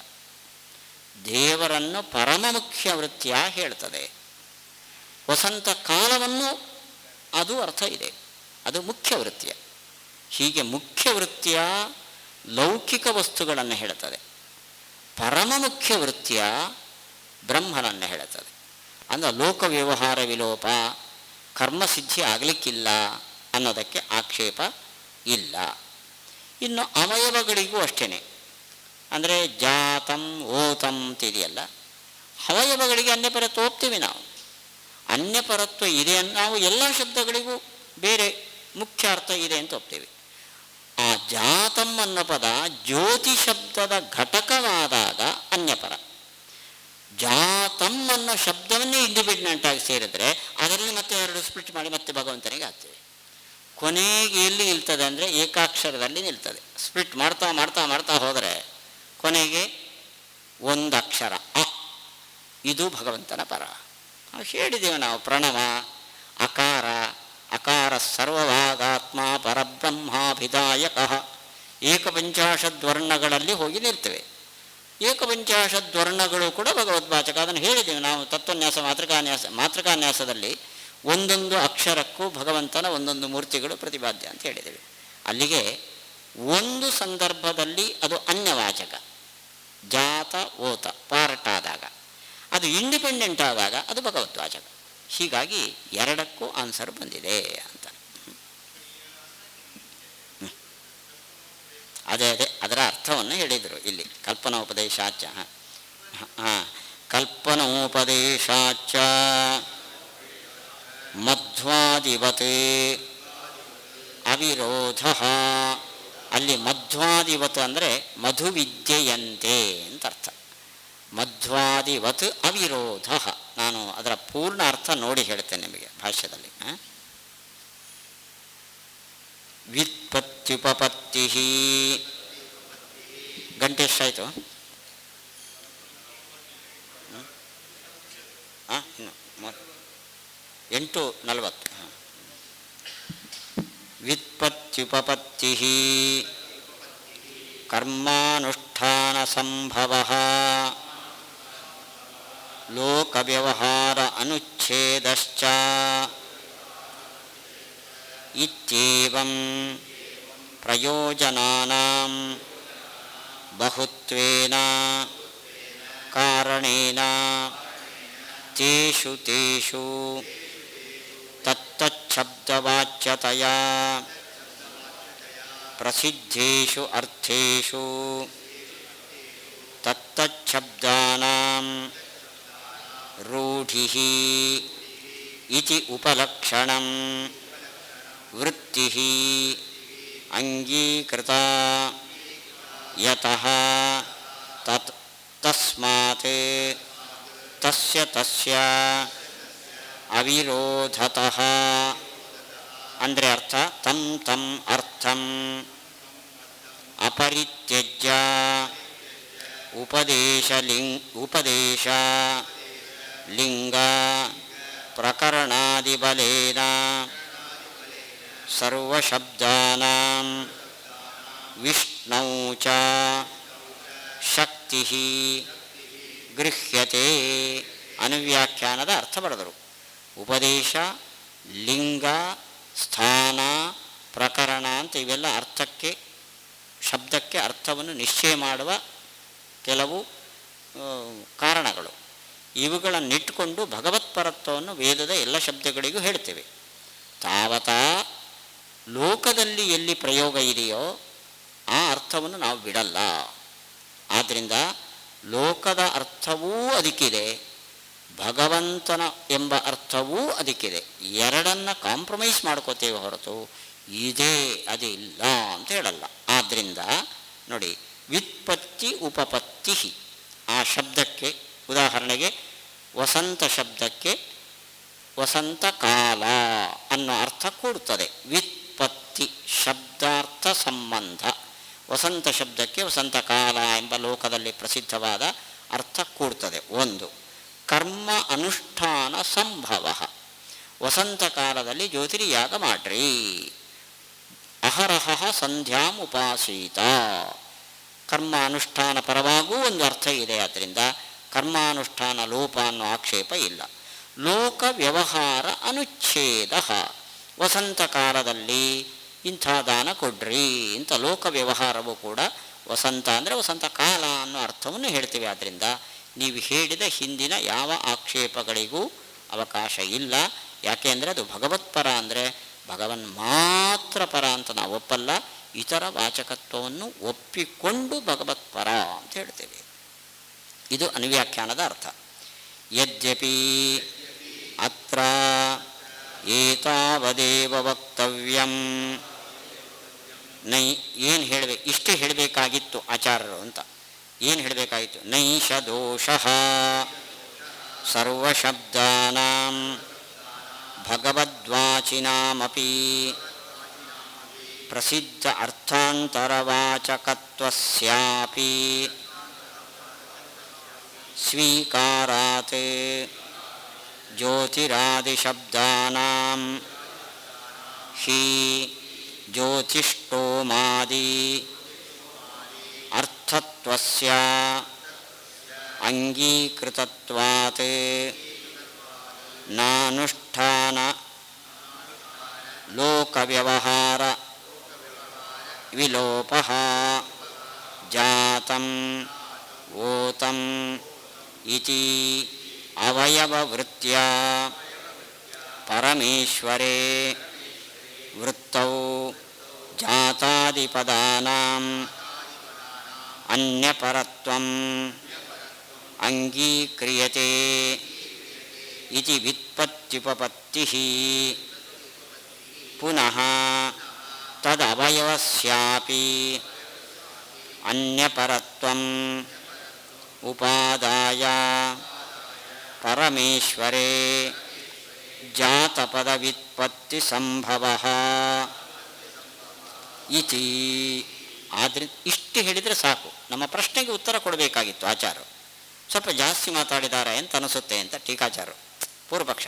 S2: ದೇವರನ್ನು ಪರಮ ಮುಖ್ಯ ವೃತ್ತಿಯ ಹೇಳ್ತದೆ. ವಸಂತ ಕಾಲವನ್ನು ಅದು ಅರ್ಥ ಇದೆ, ಅದು ಮುಖ್ಯ ವೃತ್ತಿಯ. ಹೀಗೆ ಮುಖ್ಯ ವೃತ್ತಿಯ ಲೌಕಿಕ ವಸ್ತುಗಳನ್ನು ಹೇಳುತ್ತದೆ, ಪರಮ ಮುಖ್ಯ ವೃತ್ತಿಯ ಬ್ರಹ್ಮನನ್ನು ಹೇಳುತ್ತದೆ. ಅಂದರೆ ಲೋಕ ವ್ಯವಹಾರ ವಿಲೋಪ, ಕರ್ಮಸಿದ್ಧಿ ಆಗಲಿಕ್ಕಿಲ್ಲ ಅನ್ನೋದಕ್ಕೆ ಆಕ್ಷೇಪ ಇಲ್ಲ. ಇನ್ನು ಅವಯವಗಳಿಗೂ ಅಷ್ಟೇ, ಅಂದರೆ ಜಾತಂ ಓತಂ ಅಂತಿದೆಯಲ್ಲ, ಅವಯವಗಳಿಗೆ ಅನ್ಯಪರತ್ವ ಒಪ್ತೀವಿ ನಾವು. ಅನ್ಯಪರತ್ವ ಇದೆ, ನಾವು ಎಲ್ಲ ಶಬ್ದಗಳಿಗೂ ಬೇರೆ ಮುಖ್ಯ ಅರ್ಥ ಇದೆ ಅಂತ ಒಪ್ತೀವಿ. ಆ ಜಾತಂ ಅನ್ನೋ ಪದ ಜ್ಯೋತಿ ಶಬ್ದದ ಘಟಕವಾದಾಗ ಅನ್ಯಪರ. ಜಾತಂ ಅನ್ನೋ ಶಬ್ದವನ್ನೇ ಇಂಡಿಪೆಂಡೆಂಟಾಗಿ ಸೇರಿದ್ರೆ ಅದರಲ್ಲಿ ಮತ್ತೆ ಎರಡು ಸ್ಪ್ಲಿಟ್ ಮಾಡಿ ಮತ್ತೆ ಭಗವಂತನಿಗೆ ಹಾಕ್ತೇವೆ. ಕೊನೆಗೆ ಎಲ್ಲಿ ನಿಲ್ತದೆ ಅಂದರೆ ಏಕಾಕ್ಷರದಲ್ಲಿ ನಿಲ್ತದೆ. ಸ್ಪ್ಲಿಟ್ ಮಾಡ್ತಾ ಮಾಡ್ತಾ ಮಾಡ್ತಾ ಹೋದರೆ ಕೊನೆಗೆ ಒಂದು ಅಕ್ಷರ ಅ, ಇದು ಭಗವಂತನ ಪರ. ಹೇಳಿದ್ದೇವೆ ನಾವು, ಪ್ರಣವ ಅಕಾರ, ಅಕಾರ ಸರ್ವಭಾಗಾತ್ಮ ಪರಬ್ರಹ್ಮಾಭಿದಾಯಕ. ಏಕಪಂಚಾಶದ್ವರ್ಣಗಳಲ್ಲಿ ಹೋಗಿ ನಿಲ್ತೇವೆ. ಏಕಪಂಚಾಶದ್ವರ್ಣಗಳು ಕೂಡ ಭಗವದ್ವಾಚಕ, ಅದನ್ನು ಹೇಳಿದ್ದೇವೆ ನಾವು ತತ್ವನ್ಯಾಸ ಮಾತೃಕಾನ್ಯಾಸದಲ್ಲಿ. ಒಂದೊಂದು ಅಕ್ಷರಕ್ಕೂ ಭಗವಂತನ ಒಂದೊಂದು ಮೂರ್ತಿಗಳು ಪ್ರತಿಪಾದ್ಯ ಅಂತ ಹೇಳಿದ್ದೇವೆ. ಅಲ್ಲಿಗೆ ಒಂದು ಸಂದರ್ಭದಲ್ಲಿ ಅದು ಅನ್ಯವಾಚಕ, ಜಾತ ಓತ ಪಾರ್ಟ್ ಆದಾಗ, ಅದು ಇಂಡಿಪೆಂಡೆಂಟ್ ಆದಾಗ ಅದು ಭಗವದ್ವಾಚಕ. ಹೀಗಾಗಿ ಎರಡಕ್ಕೂ ಆನ್ಸರ್ ಬಂದಿದೆ ಅಂತ. ಅದೇ ಅದರ ಅರ್ಥವನ್ನು ಹೇಳಿದರು ಇಲ್ಲಿ. ಕಲ್ಪನೋಪದೇಶಾಚ, ಕಲ್ಪನೋಪದೇಶಾಚ ಮಧ್ವಾದಿವತ್ ಅವಿರೋಧ. ಅಲ್ಲಿ ಮಧ್ವಾದಿವತ್ ಅಂದರೆ ಮಧುವಿದ್ಯೆಯಂತೆ ಅಂತ ಅರ್ಥ. ಮಧ್ವಾದಿವತ್ ಅವಿರೋಧ. ನಾನು ಅದರ ಪೂರ್ಣ ಅರ್ಥ ನೋಡಿ ಹೇಳ್ತೇನೆ ನಿಮಗೆ ಭಾಷ್ಯದಲ್ಲಿ. ವ್ಯುತ್ಪತ್ತ್ಯುಪಪತ್ತಿ. ಗಂಟೆ ಎಷ್ಟಾಯಿತು? 8:40. ವ್ಯುತ್ಪತ್ತ್ಯುಪಪತ್ತಿ ಕರ್ಮಾನುಷ್ಠಾನ ಸಂಭವ ಲೋಕವ್ಯವಹಾರ ಅನುಚ್ಛೇದಶ್ಚ ಇತ್ಯೇವಂ ಪ್ರಯೋಜನಾನಾಂ ಬಹುತ್ವೇನ ಕಾರಣೇನ ತೇಷು ತೇಷು ತತ್ತಚ್ಛಬ್ದವಾಚ್ಯತಯಾ ಪ್ರಸಿದ್ಧೇಷು ಅರ್ಥೇಷು ತತ್ತಚ್ಛಬ್ದಾನಾಂ ರೂಢಿಃ ಇತಿ ಉಪಲಕ್ಷಣಂ ವೃತ್ತಿಃ ಅಂಗೀಕೃತಾ ಯತಃ ತಸ್ಮಾತ್ ತಸ್ಯ ತಸ್ಯ ಅವಿರೋಧತಃ. ಅಂದರೆ ಅರ್ಥ ತಂ ತಂ ಅರ್ಥಂ ಅಪರಿತ್ಯಜ್ಯ ಉಪದೇಶ ಲಿಂಗ ಪ್ರಕರಣಾದಿಬಲೇನ ಸರ್ವಶಬ್ದಾನಾಂ ವಿಷ್ಣೌ ಚ ಶಕ್ತಿ ಗೃಹ್ಯತೆ. ಅನುವ್ಯಾಖ್ಯಾನದ ಅರ್ಥ ಬರೆದರು. ಉಪದೇಶ, ಲಿಂಗ, ಸ್ಥಾನ, ಪ್ರಕರಣ ಅಂತ ಇವೆಲ್ಲ ಅರ್ಥಕ್ಕೆ, ಶಬ್ದಕ್ಕೆ ಅರ್ಥವನ್ನು ನಿಶ್ಚಯ ಮಾಡುವ ಕೆಲವು ಕಾರಣಗಳು. ಇವುಗಳನ್ನಿಟ್ಟುಕೊಂಡು ಭಗವತ್ಪರತ್ವವನ್ನು ವೇದದ ಎಲ್ಲ ಶಬ್ದಗಳಿಗೂ ಹೇಳ್ತೇವೆ. ತಾವತಾ ಲೋಕದಲ್ಲಿ ಎಲ್ಲಿ ಪ್ರಯೋಗ ಇದೆಯೋ ಆ ಅರ್ಥವನ್ನು ನಾವು ಬಿಡಲ್ಲ. ಆದ್ದರಿಂದ ಲೋಕದ ಅರ್ಥವೂ ಅದಕ್ಕಿದೆ, ಭಗವಂತನ ಎಂಬ ಅರ್ಥವೂ ಅದಕ್ಕಿದೆ. ಎರಡನ್ನು ಕಾಂಪ್ರಮೈಸ್ ಮಾಡ್ಕೋತೇವೆ ಹೊರತು ಇದೇ ಅದಿಲ್ಲ ಅಂತ ಹೇಳಲ್ಲ. ಆದ್ದರಿಂದ ನೋಡಿ, ವ್ಯುತ್ಪತ್ತಿ ಉಪಪತ್ತಿ, ಆ ಶಬ್ದಕ್ಕೆ ಉದಾಹರಣೆಗೆ ವಸಂತ ಶಬ್ದಕ್ಕೆ ವಸಂತ ಕಾಲ ಅನ್ನೋ ಅರ್ಥ ಕೂಡುತ್ತದೆ. ವ್ಯುತ್ಪತ್ತಿ ಶಬ್ದಾರ್ಥ ಸಂಬಂಧ. ವಸಂತ ಶಬ್ದಕ್ಕೆ ವಸಂತ ಕಾಲ ಎಂಬ ಲೋಕದಲ್ಲಿ ಪ್ರಸಿದ್ಧವಾದ ಅರ್ಥ ಕೂಡ್ತದೆ. ಒಂದು ಕರ್ಮ ಅನುಷ್ಠಾನ ಸಂಭವ. ವಸಂತ ಕಾಲದಲ್ಲಿ ಜ್ಯೋತಿರ್ಯಾಗ ಮಾಡ್ರಿ, ಅಹರಹ ಸಂಧ್ಯಾಂ ಉಪಾಸೀತ. ಕರ್ಮಾನುಷ್ಠಾನ ಪರವಾಗೂ ಒಂದು ಅರ್ಥ ಇದೆ. ಆದ್ದರಿಂದ ಕರ್ಮಾನುಷ್ಠಾನ ಲೋಪ ಅನ್ನೋ ಆಕ್ಷೇಪ ಇಲ್ಲ. ಲೋಕ ವ್ಯವಹಾರ ಅನುಚ್ಛೇದ. ವಸಂತ ಕಾಲದಲ್ಲಿ ಇಂಥ ದಾನ ಕೊಡ್ರಿ ಇಂಥ ಲೋಕ ವ್ಯವಹಾರವೂ ಕೂಡ ವಸಂತ ಅಂದರೆ ವಸಂತ ಕಾಲ ಅನ್ನೋ ಅರ್ಥವನ್ನು ಹೇಳ್ತೀವಿ. ಆದ್ದರಿಂದ ನೀವು ಹೇಳಿದ ಹಿಂದಿನ ಯಾವ ಆಕ್ಷೇಪಗಳಿಗೂ ಅವಕಾಶ ಇಲ್ಲ. ಯಾಕೆ ಅಂದರೆ ಅದು ಭಗವತ್ಪರ, ಅಂದರೆ ಭಗವನ್ ಮಾತ್ರ ಪರ ಅಂತ ನಾವು ಒಪ್ಪಲ್ಲ, ಇತರ ವಾಚಕತ್ವವನ್ನು ಒಪ್ಪಿಕೊಂಡು ಭಗವತ್ಪರ ಅಂತ ಹೇಳ್ತೇವೆ. ಇದು ಅನುವ್ಯಾಖ್ಯಾನದ ಅರ್ಥ. ಯದ್ಯಪಿ ಅತ್ರ ಏತಾವದೇವ ವಕ್ತವ್ಯಂ. ನೈ ಏನು ಹೇಳಬೇಕು, ಇಷ್ಟೇ ಹೇಳಬೇಕಾಗಿತ್ತು ಆಚಾರ್ಯರು ಅಂತ. ಏನು ಹೇಳಬೇಕಾಗಿತ್ತು? ನೈಷ ದೋಷಃ ಸರ್ವಶಬ್ದಾನಾಂ ಭಗವದ್ವಾಚಿನಾಮಪಿ ಪ್ರಸಿದ್ಧ ಅರ್ಥಾಂತರವಾಚಕತ್ವಸ್ಯಾಪಿ ಸ್ವೀಕಾರಾತ್ ಜ್ಯೋತಿರಾದಿಶಬ್ದಾನಾಂ ಹಿ ಜ್ಯೋತಿಷ್ಠೋಮಾದಿ ಅರ್ಥತ್ವಸ್ಯ ಅಂಗೀಕೃತತ್ವಾತ್ ನಾನುಷ್ಠಾನ ಲೋಕವ್ಯವಹಾರ ವಿಲೋಪಃ ಜಾತಂ ಓತಂ ಇತಿ ಅವಯವವೃತ್ತ್ಯಾ ಪರಮೇಶ್ವರೇ ವೃತ್ತೌ ಜಾತಾದಿಪದಾನಾಂ ಅನ್ಯಪರತ್ವಂ ಅಂಗೀಕ್ರಿಯತೆ ಇತಿ ವ್ಯುತ್ಪತ್ತ್ಯುಪಪತ್ತಿಃ. ಪುನಃ ತದವಯವಸ್ಯಾಪಿ ಅನ್ಯಪರತ್ವಂ ಉಪಾದಾಯ ಪರಮೇಶ್ವರೇ ಜಾತಪದವ್ಯುತ್ಪತ್ತಿಸಂಭವಃ ಇತಿ. ಆದ್ದರಿಂದ ಇಷ್ಟು ಹೇಳಿದರೆ ಸಾಕು. ನಮ್ಮ ಪ್ರಶ್ನೆಗೆ ಉತ್ತರ ಕೊಡಬೇಕಾಗಿತ್ತು ಆಚಾರ್ಯರು. ಸ್ವಲ್ಪ ಜಾಸ್ತಿ ಮಾತಾಡಿದ್ದಾರೆ ಅಂತ ಅನಿಸುತ್ತೆ ಅಂತ ಟೀಕಾಚಾರ್ಯರು, ಪೂರ್ವಪಕ್ಷ.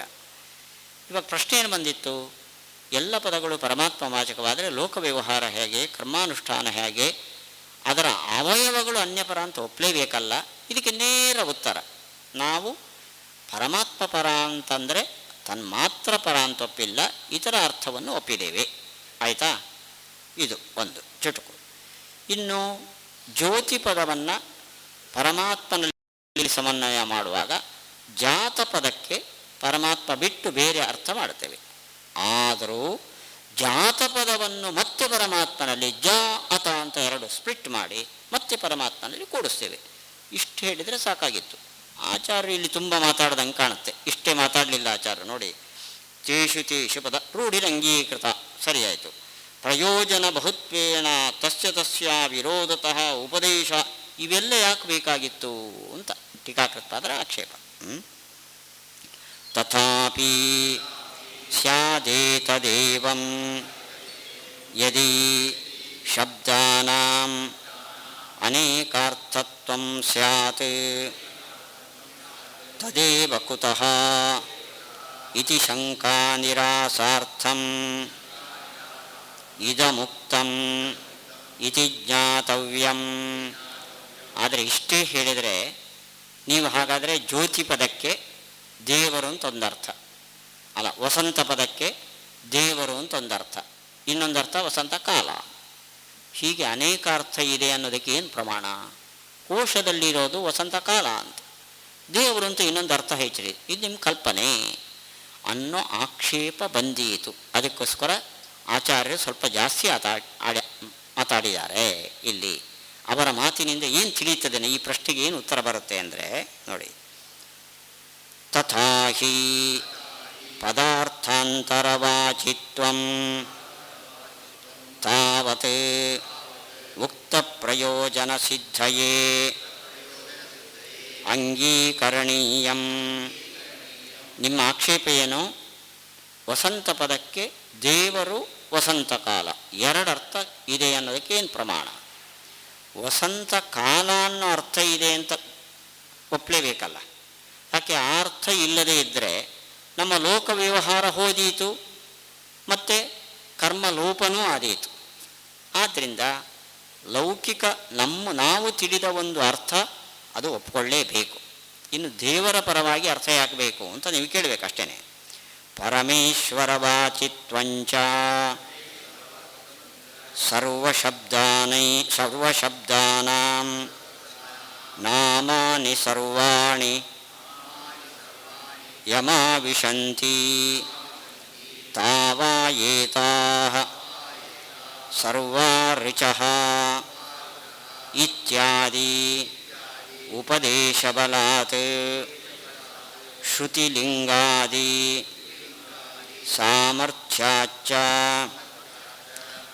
S2: ಇವಾಗ ಪ್ರಶ್ನೆ ಏನು ಬಂದಿತ್ತು? ಎಲ್ಲ ಪದಗಳು ಪರಮಾತ್ಮ ವಾಚಕವಾದರೆ ಲೋಕ ವ್ಯವಹಾರ ಹೇಗೆ, ಕರ್ಮಾನುಷ್ಠಾನ ಹೇಗೆ, ಅದರ ಅವಯವಗಳು ಅನ್ಯಪರ ಅಂತ ಒಪ್ಪಲೇಬೇಕಲ್ಲ. ಇದಕ್ಕೆ ನೇರ ಉತ್ತರ, ನಾವು ಪರಮಾತ್ಮ ಪರ ಅಂತಂದರೆ ತನ್ಮಾತ್ರ ಪರ ಅಂತ ಒಪ್ಪಿಲ್ಲ, ಇತರ ಅರ್ಥವನ್ನು ಒಪ್ಪಿದ್ದೇವೆ. ಆಯಿತಾ? ಇದು ಒಂದು ಚುಟುಕು. ಇನ್ನು ಜ್ಯೋತಿ ಪದವನ್ನು ಪರಮಾತ್ಮನಲ್ಲಿ ಸಮನ್ವಯ ಮಾಡುವಾಗ ಜಾತ ಪದಕ್ಕೆ ಪರಮಾತ್ಮ ಬಿಟ್ಟು ಬೇರೆ ಅರ್ಥ ಮಾಡ್ತೇವೆ. ಆದರೂ ಜಾತಪದವನ್ನು ಮತ್ತೆ ಪರಮಾತ್ಮನಲ್ಲಿ ಜ ಅತ ಅಂತ ಎರಡು ಸ್ಪ್ಲಿಟ್ ಮಾಡಿ ಮತ್ತೆ ಪರಮಾತ್ಮನಲ್ಲಿ ಕೂಡಿಸ್ತೇವೆ. ಇಷ್ಟು ಹೇಳಿದರೆ ಸಾಕಾಗಿತ್ತು. ಆಚಾರ್ಯರು ಇಲ್ಲಿ ತುಂಬ ಮಾತಾಡ್ದಂಗೆ ಕಾಣುತ್ತೆ. ಇಷ್ಟೇ ಮಾತಾಡಲಿಲ್ಲ ಆಚಾರ್ಯರು. ನೋಡಿ, ತೇಷು ತೇಷು ಪದ ರೂಢಿರಂಗೀಕೃತ, ಸರಿಯಾಯಿತು. ಪ್ರಯೋಜನ ಬಹುತ್ವೇನ ತಸ್ಯ ತಸ್ಯ ವಿರೋಧತಃ ಉಪದೇಶ, ಇವೆಲ್ಲ ಯಾಕೆ ಬೇಕಾಗಿತ್ತು ಅಂತ ಟೀಕಾಕೃತ್ಪಾದರ ಆಕ್ಷೇಪ. ತಥಾಪಿ ಸ್ಯಾದೇತದೇವಂ ಯದಿ ಶಬ್ದಾನಾಂ ಅನೇಕಾರ್ಥತ್ವಂ ಸ್ಯಾತ್ ತದೇವ ಕುತಃ ಇತಿ ಶಂಕಾ ನಿರಾಸಾರ್ಥಂ ಇದಮುಕ್ತಂ ಇತಿ ಜ್ಞಾತವ್ಯಂ. ಆದರೆ ಇಷ್ಟೇ ಹೇಳಿದರೆ ನೀವು ಹಾಗಾದರೆ ಜ್ಯೋತಿ ಪದಕ್ಕೆ ದೇವರು ಅಂತ ಒಂದರ್ಥ ಅಲ್ಲ, ವಸಂತ ಪದಕ್ಕೆ ದೇವರು ಅಂತ ಒಂದರ್ಥ, ಇನ್ನೊಂದರ್ಥ ವಸಂತ ಕಾಲ, ಹೀಗೆ ಅನೇಕ ಅರ್ಥ ಇದೆ ಅನ್ನೋದಕ್ಕೆ ಏನು ಪ್ರಮಾಣ? ಕೋಶದಲ್ಲಿರೋದು ವಸಂತ ಕಾಲ ಅಂತ, ದೇವರು ಅಂತ ಇನ್ನೊಂದು ಅರ್ಥ ಹೆಚ್ಚಿದೆ, ಇದು ನಿಮ್ಮ ಕಲ್ಪನೆ ಅನ್ನೋ ಆಕ್ಷೇಪ ಬಂದೀತು. ಅದಕ್ಕೋಸ್ಕರ ಆಚಾರ್ಯರು ಸ್ವಲ್ಪ ಜಾಸ್ತಿ ಮಾತಾಡಿದ್ದಾರೆ. ಇಲ್ಲಿ ಅವರ ಮಾತಿನಿಂದ ಏನು ತಿಳಿಯುತ್ತದೆ, ಈ ಪ್ರಶ್ನೆಗೆ ಏನು ಉತ್ತರ ಬರುತ್ತೆ ಅಂದರೆ ನೋಡಿ, ತಥಾಹಿ ಪದಾರ್ಥಾಂತರವಾಚಿತ್ವಂ ತಾವತ್ ಉಕ್ತ ಪ್ರಯೋಜನ ಸಿದ್ಧಯೇ ಅಂಗೀಕರಣೀಯಂ. ನಿಮ್ಮ ಆಕ್ಷೇಪ ಏನು? ವಸಂತ ಪದಕ್ಕೆ ದೇವರು ವಸಂತ ಕಾಲ ಎರಡರ್ಥ ಇದೆ ಅನ್ನೋದಕ್ಕೆ ಏನು ಪ್ರಮಾಣ? ವಸಂತ ಕಾಲ ಅನ್ನೋ ಅರ್ಥ ಇದೆ ಅಂತ ಒಪ್ಪಲೇಬೇಕಲ್ಲ. ಯಾಕೆ ಆ ಅರ್ಥ ಇಲ್ಲದೇ ಇದ್ದರೆ ನಮ್ಮ ಲೋಕ ವ್ಯವಹಾರ ಹೋದೀತು, ಮತ್ತು ಕರ್ಮ ಲೋಪನೂ ಆದೀತು. ಆದ್ದರಿಂದ ಲೌಕಿಕ ನಾವು ತಿಳಿದ ಒಂದು ಅರ್ಥ ಅದು ಒಪ್ಕೊಳ್ಳೇಬೇಕು. ಇನ್ನು ದೇವರ ಪರವಾಗಿ ಅರ್ಥ ಯಾಕಬೇಕು ಅಂತ ನೀವು ಕೇಳಬೇಕು ಅಷ್ಟೇ. ಪರಮೇಶ್ವರ ವಾಚಿತ್ವಂಚ ಸರ್ವಶಬ್ದಾನಾಂ ನಾಮಾನಿ ಸರ್ವಾಣಿ ಯಮಾವಿಶಂತಿ ತಾವಾ ಏತಾಃ ಸರ್ವಾ ಋಚಃ ಇತ್ಯಾದಿ ಉಪದೇಶಬಲಾತ್ ಶ್ರುತಿಲಿಂಗಾದಿ ಸಾಮರ್ಥ್ಯಾಚ್ಚ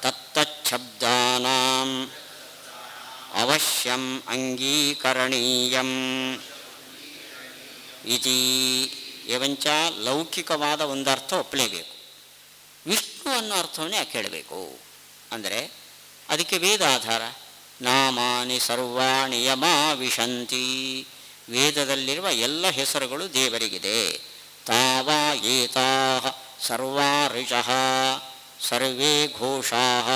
S2: ತತ್ತಚ್ಛಬ್ದಾನಾಂ ಅವಶ್ಯಂ ಅಂಗೀಕರಣೀಯಂ ಇತಿ. ಏವಂಚ ಲೌಕಿಕವಾದ ಒಂದು ಅರ್ಥ ಒಪ್ಪಲೇಬೇಕು. ವಿಷ್ಣು ಅನ್ನೋ ಅರ್ಥವನ್ನೇ ಯಾಕೆ ಹೇಳಬೇಕು ಅಂದರೆ ಅದಕ್ಕೆ ವೇದ ಆಧಾರ. ನಾಮಾನಿ ಸರ್ವಾಣಿ ಯಮಾವಿಶಂತಿ, ವೇದದಲ್ಲಿರುವ ಎಲ್ಲ ಹೆಸರುಗಳು ದೇವರಿಗಿದೆ. ತಾವಾ ಏತಾಃ ಸರ್ವಾ ಋಚಃ ಸರ್ವೇ ಘೋಷಾಃ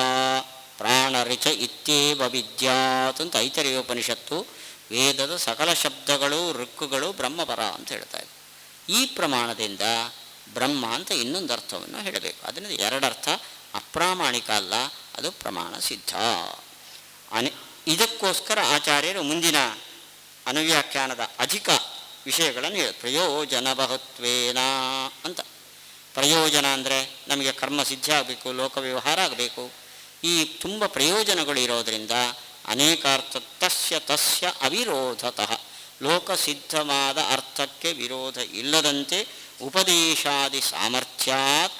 S2: ಪ್ರಾಣರಿಚ ಇತ್ಯೇವ ವಿದ್ಯಾತ್ ಅಂತ ಐತರೇಯೋಪನಿಷತ್ತು ವೇದದ ಸಕಲ ಶಬ್ದಗಳು ಋಕ್ಕುಗಳು ಬ್ರಹ್ಮಪರ ಅಂತ ಹೇಳ್ತಾ ಇದೆ. ಈ ಪ್ರಮಾಣದಿಂದ ಬ್ರಹ್ಮ ಅಂತ ಇನ್ನೊಂದು ಅರ್ಥವನ್ನು ಹೇಳಬೇಕು. ಅದರಿಂದ ಎರಡರ್ಥ ಅಪ್ರಾಮಾಣಿಕ ಅಲ್ಲ, ಅದು ಪ್ರಮಾಣ ಸಿದ್ಧ. ಇದಕ್ಕೋಸ್ಕರ ಆಚಾರ್ಯರು ಮುಂದಿನ ಅನುವ್ಯಾಖ್ಯಾನದ ಅಧಿಕ ವಿಷಯಗಳನ್ನು ಪ್ರಯೋಜನ ಬಹುತ್ವೇನ ಅಂತ. ಪ್ರಯೋಜನ ಅಂದರೆ ನಮಗೆ ಕರ್ಮ ಸಿದ್ಧಿ ಆಗಬೇಕು, ಲೋಕ ವ್ಯವಹಾರ ಆಗಬೇಕು. ಈ ತುಂಬ ಪ್ರಯೋಜನಗಳು ಇರೋದರಿಂದ ಅನೇಕಾರ್ಥ ತಸ್ಯ ಅವಿರೋಧತಃ ಲೋಕಸಿದ್ಧವಾದ ಅರ್ಥಕ್ಕೆ ವಿರೋಧ ಇಲ್ಲದಂತೆ ಉಪದೇಶಾದಿ ಸಾಮರ್ಥ್ಯಾತ್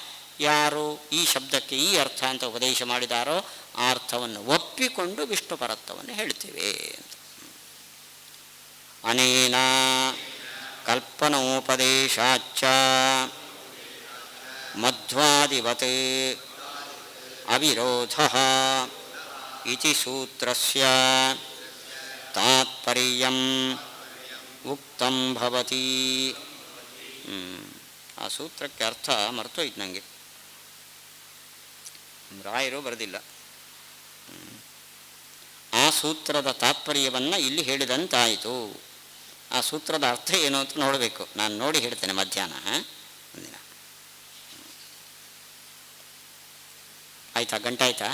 S2: ಯಾರು ಈ ಶಬ್ದಕ್ಕೆ ಈ ಅರ್ಥ ಅಂತ ಉಪದೇಶ ಮಾಡಿದಾರೋ ಆ ಅರ್ಥವನ್ನು ಒಪ್ಪಿಕೊಂಡು ವಿಷ್ಣು ಪರತ್ವವನ್ನು ಹೇಳ್ತೇವೆ ಅಂತ. ಅನೇನ ಕಲ್ಪನೋಪದೇಶಾಚ್ಚ ಮಧ್ವಾದಿವತ್ ಅವಿರೋಧಃ ಇತಿ ಸೂತ್ರಸ್ಯ ತಾತ್ಪರ್ಯಂ ಉಕ್ತಂ ಭವತಿ. ಆ ಸೂತ್ರಕ್ಕೆ ಅರ್ಥ ಮರ್ತೋಯ್ತು ನನಗೆ, ರಾಯರು ಬರೆದಿಲ್ಲ. ಆ ಸೂತ್ರದ ತಾತ್ಪರ್ಯವನ್ನು ಇಲ್ಲಿ ಹೇಳಿದಂತಾಯಿತು. ಆ ಸೂತ್ರದ ಅರ್ಥ ಏನು ಅಂತ ನೋಡಬೇಕು. ನಾನು ನೋಡಿ ಹೇಳ್ತೇನೆ ಮಧ್ಯಾಹ್ನ ಒಂದಿನ. ಆಯಿತಾ? ಗಂಟೆ ಆಯಿತಾ?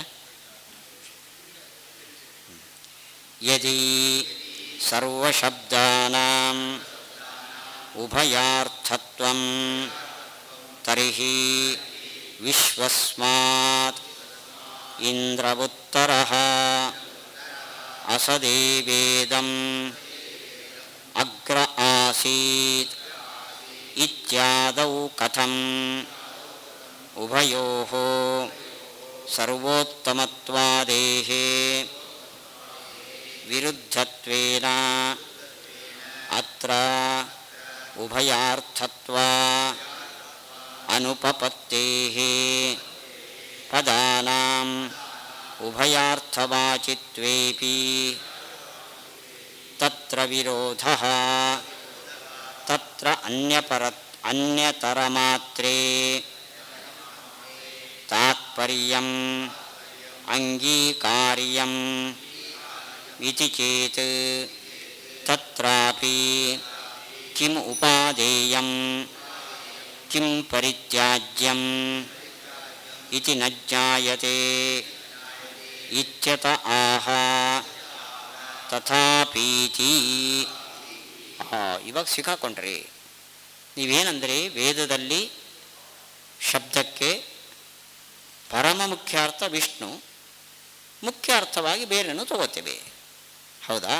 S2: ಯದಿ ಸರ್ವಶಬ್ದಾನಾಂ ಉಭಯಾರ್ಥತ್ವಂ ತರ್ಹಿ ವಿಶ್ವಸ್ಮಾತ್ ಇಂದ್ರವುತ್ತರಃ ಅಸದೇವೇದಂ ಅಗ್ರ ಆಸೀತ್ ಇತ್ಯಾದೌ ಕಥಂ ಉಭಯೋಃ ಸರ್ವೋತ್ತಮತ್ವಾದೇಃ ವಿರುದ್ಧತ್ವೇನ ಅತ್ರ ಉಭಯಾರ್ಥತ್ವಾ ಅನುಪಪತ್ತೇಃ ಪದಾನಾಂ ಉಭಯಾರ್ಥವಾಚಿತ್ವೇಪಿ ತತ್ರ ವಿರೋಧಃ ತತ್ರ ಅನ್ಯತರಮಾತ್ರೇ ತಾತ್ಪರ್ಯಂ ಅಂಗೀಕಾರ್ಯಂ ಇತಿ ಚೇತ್ ತತ್ರಾಪಿ ಕಿಂ ಉಪಾದೇಯಂ ಕಿಂ ಪರಿತ್ಯಾಜ್ಯಂ ಇತಿ ನ ಜ್ಞಾಯತೆ ಇತ್ಯತ ಆಹ ತಥಾಪೀತಿ. ಇವಾಗ ಸಿಕ್ಕಾಕೊಂಡ್ರಿ ನೀವೇನಂದರೆ ವೇದದಲ್ಲಿ ಶಬ್ದಕ್ಕೆ ಪರಮ ಮುಖ್ಯಾರ್ಥ ವಿಷ್ಣು, ಮುಖ್ಯ ಅರ್ಥವಾಗಿ ಬೇರೆನೂ ತಗೋತೇವೆ. ಹೌದಾ?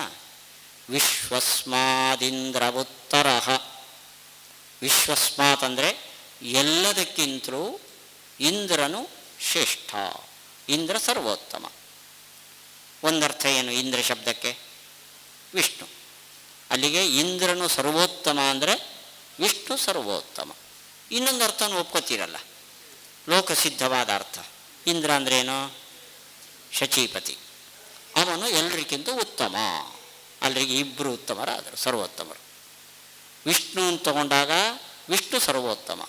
S2: ವಿಶ್ವಸ್ಮಾದಿಂದ್ರವುತ್ತರಃ. ವಿಶ್ವಸ್ಮಾತ್ ಅಂದರೆ ಎಲ್ಲದಕ್ಕಿಂತಲೂ ಇಂದ್ರನು ಶ್ರೇಷ್ಠ, ಇಂದ್ರ ಸರ್ವೋತ್ತಮ. ಒಂದರ್ಥ ಏನು ಇಂದ್ರ ಶಬ್ದಕ್ಕೆ? ವಿಷ್ಣು. ಅಲ್ಲಿಗೆ ಇಂದ್ರನು ಸರ್ವೋತ್ತಮ ಅಂದರೆ ವಿಷ್ಣು ಸರ್ವೋತ್ತಮ. ಇನ್ನೊಂದು ಅರ್ಥನೂ ಒಪ್ಕೋತೀರಲ್ಲ, ಲೋಕಸಿದ್ಧವಾದ ಅರ್ಥ. ಇಂದ್ರ ಅಂದ್ರೇನು? ಶಚೀಪತಿ. ಅವನು ಎಲ್ರಿಗಿಂತ ಉತ್ತಮ. ಅಲ್ಲರಿಗೆ ಇಬ್ಬರು ಉತ್ತಮರಾದರು, ಸರ್ವೋತ್ತಮರು. ವಿಷ್ಣು ಅಂತ ತಗೊಂಡಾಗ ವಿಷ್ಣು ಸರ್ವೋತ್ತಮ.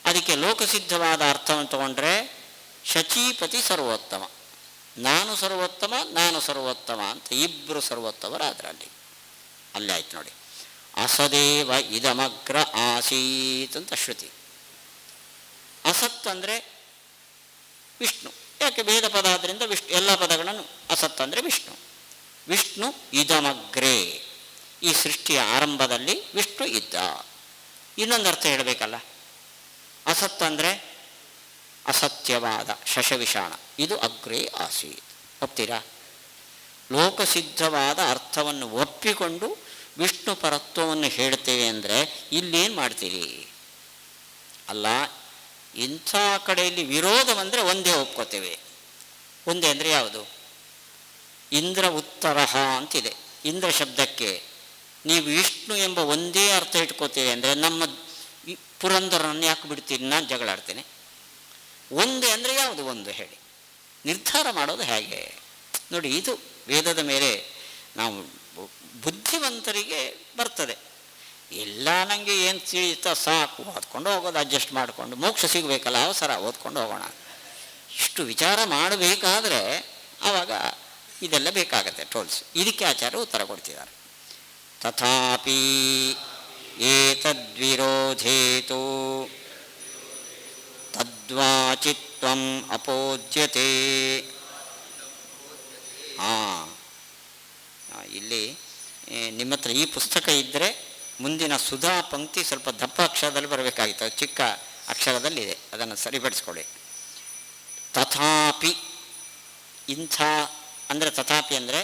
S2: ಅದಕ್ಕೆ ಲೋಕಸಿದ್ಧವಾದ ಅರ್ಥವನ್ನು ತಗೊಂಡ್ರೆ ಶಚೀಪತಿ ಸರ್ವೋತ್ತಮ. ನಾನು ಸರ್ವೋತ್ತಮ ನಾನು ಸರ್ವೋತ್ತಮ ಅಂತ ಇಬ್ಬರು ಸರ್ವೋತ್ತಮರಾದ್ರಲ್ಲಿ. ಅಲ್ಲೇ ಆಯ್ತು ನೋಡಿ. ಅಸದೇವ ಇದಮಗ್ರ ಆಸೀತ್ ಅಂತ ಶ್ರುತಿ. ಅಸತ್ ಅಂದರೆ ವಿಷ್ಣು. ಯಾಕೆ? ಭೇದ ಪದ ಆದ್ದರಿಂದ ವಿಷ್ಣು. ಎಲ್ಲ ಪದಗಳನ್ನು ಅಸತ್ ಅಂದರೆ ವಿಷ್ಣು. ವಿಷ್ಣು ಇದಮಗ್ರೇ, ಈ ಸೃಷ್ಟಿಯ ಆರಂಭದಲ್ಲಿ ವಿಷ್ಣು ಇದ್ದ. ಇನ್ನೊಂದು ಅರ್ಥ ಹೇಳಬೇಕಲ್ಲ. ಅಸತ್ ಅಂದರೆ ಅಸತ್ಯವಾದ ಶಶವಿಷಾಣ, ಇದು ಅಗ್ರೇ ಆಸೀತ್. ಒಪ್ತೀರಾ? ಲೋಕಸಿದ್ಧವಾದ ಅರ್ಥವನ್ನು ಒಪ್ಪಿಕೊಂಡು ವಿಷ್ಣು ಪರತ್ವವನ್ನು ಹೇಳ್ತೇವೆ ಅಂದರೆ ಇಲ್ಲೇನು ಮಾಡ್ತೀರಿ? ಅಲ್ಲ, ಇಂಥ ಕಡೆಯಲ್ಲಿ ವಿರೋಧ ಬಂದರೆ ಒಂದೇ ಒಪ್ಕೋತೇವೆ. ಒಂದೇ ಅಂದರೆ ಯಾವುದು? ಇಂದ್ರ ಉತ್ತರಹ ಅಂತಿದೆ. ಇಂದ್ರ ಶಬ್ದಕ್ಕೆ ನೀವು ವಿಷ್ಣು ಎಂಬ ಒಂದೇ ಅರ್ಥ ಇಟ್ಕೋತೇವೆ ಅಂದರೆ ನಮ್ಮ ಪುರಂದರನ್ನು ಯಾಕೆ ಬಿಡ್ತೀರಿ? ನಾನು ಜಗಳಾಡ್ತೇನೆ. ಒಂದೇ ಅಂದರೆ ಯಾವುದು ಒಂದು ಹೇಳಿ, ನಿರ್ಧಾರ ಮಾಡೋದು ಹೇಗೆ ನೋಡಿ. ಇದು ವೇದದ ಮೇಲೆ ನಾವು ಬುದ್ಧಿವಂತರಿಗೆ ಬರ್ತದೆ. ಎಲ್ಲ ನನಗೆ ಏನು ತಿಳಿಯುತ್ತಾ ಸಾಕು, ಓದ್ಕೊಂಡು ಹೋಗೋದು, ಅಡ್ಜಸ್ಟ್ ಮಾಡಿಕೊಂಡು ಮೋಕ್ಷ ಸಿಗಬೇಕಲ್ಲ, ಅವಸರ ಓದ್ಕೊಂಡು ಹೋಗೋಣ. ಇಷ್ಟು ವಿಚಾರ ಮಾಡಬೇಕಾದ್ರೆ ಆವಾಗ ಇದೆಲ್ಲ ಬೇಕಾಗತ್ತೆ ಟೋಲ್ಸ್. ಇದಕ್ಕೆ ಆಚಾರ್ಯ ಉತ್ತರ ಕೊಡ್ತಿದ್ದಾರೆ. ತಥಾಪಿ ಏತದ್ವಿರೋಧೇತು ತದ್ವಾಚಿತ್ವಂ ಅಪೋಜ್ಯತೆ. ಇಲ್ಲಿ ನಿಮ್ಮ ಹತ್ರ ಈ ಪುಸ್ತಕ ಇದ್ದರೆ ಮುಂದಿನ ಸುಧಾ ಪಂಕ್ತಿ ಸ್ವಲ್ಪ ದಪ್ಪ ಅಕ್ಷರದಲ್ಲಿ ಬರಬೇಕಾಗಿತ್ತು, ಚಿಕ್ಕ ಅಕ್ಷರದಲ್ಲಿದೆ, ಅದನ್ನು ಸರಿಪಡಿಸ್ಕೊಳ್ಳಿ. ತಥಾಪಿ, ಇಂಥ ಅಂದರೆ ತಥಾಪಿ ಅಂದರೆ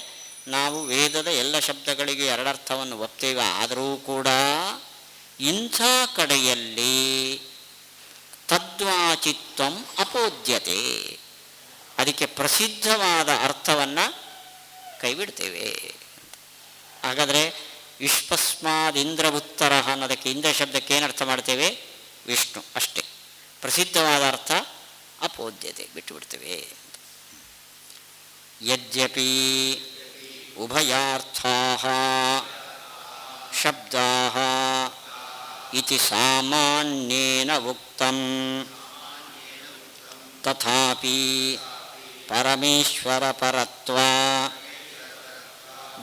S2: ನಾವು ವೇದದ ಎಲ್ಲ ಶಬ್ದಗಳಿಗೆ ಎರಡರ್ಥವನ್ನು ಒಪ್ತೇವೆ. ಆದರೂ ಕೂಡ ಇಂಥ ಕಡೆಯಲ್ಲಿ ತದ್ವಾಚಿತ್ವಂ ಅಪೋದ್ಯತೆ, ಅದಕ್ಕೆ ಪ್ರಸಿದ್ಧವಾದ ಅರ್ಥವನ್ನು ಕೈಬಿಡ್ತೇವೆ. ಹಾಗಾದರೆ ವಿಶ್ವಸ್ಮಾದ್ ಇಂದ್ರವುತ್ತರ ಅನ್ನೋದಕ್ಕೆ ಇಂದ್ರ ಶಬ್ದಕ್ಕೆ ಏನು ಅರ್ಥ ಮಾಡ್ತೇವೆ? ವಿಷ್ಣು ಅಷ್ಟೇ. ಪ್ರಸಿದ್ಧವಾದ ಅರ್ಥ ಅಪೋದ್ಯತೆ, ಬಿಟ್ಟು ಬಿಡ್ತೇವೆ. ಯದ್ಯಪಿ ಉಭಯಾರ್ಥಾಃ ಶಬ್ದಾಃ ಇತಿ ಸಾಮಾನ್ಯೇನ ಉಕ್ತಂ ತಥಾಪಿ ಪರಮೇಶ್ವರ ಪರತ್ವ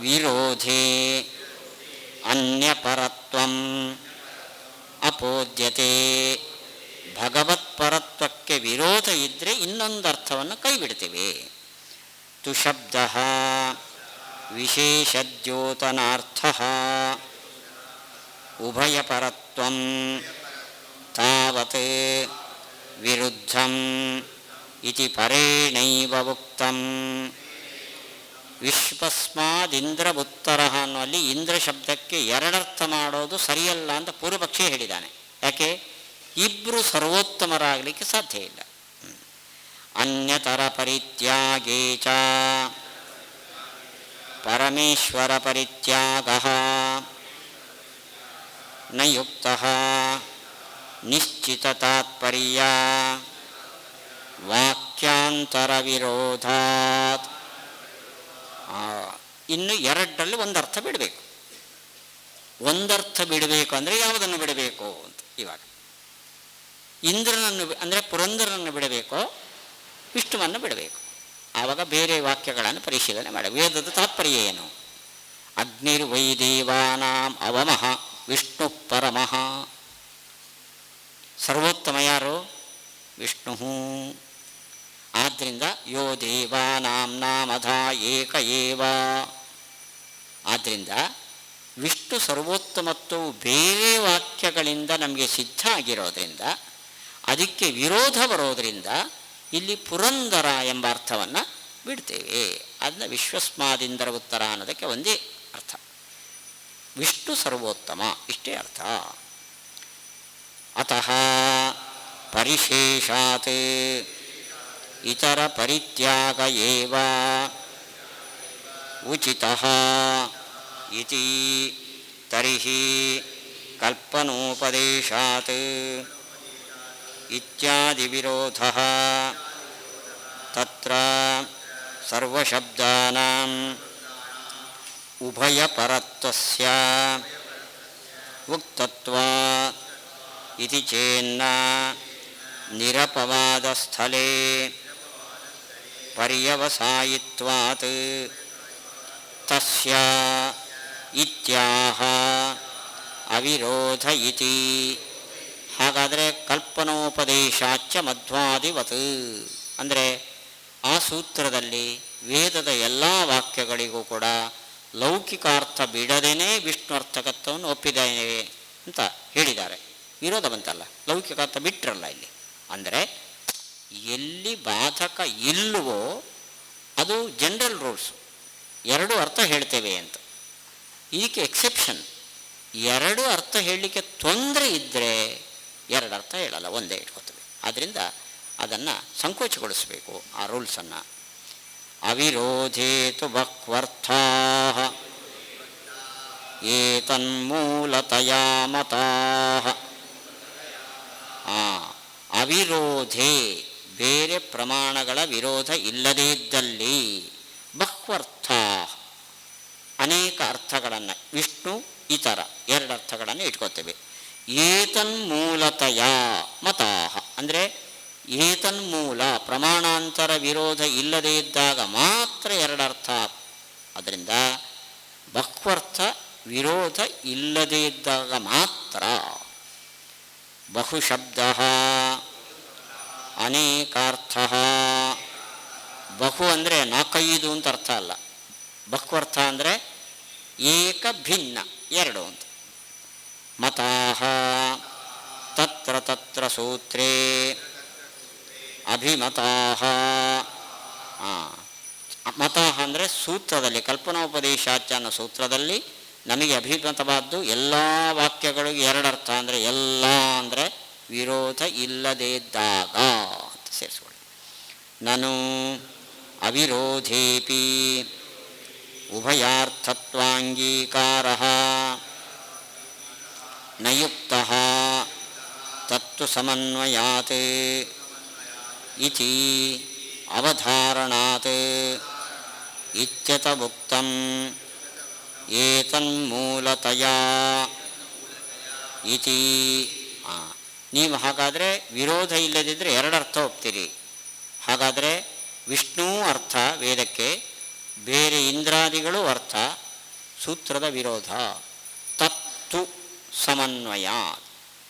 S2: ವಿರೋಧೇ ಅನ್ಯಪರತ್ವಂ ಅಪೋದ್ಯತೆ. ಭಗವತ್ಪರತ್ವಕ್ಕೆ ವಿರೋಧ ಇದ್ದರೆ ಇನ್ನೊಂದು ಅರ್ಥವನ್ನು ಕೈಬಿಡ್ತೇವೆ. ತು ಶಬ್ದ ವಿಶೇಷದ್ಯೋತನಾರ್ಥಃ ಉಭಯಪರತ್ವಂ ತಾವತ್ ವಿರುದ್ಧಂ ಇತಿ ಪರೇಣೈವ ಉಕ್ತಂ. ವಿಶ್ವಸ್ಮಾದಿಂದ್ರವುತ್ತರ ಅನ್ನುವಲ್ಲಿ ಇಂದ್ರ ಶಬ್ದಕ್ಕೆ ಎರಡರ್ಥ ಮಾಡೋದು ಸರಿಯಲ್ಲ ಅಂತ ಪೂರ್ವಪಕ್ಷಿ ಹೇಳಿದ್ದಾನೆ. ಯಾಕೆ? ಇಬ್ಬರು ಸರ್ವೋತ್ತಮರಾಗಲಿಕ್ಕೆ ಸಾಧ್ಯ ಇಲ್ಲ. ಅನ್ಯತರ ಪರಿತ್ಯಾಗೇ ಚ ಪರಮೇಶ್ವರ ಪರಿತ್ಯಾಗಃ ನ ಯುಕ್ತಃ ನಿಶ್ಚಿತ ತಾತ್ಪರ್ಯ ವಾಕ್ಯಾಂತರ ವಿರೋಧಾತ್. ಇನ್ನು ಎರಡರಲ್ಲಿ ಒಂದರ್ಥ ಬಿಡಬೇಕು. ಒಂದರ್ಥ ಬಿಡಬೇಕು ಅಂದರೆ ಯಾವುದನ್ನು ಬಿಡಬೇಕು ಅಂತ. ಇವಾಗ ಇಂದ್ರನನ್ನು ಅಂದರೆ ಪುರಂದರನನ್ನು ಬಿಡಬೇಕೋ ವಿಷ್ಣುವನ್ನು ಬಿಡಬೇಕು. ಆವಾಗ ಬೇರೆ ವಾಕ್ಯಗಳನ್ನು ಪರಿಶೀಲನೆ ಮಾಡಿ ವೇದದ ತಾತ್ಪರ್ಯ ಏನು? ಅಗ್ನಿರ್ವೈದೇವಾನಾಂ ಅವಮಃ ವಿಷ್ಣು ಪರಮಃ. ಸರ್ವೋತ್ತಮ ಯಾರು? ವಿಷ್ಣು. ಆದ್ದರಿಂದ ಯೋ ದೇವಾನಾಂ ನಾಮಧ ಏಕ ಏವ. ಆದ್ದರಿಂದ ವಿಷ್ಣು ಸರ್ವೋತ್ತಮತ್ವವು ಬೇರೆ ವಾಕ್ಯಗಳಿಂದ ನಮಗೆ ಸಿದ್ಧ ಆಗಿರೋದ್ರಿಂದ ಅದಕ್ಕೆ ವಿರೋಧ ಬರೋದರಿಂದ ಇಲ್ಲಿ ಪುರಂದರ ಎಂಬ ಅರ್ಥವನ್ನು ಬಿಡ್ತೇವೆ. ಅದನ್ನ ವಿಶ್ವಸ್ಮಾದಿಂದರ ಉತ್ತರ ಅನ್ನೋದಕ್ಕೆ ಒಂದೇ ಅರ್ಥ. ವಿಷ್ಣು ಸರ್ವೋತ್ತಮ, ಇಷ್ಟೇ ಅರ್ಥ. ಅತಃ ಪರಿಶೇಷಾತ್ ಇತರ ಪರಿತ್ಯಾಗ ಏವ ಉಚಿತಃ ಇತಿ ತರ್ಹಿ ಕಲ್ಪನೋಪದೇಶಾತ್ ಇತ್ಯಾದಿ ವಿರೋಧಃ ತತ್ರ ಸರ್ವಶಬ್ದಾನಾಂ ಉಭಯಪರತ್ವಸ್ಯ ಉಕ್ತತ್ವಾತ್ ಇತಿ ಚೇನ್ನ ನಿರಪವಾದಸ್ಥಳೇ ಪರ್ಯವಸಾಯಿತ್ವಾತ್ ತಸ್ಯ ಇತ್ಯಾಹ ಅವಿರೋಧ ಇತಿ. ಹಾಗಾದರೆ ಕಲ್ಪನೋಪದೇಶಾಚ ಮಧ್ವಾದಿವತ್ ಅಂದರೆ ಆ ಸೂತ್ರದಲ್ಲಿ ವೇದದ ಎಲ್ಲ ವಾಕ್ಯಗಳಿಗೂ ಕೂಡ ಲೌಕಿಕಾರ್ಥ ಬಿಡದೇನೆ ವಿಷ್ಣುರ್ಥಕತ್ವವನ್ನು ಒಪ್ಪಿದ್ದೇವೆ ಅಂತ ಹೇಳಿದ್ದಾರೆ. ವಿರೋಧ ಬಂತಲ್ಲ, ಲೌಕಿಕಾರ್ಥ ಬಿಟ್ಟರಲ್ಲ ಇಲ್ಲಿ. ಅಂದರೆ ಎಲ್ಲಿ ಬಾಧಕ ಇಲ್ಲವೋ ಅದು ಜನರಲ್ ರೂಲ್ಸ್, ಎರಡು ಅರ್ಥ ಹೇಳ್ತೇವೆ ಅಂತ. ಇದಕ್ಕೆ ಎಕ್ಸೆಪ್ಷನ್, ಎರಡು ಅರ್ಥ ಹೇಳಲಿಕ್ಕೆ ತೊಂದರೆ ಇದ್ದರೆ ಎರಡು ಅರ್ಥ ಹೇಳಲ್ಲ, ಒಂದೇ ಇಟ್ಕೋತೇವೆ. ಆದ್ದರಿಂದ ಅದನ್ನು ಸಂಕೋಚಗೊಳಿಸಬೇಕು ಆ ರೂಲ್ಸನ್ನು. ಅವಿರೋಧೇತು ಬಹ್ವರ್ಥಾ ಏತನ್ಮೂಲತಯಾ ಮತಾಃ. ಅವಿರೋಧೇ ಬೇರೆ ಪ್ರಮಾಣಗಳ ವಿರೋಧ ಇಲ್ಲದೇ ಇದ್ದಲ್ಲಿ, ಬಹ್ವರ್ಥ ಅನೇಕ ಅರ್ಥಗಳನ್ನು, ವಿಷ್ಣು ಇತರ ಎರಡು ಅರ್ಥಗಳನ್ನು ಇಟ್ಕೋತೇವೆ. ಏತನ್ಮೂಲತಯಾ ಮತಾಃ ಅಂದರೆ ಏತನ್ಮೂಲ ಪ್ರಮಾಣಾಂತರ ವಿರೋಧ ಇಲ್ಲದೇ ಇದ್ದಾಗ ಮಾತ್ರ ಎರಡರ್ಥ. ಅದರಿಂದ ಬಹ್ವರ್ಥ ವಿರೋಧ ಇಲ್ಲದೇ ಇದ್ದಾಗ ಮಾತ್ರ. ಬಹುಶಬ್ದ ಅನೇಕಾರ್ಥ. ಬಹು ಅಂದರೆ ನಾಲ್ಕೈದು ಅಂತ ಅರ್ಥ ಅಲ್ಲ. ಬಹ್ವರ್ಥ ಅಂದರೆ ಏಕ ಭಿನ್ನ ಎರಡು ಅಂತ. ಮತಾಃ ತತ್ರ ತತ್ರ ಸೂತ್ರೇ ಅಭಿಮತಾಃ. ಮತಾಃ ಅಂದರೆ ಸೂತ್ರದಲ್ಲಿ, ಕಲ್ಪನೋಪದೇಶಾಚ ಅನ್ನೋ ಸೂತ್ರದಲ್ಲಿ ನಮಗೆ ಅಭಿಮತವಾದ್ದು ಎಲ್ಲ ವಾಕ್ಯಗಳಿಗೂ ಎರಡರ್ಥ. ಅಂದರೆ ಎಲ್ಲ ಅಂದರೆ ವಿರೋಧ ಇಲ್ಲದೇ ಇದ್ದಾಗ ಅಂತ ಸೇರಿಸ್ಕೊಳ್ಳಿ. ನನು ಅವಿರೋಧೇಪಿ ಉಭಯಾರ್ಥತ್ವಾಂಗೀಕಾರಃ ನಯುಕ್ತಃ ತತ್ತು ಸಮನ್ವಯಾತ್ ಇತಿ ಅವಧಾರಣಾತ್ ಇತ್ಯತವುಕ್ತಂ ಏತನ್ಮೂಲತಯಾ ಇತಿ. ನೀವು ಹಾಗಾದರೆ ವಿರೋಧ ಇಲ್ಲದಿದ್ದರೆ ಎರಡರ್ಥ ಒಪ್ತೀರಿ. ಹಾಗಾದರೆ ವಿಷ್ಣು ಅರ್ಥ ವೇದಕ್ಕೆ, ಬೇರೆ ಇಂದ್ರಾದಿಗಳು ಅರ್ಥ, ಸೂತ್ರದ ವಿರೋಧ. ತತ್ತು ಸಮನ್ವಯ.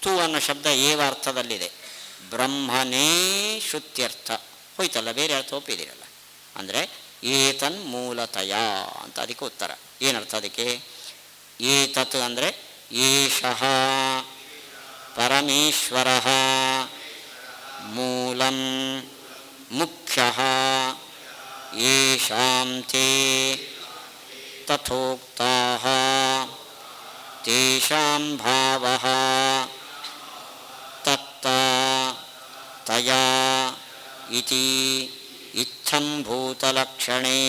S2: ತು ಅನ್ನೋ ಶಬ್ದ ಏವ ಅರ್ಥದಲ್ಲಿದೆ, ಬ್ರಹ್ಮನೇ ಶ್ರುತ್ಯರ್ಥ ಹೋಯ್ತಲ್ಲ, ಬೇರೆ ಅರ್ಥ ಒಪ್ಪಿದಿರಲ್ಲ. ಅಂದರೆ ಏತನ್ಮೂಲತಯ ಅಂತ ಅದಕ್ಕೆ ಉತ್ತರ. ಏನರ್ಥ ಅದಕ್ಕೆ? ಏತತ್ ಅಂದರೆ ಏಷಃ ಪರಮೇಶ್ವರಃ ಮೂಲಂ ಮುಖ್ಯಃ ಯೇಷಾಂ ತೇ ತಥೋಕ್ತಾಃ ತೇಷಾಂ ಭಾವಃ ತತ್ತ ತಯಾ ಇತಿ ಇತ್ಥಂ ಭೂತಲಕ್ಷಣೇ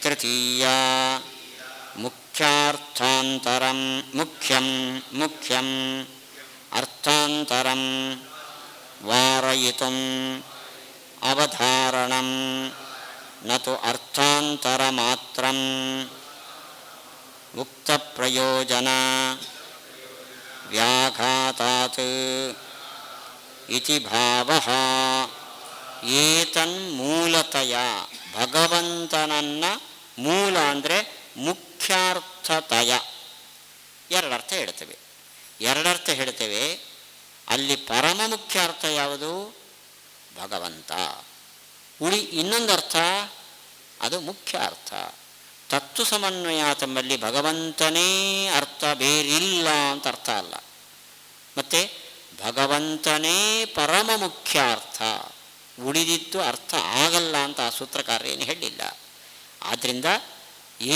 S2: ತೃತೀಯ ಮುಖ್ಯಾರ್ಥಾಂತರಂ ಮುಖ್ಯಂ ಅರ್ಥಾಂತರಂ ವಾರಯಿತುಂ ಅವಧಾರಣಂ ನತು ಅರ್ಥಾಂತರಮಾತ್ರಂ ಉಕ್ತಪ್ರಯೋಜನ ವ್ಯಾಘಾತಾತ್ ಇತಿ ಭಾವಃ. ಏತನ್ಮೂಲತಯ ಭಗವಂತನನ್ನ ಮೂಲ ಅಂದರೆ ಮುಖ್ಯಾರ್ಥತಯ. ಎರಡರ್ಥ ಹೇಳ್ತೇವೆ. ಎರಡರ್ಥ ಹೇಳ್ತೇವೆ. ಅಲ್ಲಿ ಪರಮ ಮುಖ್ಯಾರ್ಥ ಯಾವುದು? ಭಗವಂತ. ಇನ್ನೊಂದು ಅರ್ಥ ಅದು ಮುಖ್ಯ ಅರ್ಥ. ತತ್ವ ಸಮನ್ವಯ ತಮ್ಮಲ್ಲಿ ಭಗವಂತನೇ ಅರ್ಥ, ಬೇರಿಲ್ಲ ಅಂತ ಅರ್ಥ ಅಲ್ಲ. ಮತ್ತು ಭಗವಂತನೇ ಪರಮ ಮುಖ್ಯ ಅರ್ಥ, ಉಳಿದಿದ್ದು ಅರ್ಥ ಆಗಲ್ಲ ಅಂತ ಆ ಸೂತ್ರಕಾರ ಏನು ಹೇಳಿಲ್ಲ. ಆದ್ದರಿಂದ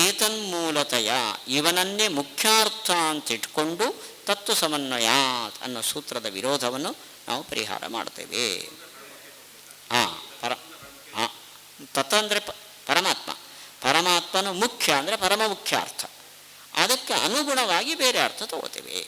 S2: ಏತನ್ಮೂಲತಯ ಇವನನ್ನೇ ಮುಖ್ಯಾರ್ಥ ಅಂತ ಇಟ್ಕೊಂಡು ತತ್ವ ಸಮನ್ವಯ ಅನ್ನೋ ಸೂತ್ರದ ವಿರೋಧವನ್ನು ನಾವು ಪರಿಹಾರ ಮಾಡ್ತೇವೆ. ತತ್ವ ಅಂದರೆ ಪರಮಾತ್ಮ, ಪರಮಾತ್ಮನು ಮುಖ್ಯ ಅಂದರೆ ಪರಮ ಮುಖ್ಯ ಅರ್ಥ. ಅದಕ್ಕೆ ಅನುಗುಣವಾಗಿ ಬೇರೆ ಅರ್ಥ ತಗೋತೇವೆ.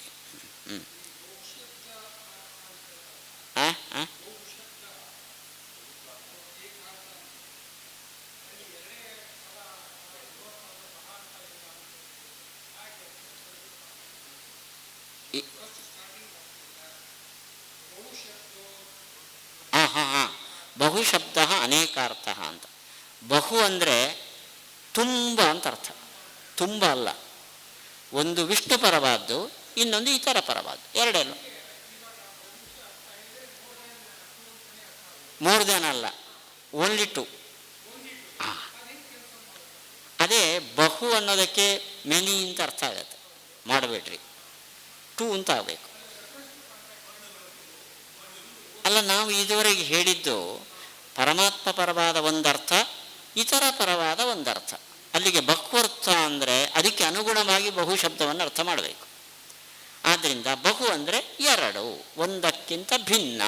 S2: ಶಬ್ದ ಅನೇಕಾರ್ಥ ಅಂತ. ಬಹು ಅಂದರೆ ತುಂಬ ಅಂತ ಅರ್ಥ, ತುಂಬ ಅಲ್ಲ. ಒಂದು ವಿಷ್ಣು ಪರವಾದ್ದು, ಇನ್ನೊಂದು ಇತರ ಪರವಾದ್ದು, ಎರಡೆಲ್ಲ. ಮೋರ್ ದೆನ್ ಅಲ್ಲ, ಓನ್ಲಿ ಟು. ಅದೇ ಬಹು ಅನ್ನೋದಕ್ಕೆ ಮೆನಿ ಅಂತ ಅರ್ಥ ಆಗತ್ತೆ, ಮಾಡಬೇಡ್ರಿ, ಟು ಅಂತ ಆಗಬೇಕು. ಅಲ್ಲ, ನಾವು ಇದುವರೆಗೆ ಹೇಳಿದ್ದು ಪರಮಾತ್ಮ ಪರವಾದ ಒಂದರ್ಥ, ಇತರ ಪರವಾದ ಒಂದರ್ಥ. ಅಲ್ಲಿಗೆ ಬಹುವರ್ಥ ಅಂದರೆ ಅದಕ್ಕೆ ಅನುಗುಣವಾಗಿ ಬಹು ಶಬ್ದವನ್ನು ಅರ್ಥ ಮಾಡಬೇಕು. ಆದ್ದರಿಂದ ಬಹು ಅಂದರೆ ಎರಡು, ಒಂದಕ್ಕಿಂತ ಭಿನ್ನ,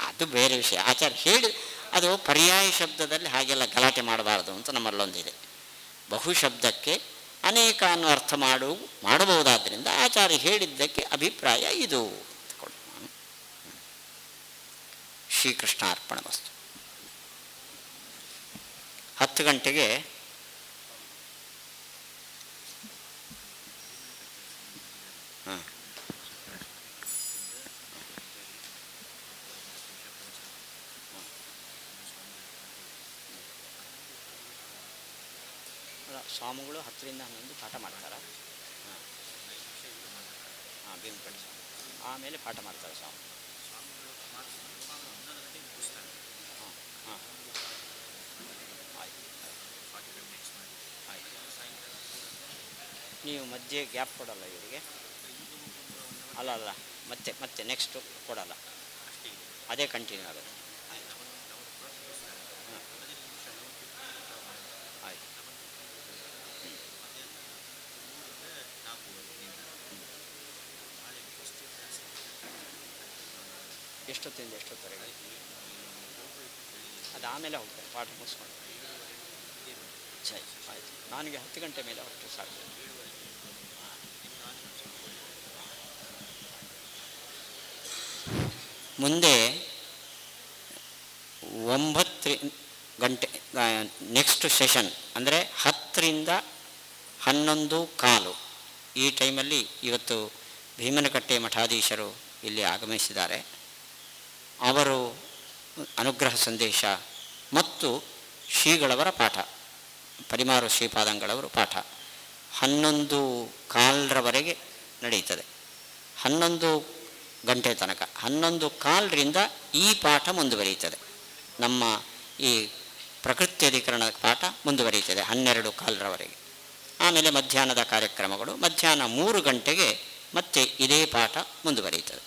S2: ಅದು ಬೇರೆ ವಿಷಯ. ಆಚಾರ್ಯ ಹೇಳಿ, ಅದು ಪರ್ಯಾಯ ಶಬ್ದದಲ್ಲಿ ಹಾಗೆಲ್ಲ ಗಲಾಟೆ ಮಾಡಬಾರ್ದು ಅಂತ ನಮ್ಮಲ್ಲೊಂದಿದೆ. ಬಹು ಶಬ್ದಕ್ಕೆ ಅನೇಕ ಅನ್ನೋ ಅರ್ಥ ಮಾಡಬಹುದಾದ್ದರಿಂದ ಆಚಾರ್ಯ ಹೇಳಿದ್ದಕ್ಕೆ ಅಭಿಪ್ರಾಯ ಇದು. ಶ್ರೀಕೃಷ್ಣ ಅರ್ಪಣಮಸ್ತು. 10 ಗಂಟೆಗೆ ಸ್ವಾಮಿಗಳು 10ರಿಂದ 11 ಪಾಠ ಮಾಡ್ತಾರೆ. ಭೀಮಕಟ್ಟಿ ಸ್ವಾಮಿ ಆಮೇಲೆ ಪಾಠ ಮಾಡ್ತಾರೆ ಸ್ವಾಮಿ. ನೀವು ಮಧ್ಯೆ ಗ್ಯಾಪ್ ಕೊಡಲ್ಲ ಇವರಿಗೆ? ಅಲ್ಲ, ಮತ್ತೆ ನೆಕ್ಸ್ಟು ಕೊಡಲ್ಲ, ಅದೇ ಕಂಟಿನ್ಯೂ ಆಗುತ್ತೆ. ಆಯ್ತು. ಎಷ್ಟೊತ್ತಿಂದ ಎಷ್ಟೊತ್ತವರೆಗೆ? ಅದು ಆಮೇಲೆ ಹೋಗ್ತಾರೆ ಪಾಠ ಮುಗಿಸ್ಕೊಂಡು. ಸರಿ, ಆಯಿತು. ನನಗೆ 10 ಗಂಟೆ ಮೇಲೆ ಹೊರಟು ಸಾಕು. ಮುಂದೆ 9 ಗಂಟೆ ನೆಕ್ಸ್ಟ್ ಸೆಷನ್ ಅಂದರೆ 10ರಿಂದ 11:15 ಈ ಟೈಮಲ್ಲಿ ಇವತ್ತು ಭೀಮನಕಟ್ಟೆ ಮಠಾಧೀಶರು ಇಲ್ಲಿ ಆಗಮಿಸಿದ್ದಾರೆ. ಅವರು ಅನುಗ್ರಹ ಸಂದೇಶ ಮತ್ತು ಶ್ರೀಗಳವರ ಪಾಠ, ಪರಿಮಾರು ಶ್ರೀಪಾದಂಗಳವರು ಪಾಠ 11:15 ನಡೆಯುತ್ತದೆ. 11 ಗಂಟೆ ತನಕ, 11:15ರಿಂದ ಈ ಪಾಠ ಮುಂದುವರಿಯುತ್ತದೆ. ನಮ್ಮ ಈ ಪ್ರಕೃತಿ ಅಧಿಕರಣದ ಪಾಠ ಮುಂದುವರಿಯುತ್ತದೆ 12:15. ಆಮೇಲೆ ಮಧ್ಯಾಹ್ನದ ಕಾರ್ಯಕ್ರಮಗಳು. ಮಧ್ಯಾಹ್ನ 3 ಗಂಟೆಗೆ ಮತ್ತೆ ಇದೇ ಪಾಠ ಮುಂದುವರಿಯುತ್ತದೆ.